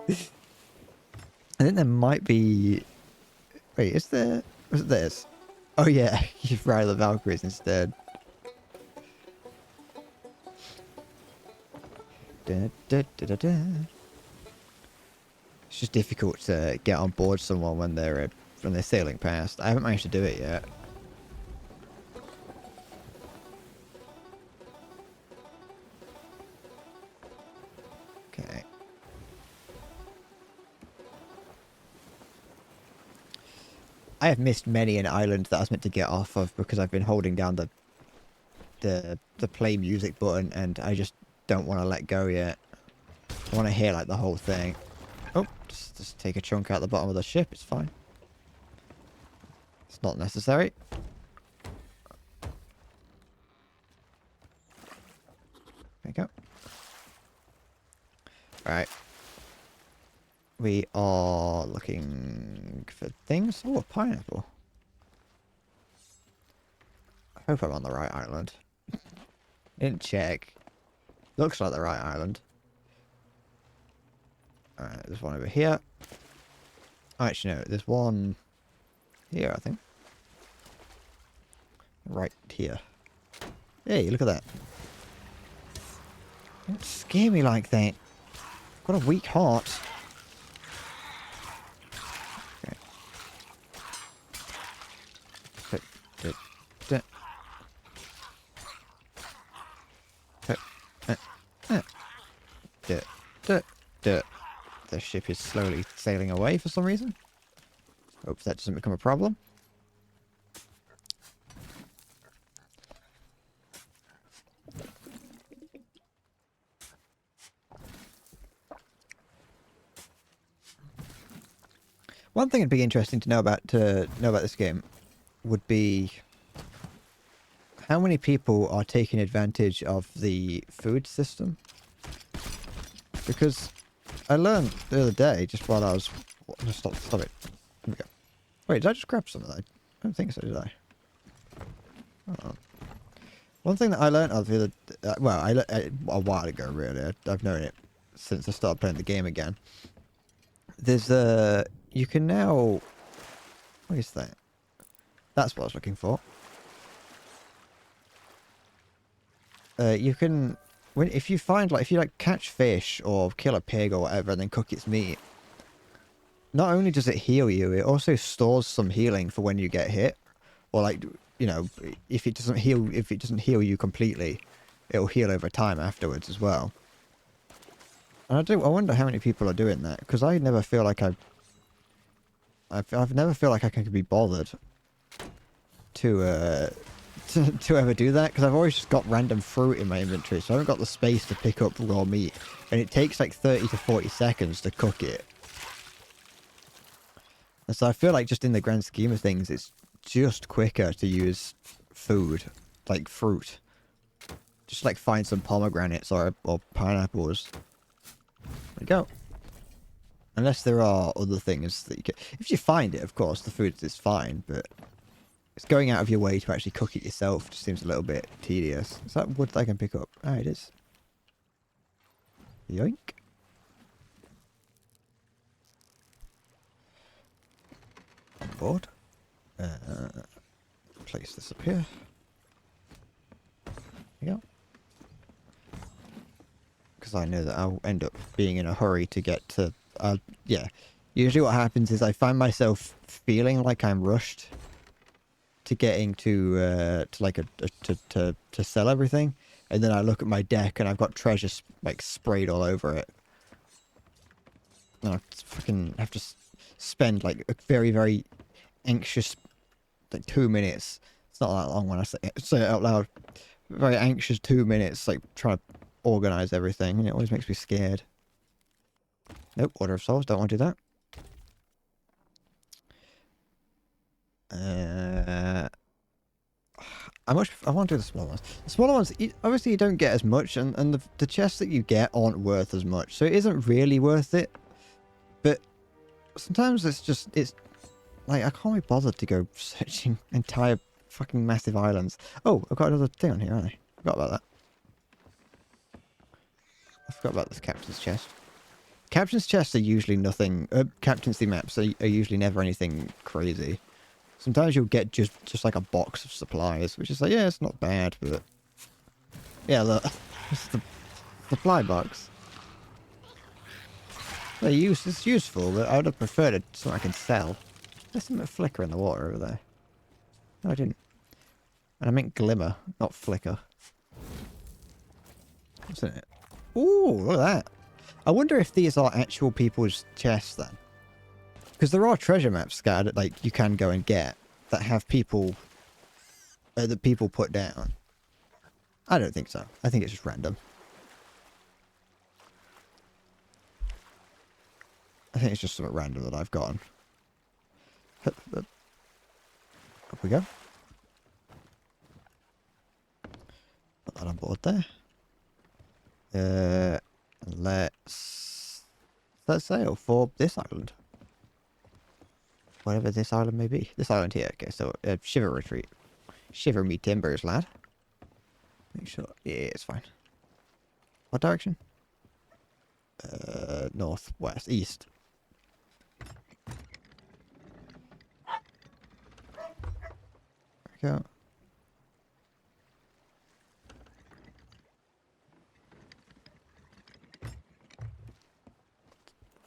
I think there might be... Wait, is there... Was it this? Oh yeah, you ride the Valkyries instead. Da, da, da, da, da. It's just difficult to get on board someone when they're sailing past. I haven't managed to do it yet. Okay. I have missed many an island that I was meant to get off of because I've been holding down the play music button, and I just don't want to let go yet. I want to hear like the whole thing. Oh, just take a chunk out the bottom of the ship. It's fine. It's not necessary. There you go. Alright. We are looking for things. Oh, a pineapple. I hope I'm on the right island. Didn't check. Looks like the right island. Alright, there's one over here. Oh, actually, no, there's one here, I think. Right here. Hey, look at that. Don't scare me like that. I've got a weak heart. Okay. The ship is slowly sailing away for some reason. Hope that doesn't become a problem. One thing it'd be interesting to know about this game would be how many people are taking advantage of the food system. Because I learned the other day, just while I was... Stop it. Here we go. Wait, did I just grab some of that? I don't think so, did I? Oh. One thing that I learned of the other... a while ago, really. I've known it since I started playing the game again. There's you can now... What is that? That's what I was looking for. You can... if you catch fish or kill a pig or whatever and then cook its meat, not only does it heal you, it also stores some healing for when you get hit. Or like, you know, if it doesn't heal you completely, it'll heal over time afterwards as well. And I wonder how many people are doing that, because I never feel like I've never feel like I can be bothered to ever do that, because I've always just got random fruit in my inventory, so I haven't got the space to pick up raw meat, and it takes like 30 to 40 seconds to cook it. And so I feel like just in the grand scheme of things, it's just quicker to use food, like fruit. Just like find some pomegranates or pineapples. There we go. Unless there are other things that you can... If you find it, of course, the food is fine, but... It's going out of your way to actually cook it yourself just seems a little bit tedious. Is that wood that I can pick up? Ah, it is. Yoink. On board. Place this up here. There you go. Because I know that I'll end up being in a hurry to get to... yeah. Usually what happens is I find myself feeling like I'm rushed to getting to sell everything, and then I look at my deck and I've got treasure like sprayed all over it, and I fucking have to spend like a very, very anxious like 2 minutes. It's not that long when I say it out loud. Very anxious 2 minutes, like trying to organize everything, and it always makes me scared. Nope, Order of Souls, don't want to do that. I want to do the smaller ones. The smaller ones, obviously you don't get as much, and the chests that you get aren't worth as much, so it isn't really worth it. But sometimes it's like, I can't be bothered to go searching entire fucking massive islands. Oh, I've got another thing on here, haven't I? Forgot about that. I forgot about this captain's chest. Captain's chests are usually nothing... captaincy maps are usually never anything crazy. Sometimes you'll get just like a box of supplies, which is like, yeah, it's not bad, but... Yeah, look. It's the supply box. It's useful, but I would have preferred it so I can sell. There's some flicker in the water over there. No, I didn't. And I meant glimmer, not flicker. What's in it? Ooh, look at that. I wonder if these are actual people's chests then. Because there are treasure maps scattered, like, you can go and get, that have people, that people put down. I don't think so. I think it's just random. I think it's just something random that I've gotten. Up we go. Put that on board there. Uh, let's sail for this island. Whatever this island may be. This island here. Okay, so shiver retreat. Shiver me timbers, lad. Make sure. Yeah, it's fine. What direction? Northwest, east. There we go.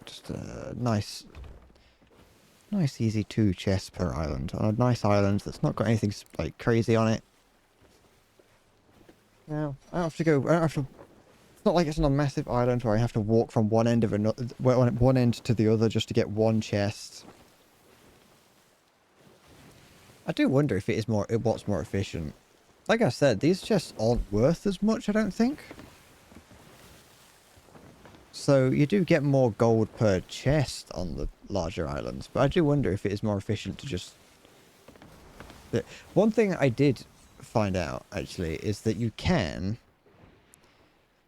Just a nice easy 2 chests per island. On a nice island that's not got anything like crazy on it. No, I don't have to go. I don't have to. It's not like it's on a massive island where I have to walk from one end of another, one end to the other just to get 1 chest. I do wonder if it is what's more efficient. Like I said, these chests aren't worth as much, I don't think. So you do get more gold per chest on the larger islands, but I do wonder if it is more efficient to just... One thing I did find out, actually, is that you can...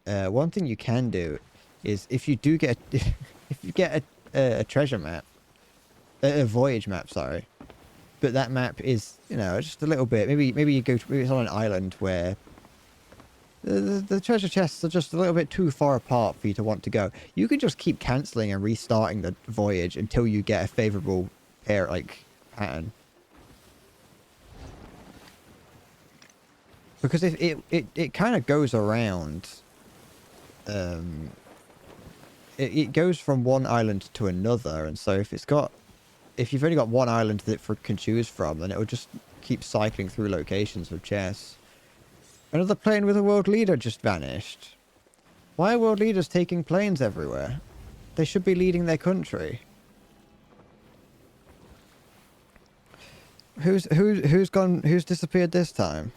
one thing you can do is if you do get... if you get a treasure map... A voyage map, sorry. But that map is, you know, just a little bit... Maybe you go to... Maybe it's on an island where... The treasure chests are just a little bit too far apart for you to want to go. You can just keep cancelling and restarting the voyage until you get a favourable pattern. Because if it kind of goes around, it goes from one island to another, and so if you've only got one island that it can choose from, then it will just keep cycling through locations with chests. Another plane with a world leader just vanished. Why are world leaders taking planes everywhere? They should be leading their country. Who's disappeared this time?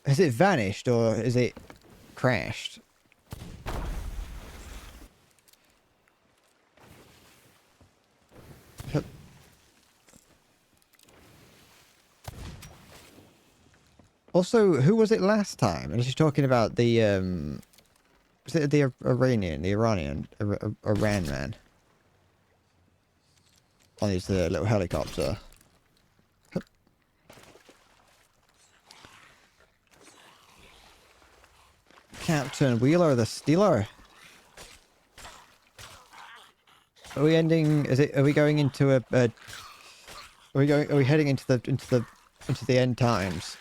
Has it vanished or is it crashed? Also, who was it last time? Unless you're talking about the, was it the Iran man? On his little helicopter. Captain Wheeler the Stealer. Are we ending, are we going into are we heading into the end times?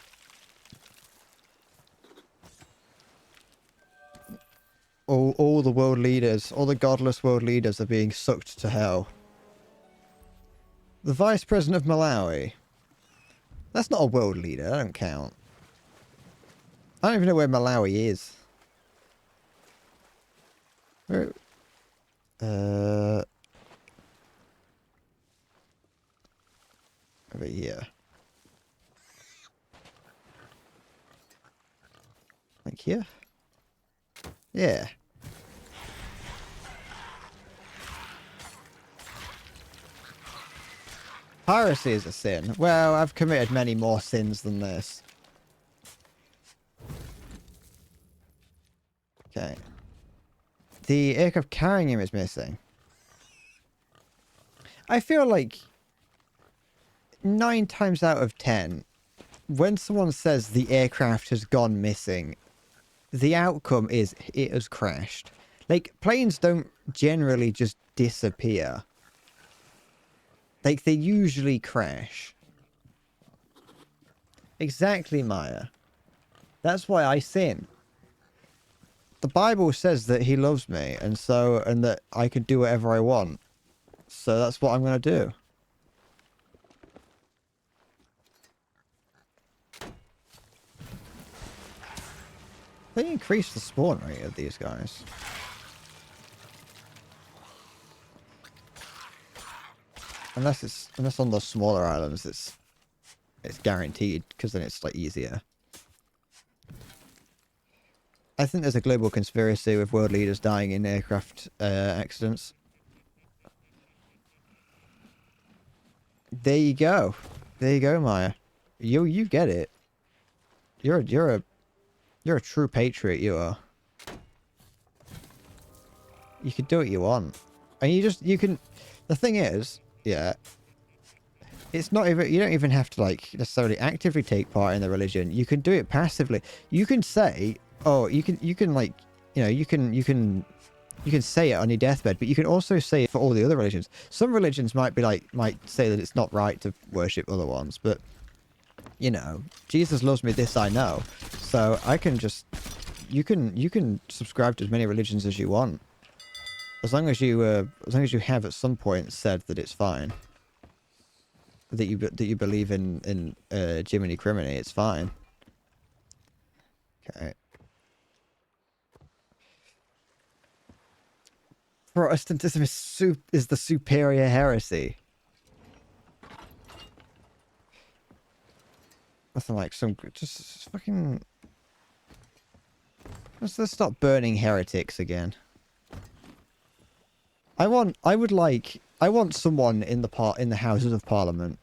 All the world leaders, all the godless world leaders are being sucked to hell. The Vice President of Malawi. That's not a world leader, that don't count. I don't even know where Malawi is. Where... Over here. Like here? Yeah. Piracy is a sin. Well, I've committed many more sins than this. Okay. The aircraft carrying him is missing. I feel like 9 times out of 10, when someone says the aircraft has gone missing, the outcome is it has crashed. Like, planes don't generally just disappear. Like, they usually crash. Exactly, Maya. That's why I sin. The Bible says that he loves me, and that I can do whatever I want. So that's what I'm going to do. They increase the spawn rate of these guys. Unless on the smaller islands it's guaranteed, because then it's like easier. I think there's a global conspiracy with world leaders dying in aircraft accidents. There you go. There you go, Maya. You get it. You're You're a true patriot, you are. You can do what you want. And you can... The thing is, yeah, it's not even... You don't even have to, like, necessarily actively take part in the religion. You can do it passively. You can say... Oh, you can, like... You know, you can say it on your deathbed, but you can also say it for all the other religions. Some religions might say that it's not right to worship other ones, but... You know, Jesus loves me, this I know. So I can just... You can subscribe to as many religions as you want. As long as you have at some point said that it's fine. That you believe in Jiminy Criminy, it's fine. Okay. Protestantism is the superior heresy. Nothing like some... Just fucking... Let's stop burning heretics again. I want someone in the Houses of Parliament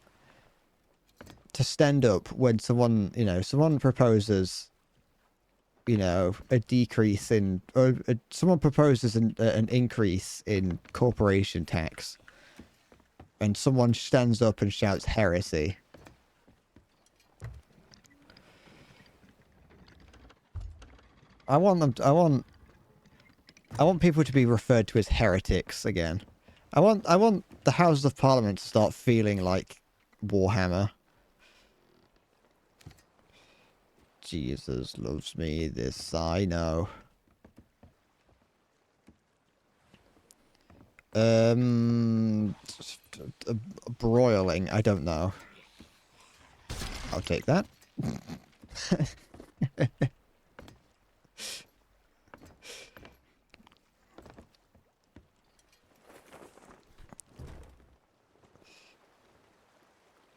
to stand up when someone proposes, a decrease in... Or someone proposes an increase in corporation tax. And someone stands up and shouts heresy. I want people to be referred to as heretics again. I want the Houses of Parliament to start feeling like Warhammer. Jesus loves me, this I know. Broiling, I don't know. I'll take that.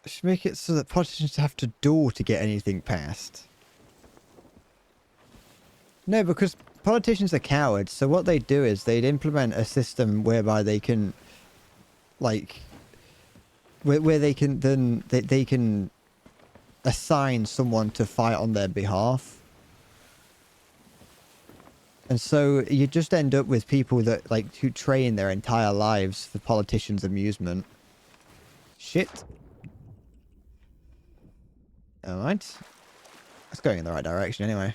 Should make it so that politicians have to duel to get anything passed. No, because politicians are cowards, so what they do is they'd implement a system whereby they can, like, where they can then they can assign someone to fight on their behalf. And so you just end up with people that, like, who train their entire lives for politicians' amusement. Shit. Alright. It's going in the right direction anyway.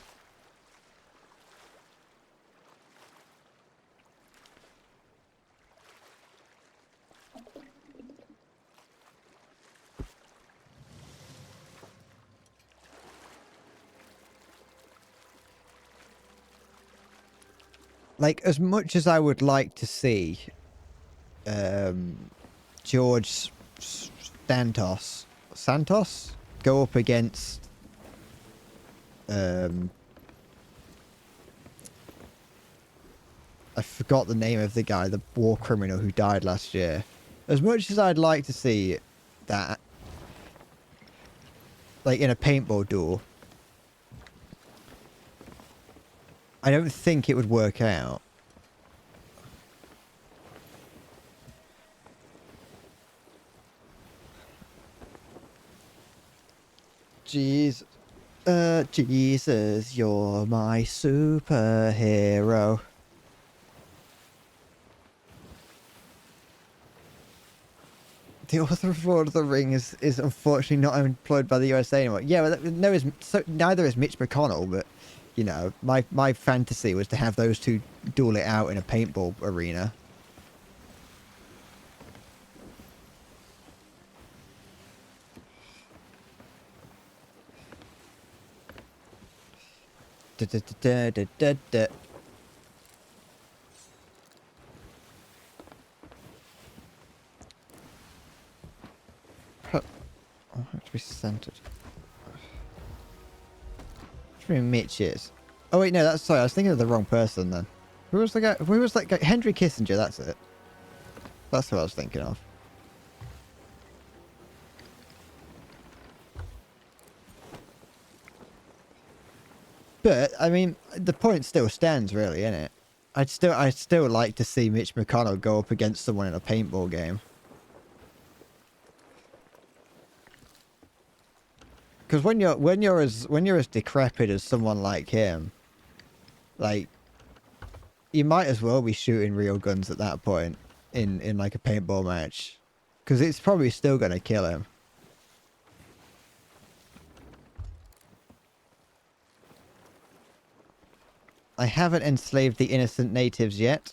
Like, as much as I would like to see George Santos go up against I forgot the name of the guy, the war criminal who died last year. As much as I'd like to see that, like, in a paintball duel, I don't think it would work out. Jesus, you're my superhero. The author of Lord of the Rings is unfortunately not employed by the USA anymore. Yeah, well, neither is Mitch McConnell, but, you know, my fantasy was to have those two duel it out in a paintball arena. Da, da, da, da, da, da. I have to be centered. What do you mean Mitch is? Oh wait, no, sorry, I was thinking of the wrong person then. Who was the guy? Who was that guy? Henry Kissinger, that's it. That's who I was thinking of. But, I mean, the point still stands really, innit? I'd still like to see Mitch McConnell go up against someone in a paintball game. Because when you're as decrepit as someone like him, like, you might as well be shooting real guns at that point in like a paintball match, because it's probably still gonna kill him. I haven't enslaved the innocent natives yet.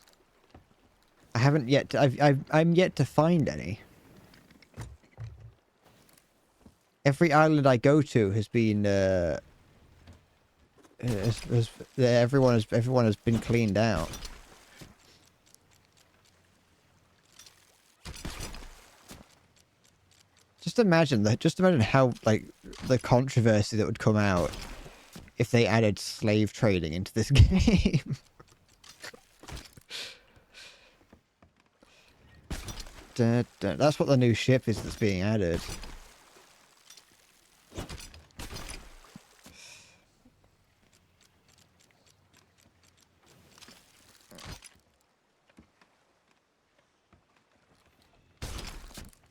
I haven't yet. I'm yet to find any. Every island I go to has been everyone has been cleaned out. Just imagine that. Just imagine how, like, the controversy that would come out if they added slave trading into this game. That's what the new ship is that's being added.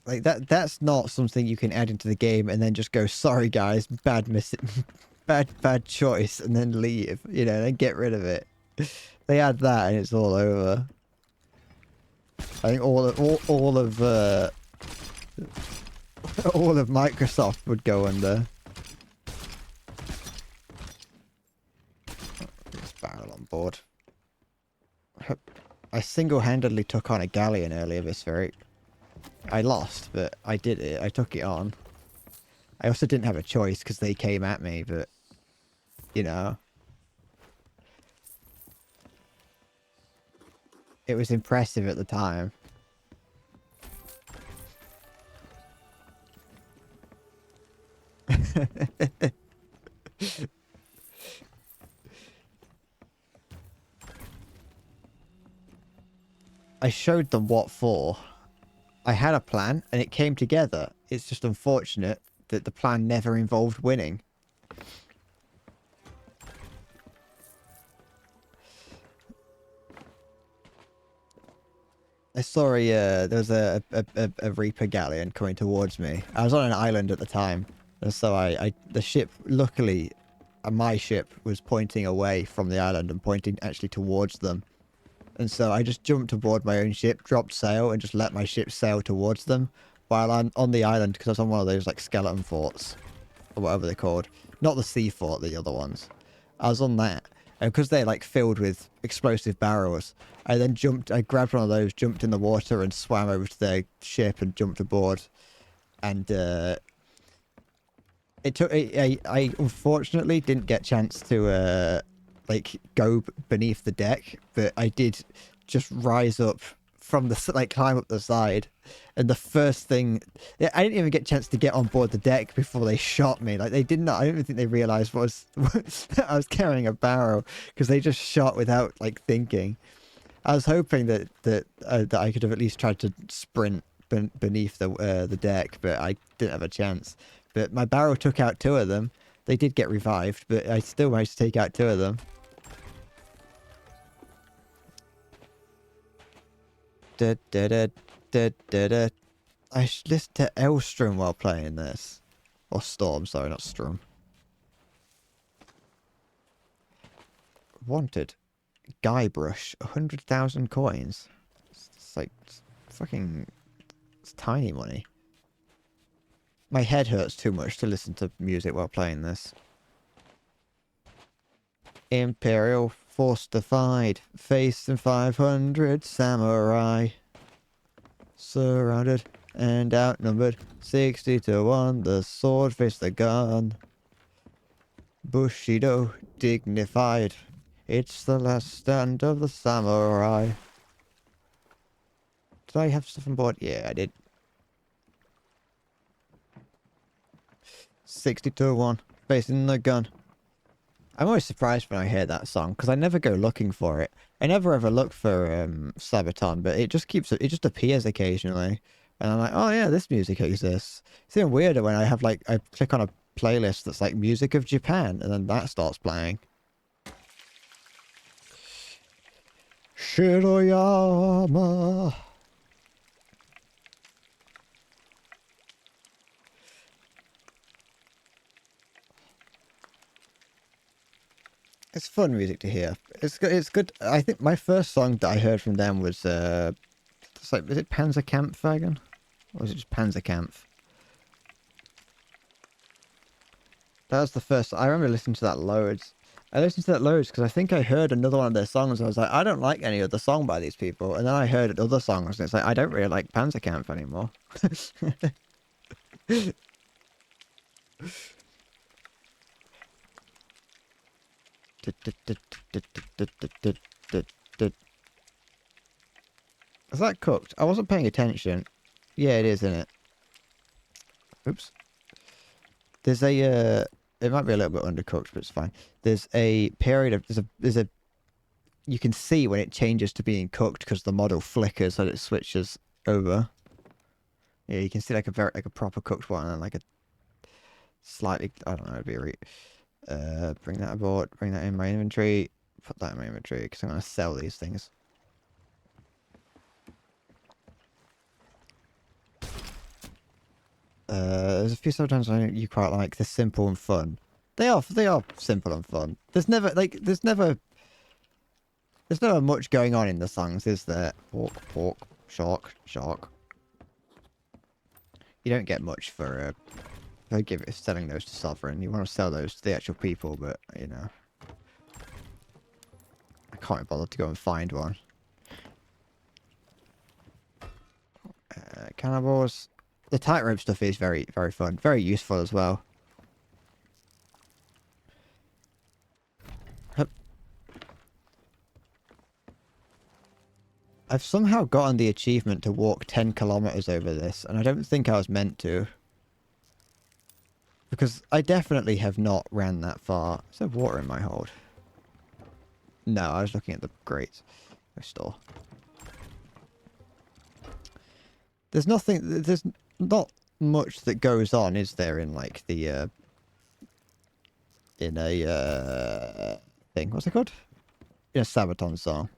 Like, that's not something you can add into the game and then just go, sorry guys, bad choice, and then leave, you know, then get rid of it. They add that and it's all over. I think all of Microsoft would go under. This barrel on board. I single-handedly took on a galleon earlier this very... I lost, but I did it. I took it on. I also didn't have a choice because they came at me, but, you know. It was impressive at the time. I showed them what for. I had a plan, and it came together. It's just unfortunate that the plan never involved winning. I saw there was a Reaper galleon coming towards me. I was on an island at the time, and so the ship, luckily, my ship was pointing away from the island and pointing actually towards them. And so I just jumped aboard my own ship, dropped sail, and just let my ship sail towards them while I'm on the island, because I was on one of those, like, skeleton forts, or whatever they're called. Not the sea fort, the other ones. I was on that. And because they're, like, filled with explosive barrels, I then I grabbed one of those, jumped in the water, and swam over to their ship and jumped aboard. And, I unfortunately didn't get a chance to, like, go beneath the deck, but I did just rise up from the, like, climb up the side, and the first thing, I didn't even get a chance to get on board the deck before they shot me. Like, they didn't, I don't even think they realized I was carrying a barrel, because they just shot without, like, thinking. I was hoping that I could have at least tried to sprint beneath the deck, but I didn't have a chance. But my barrel took out 2 of them. They did get revived, but I still managed to take out 2 of them. I should listen to Elstrom while playing this. Or Storm, sorry, not Strum. Wanted. Guybrush, 100,000 coins. It's like, fucking, it's tiny money. My head hurts too much to listen to music while playing this. Imperial force defied, facing 500 samurai. Surrounded and outnumbered, 60 to 1, the sword faced the gun. Bushido, dignified, it's the last stand of the samurai. Did I have stuff on board? Yeah, I did. 60 to 1, facing the gun. I'm always surprised when I hear that song, because I never go looking for it. I never ever look for Sabaton, but it just appears occasionally. And I'm like, oh yeah, this music exists. It's even weirder when I click on a playlist that's like music of Japan, and then that starts playing. Shiroyama. It's fun music to hear. It's good. It's good. I think my first song that I heard from them was it's like, is it Panzerkampfwagen? Or was it just Panzerkampf? That was the first. I remember listening to that loads. I listened to that loads because I think I heard another one of their songs. And I was like, I don't like any other song by these people. And then I heard other songs, and it's like, I don't really like Panzerkampf anymore. Is that cooked? I wasn't paying attention. Yeah, it is, isn't it? Oops. There's a it might be a little bit undercooked, but it's fine. There's a period of there's a you can see when it changes to being cooked because the model flickers and it switches over. Yeah, you can see like a proper cooked one and like a slightly, I don't know, it'd be bring that aboard, bring that in my inventory, put that in my inventory because I'm gonna sell these things. There's a few sometimes I know you quite like. They're simple and fun. They are simple and fun. There's never much going on in the songs, is there? Pork, shark. You don't get much for selling those to Sovereign. You want to sell those to the actual people, but you know, I can't be bothered to go and find one. Cannibals. The tightrope stuff is very, very fun. Very useful as well. I've somehow gotten the achievement to walk 10 kilometers over this, and I don't think I was meant to. Because I definitely have not ran that far. Is there water in my hold? No, I was looking at the grates. Store. There's not much that goes on, is there, in like the in a thing. What's it called? In a Sabaton song.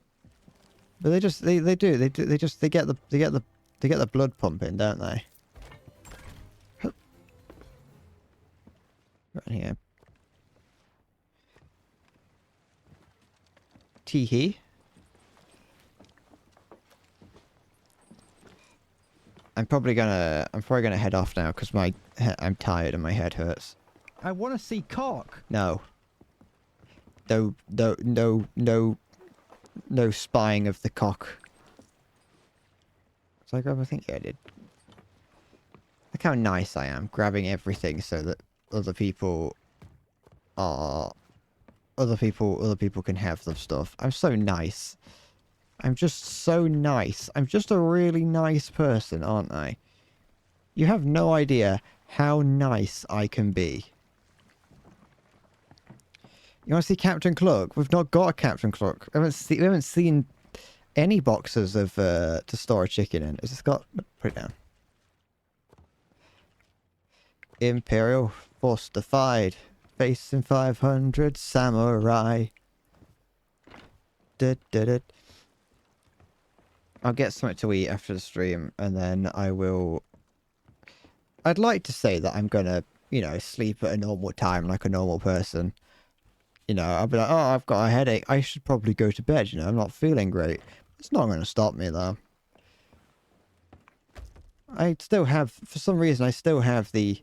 But they get the blood pumping, don't they? Right here. Tee-hee. I'm probably gonna head off now because I'm tired and my head hurts. I want to see cock. No. No spying of the cock. Did I grab everything? Yeah, I did. Look how nice I am, grabbing everything so that other people can have the stuff. I'm so nice. I'm just so nice. I'm just a really nice person, aren't I? You have no idea how nice I can be. You want to see Captain Cluck? We've not got a Captain Cluck. We haven't seen any boxes of to store a chicken in. Has this got? Put it down. Imperial force defied. Facing 500 samurai. I'll get something to eat after the stream, and then I will... I'd like to say that I'm gonna, you know, sleep at a normal time like a normal person. You know, I'll be like, oh, I've got a headache. I should probably go to bed, you know, I'm not feeling great. It's not going to stop me, though. I still have, for some reason, I still have the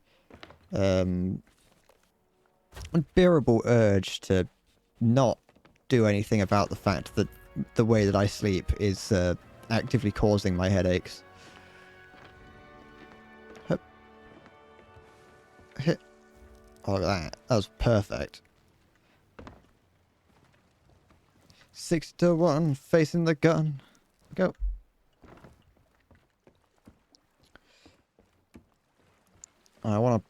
unbearable urge to not do anything about the fact that the way that I sleep is actively causing my headaches. Hup. Hit. Oh, look at that. That was perfect. 6-1, facing the gun. Go. I want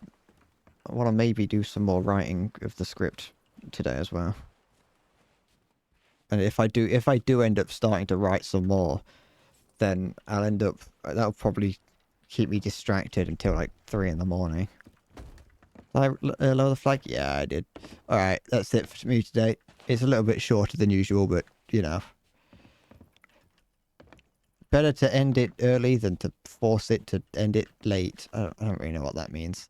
to maybe do some more writing of the script today as well. And if I do end up starting to write some more, then that'll probably keep me distracted until like 3 in the morning. Did I lower the flag? Yeah, I did. Alright, that's it for me today. It's a little bit shorter than usual, but, you know. Better to end it early than to force it to end it late. I don't really know what that means.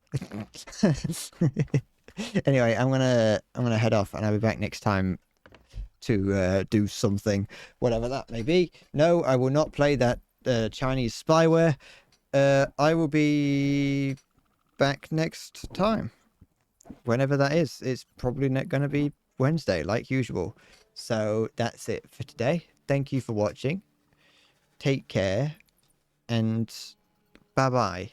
Anyway, I'm gonna head off, and I'll be back next time to do something, whatever that may be. No, I will not play that Chinese spyware. I will be back next time, whenever that is. It's probably not going to be Wednesday, like usual. So that's it for today. Thank you for watching. Take care, and bye-bye.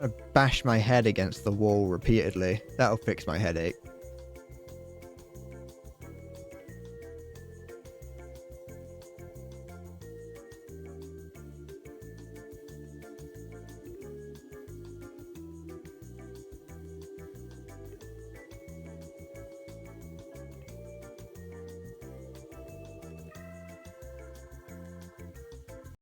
I bash my head against the wall repeatedly. That'll fix my headache.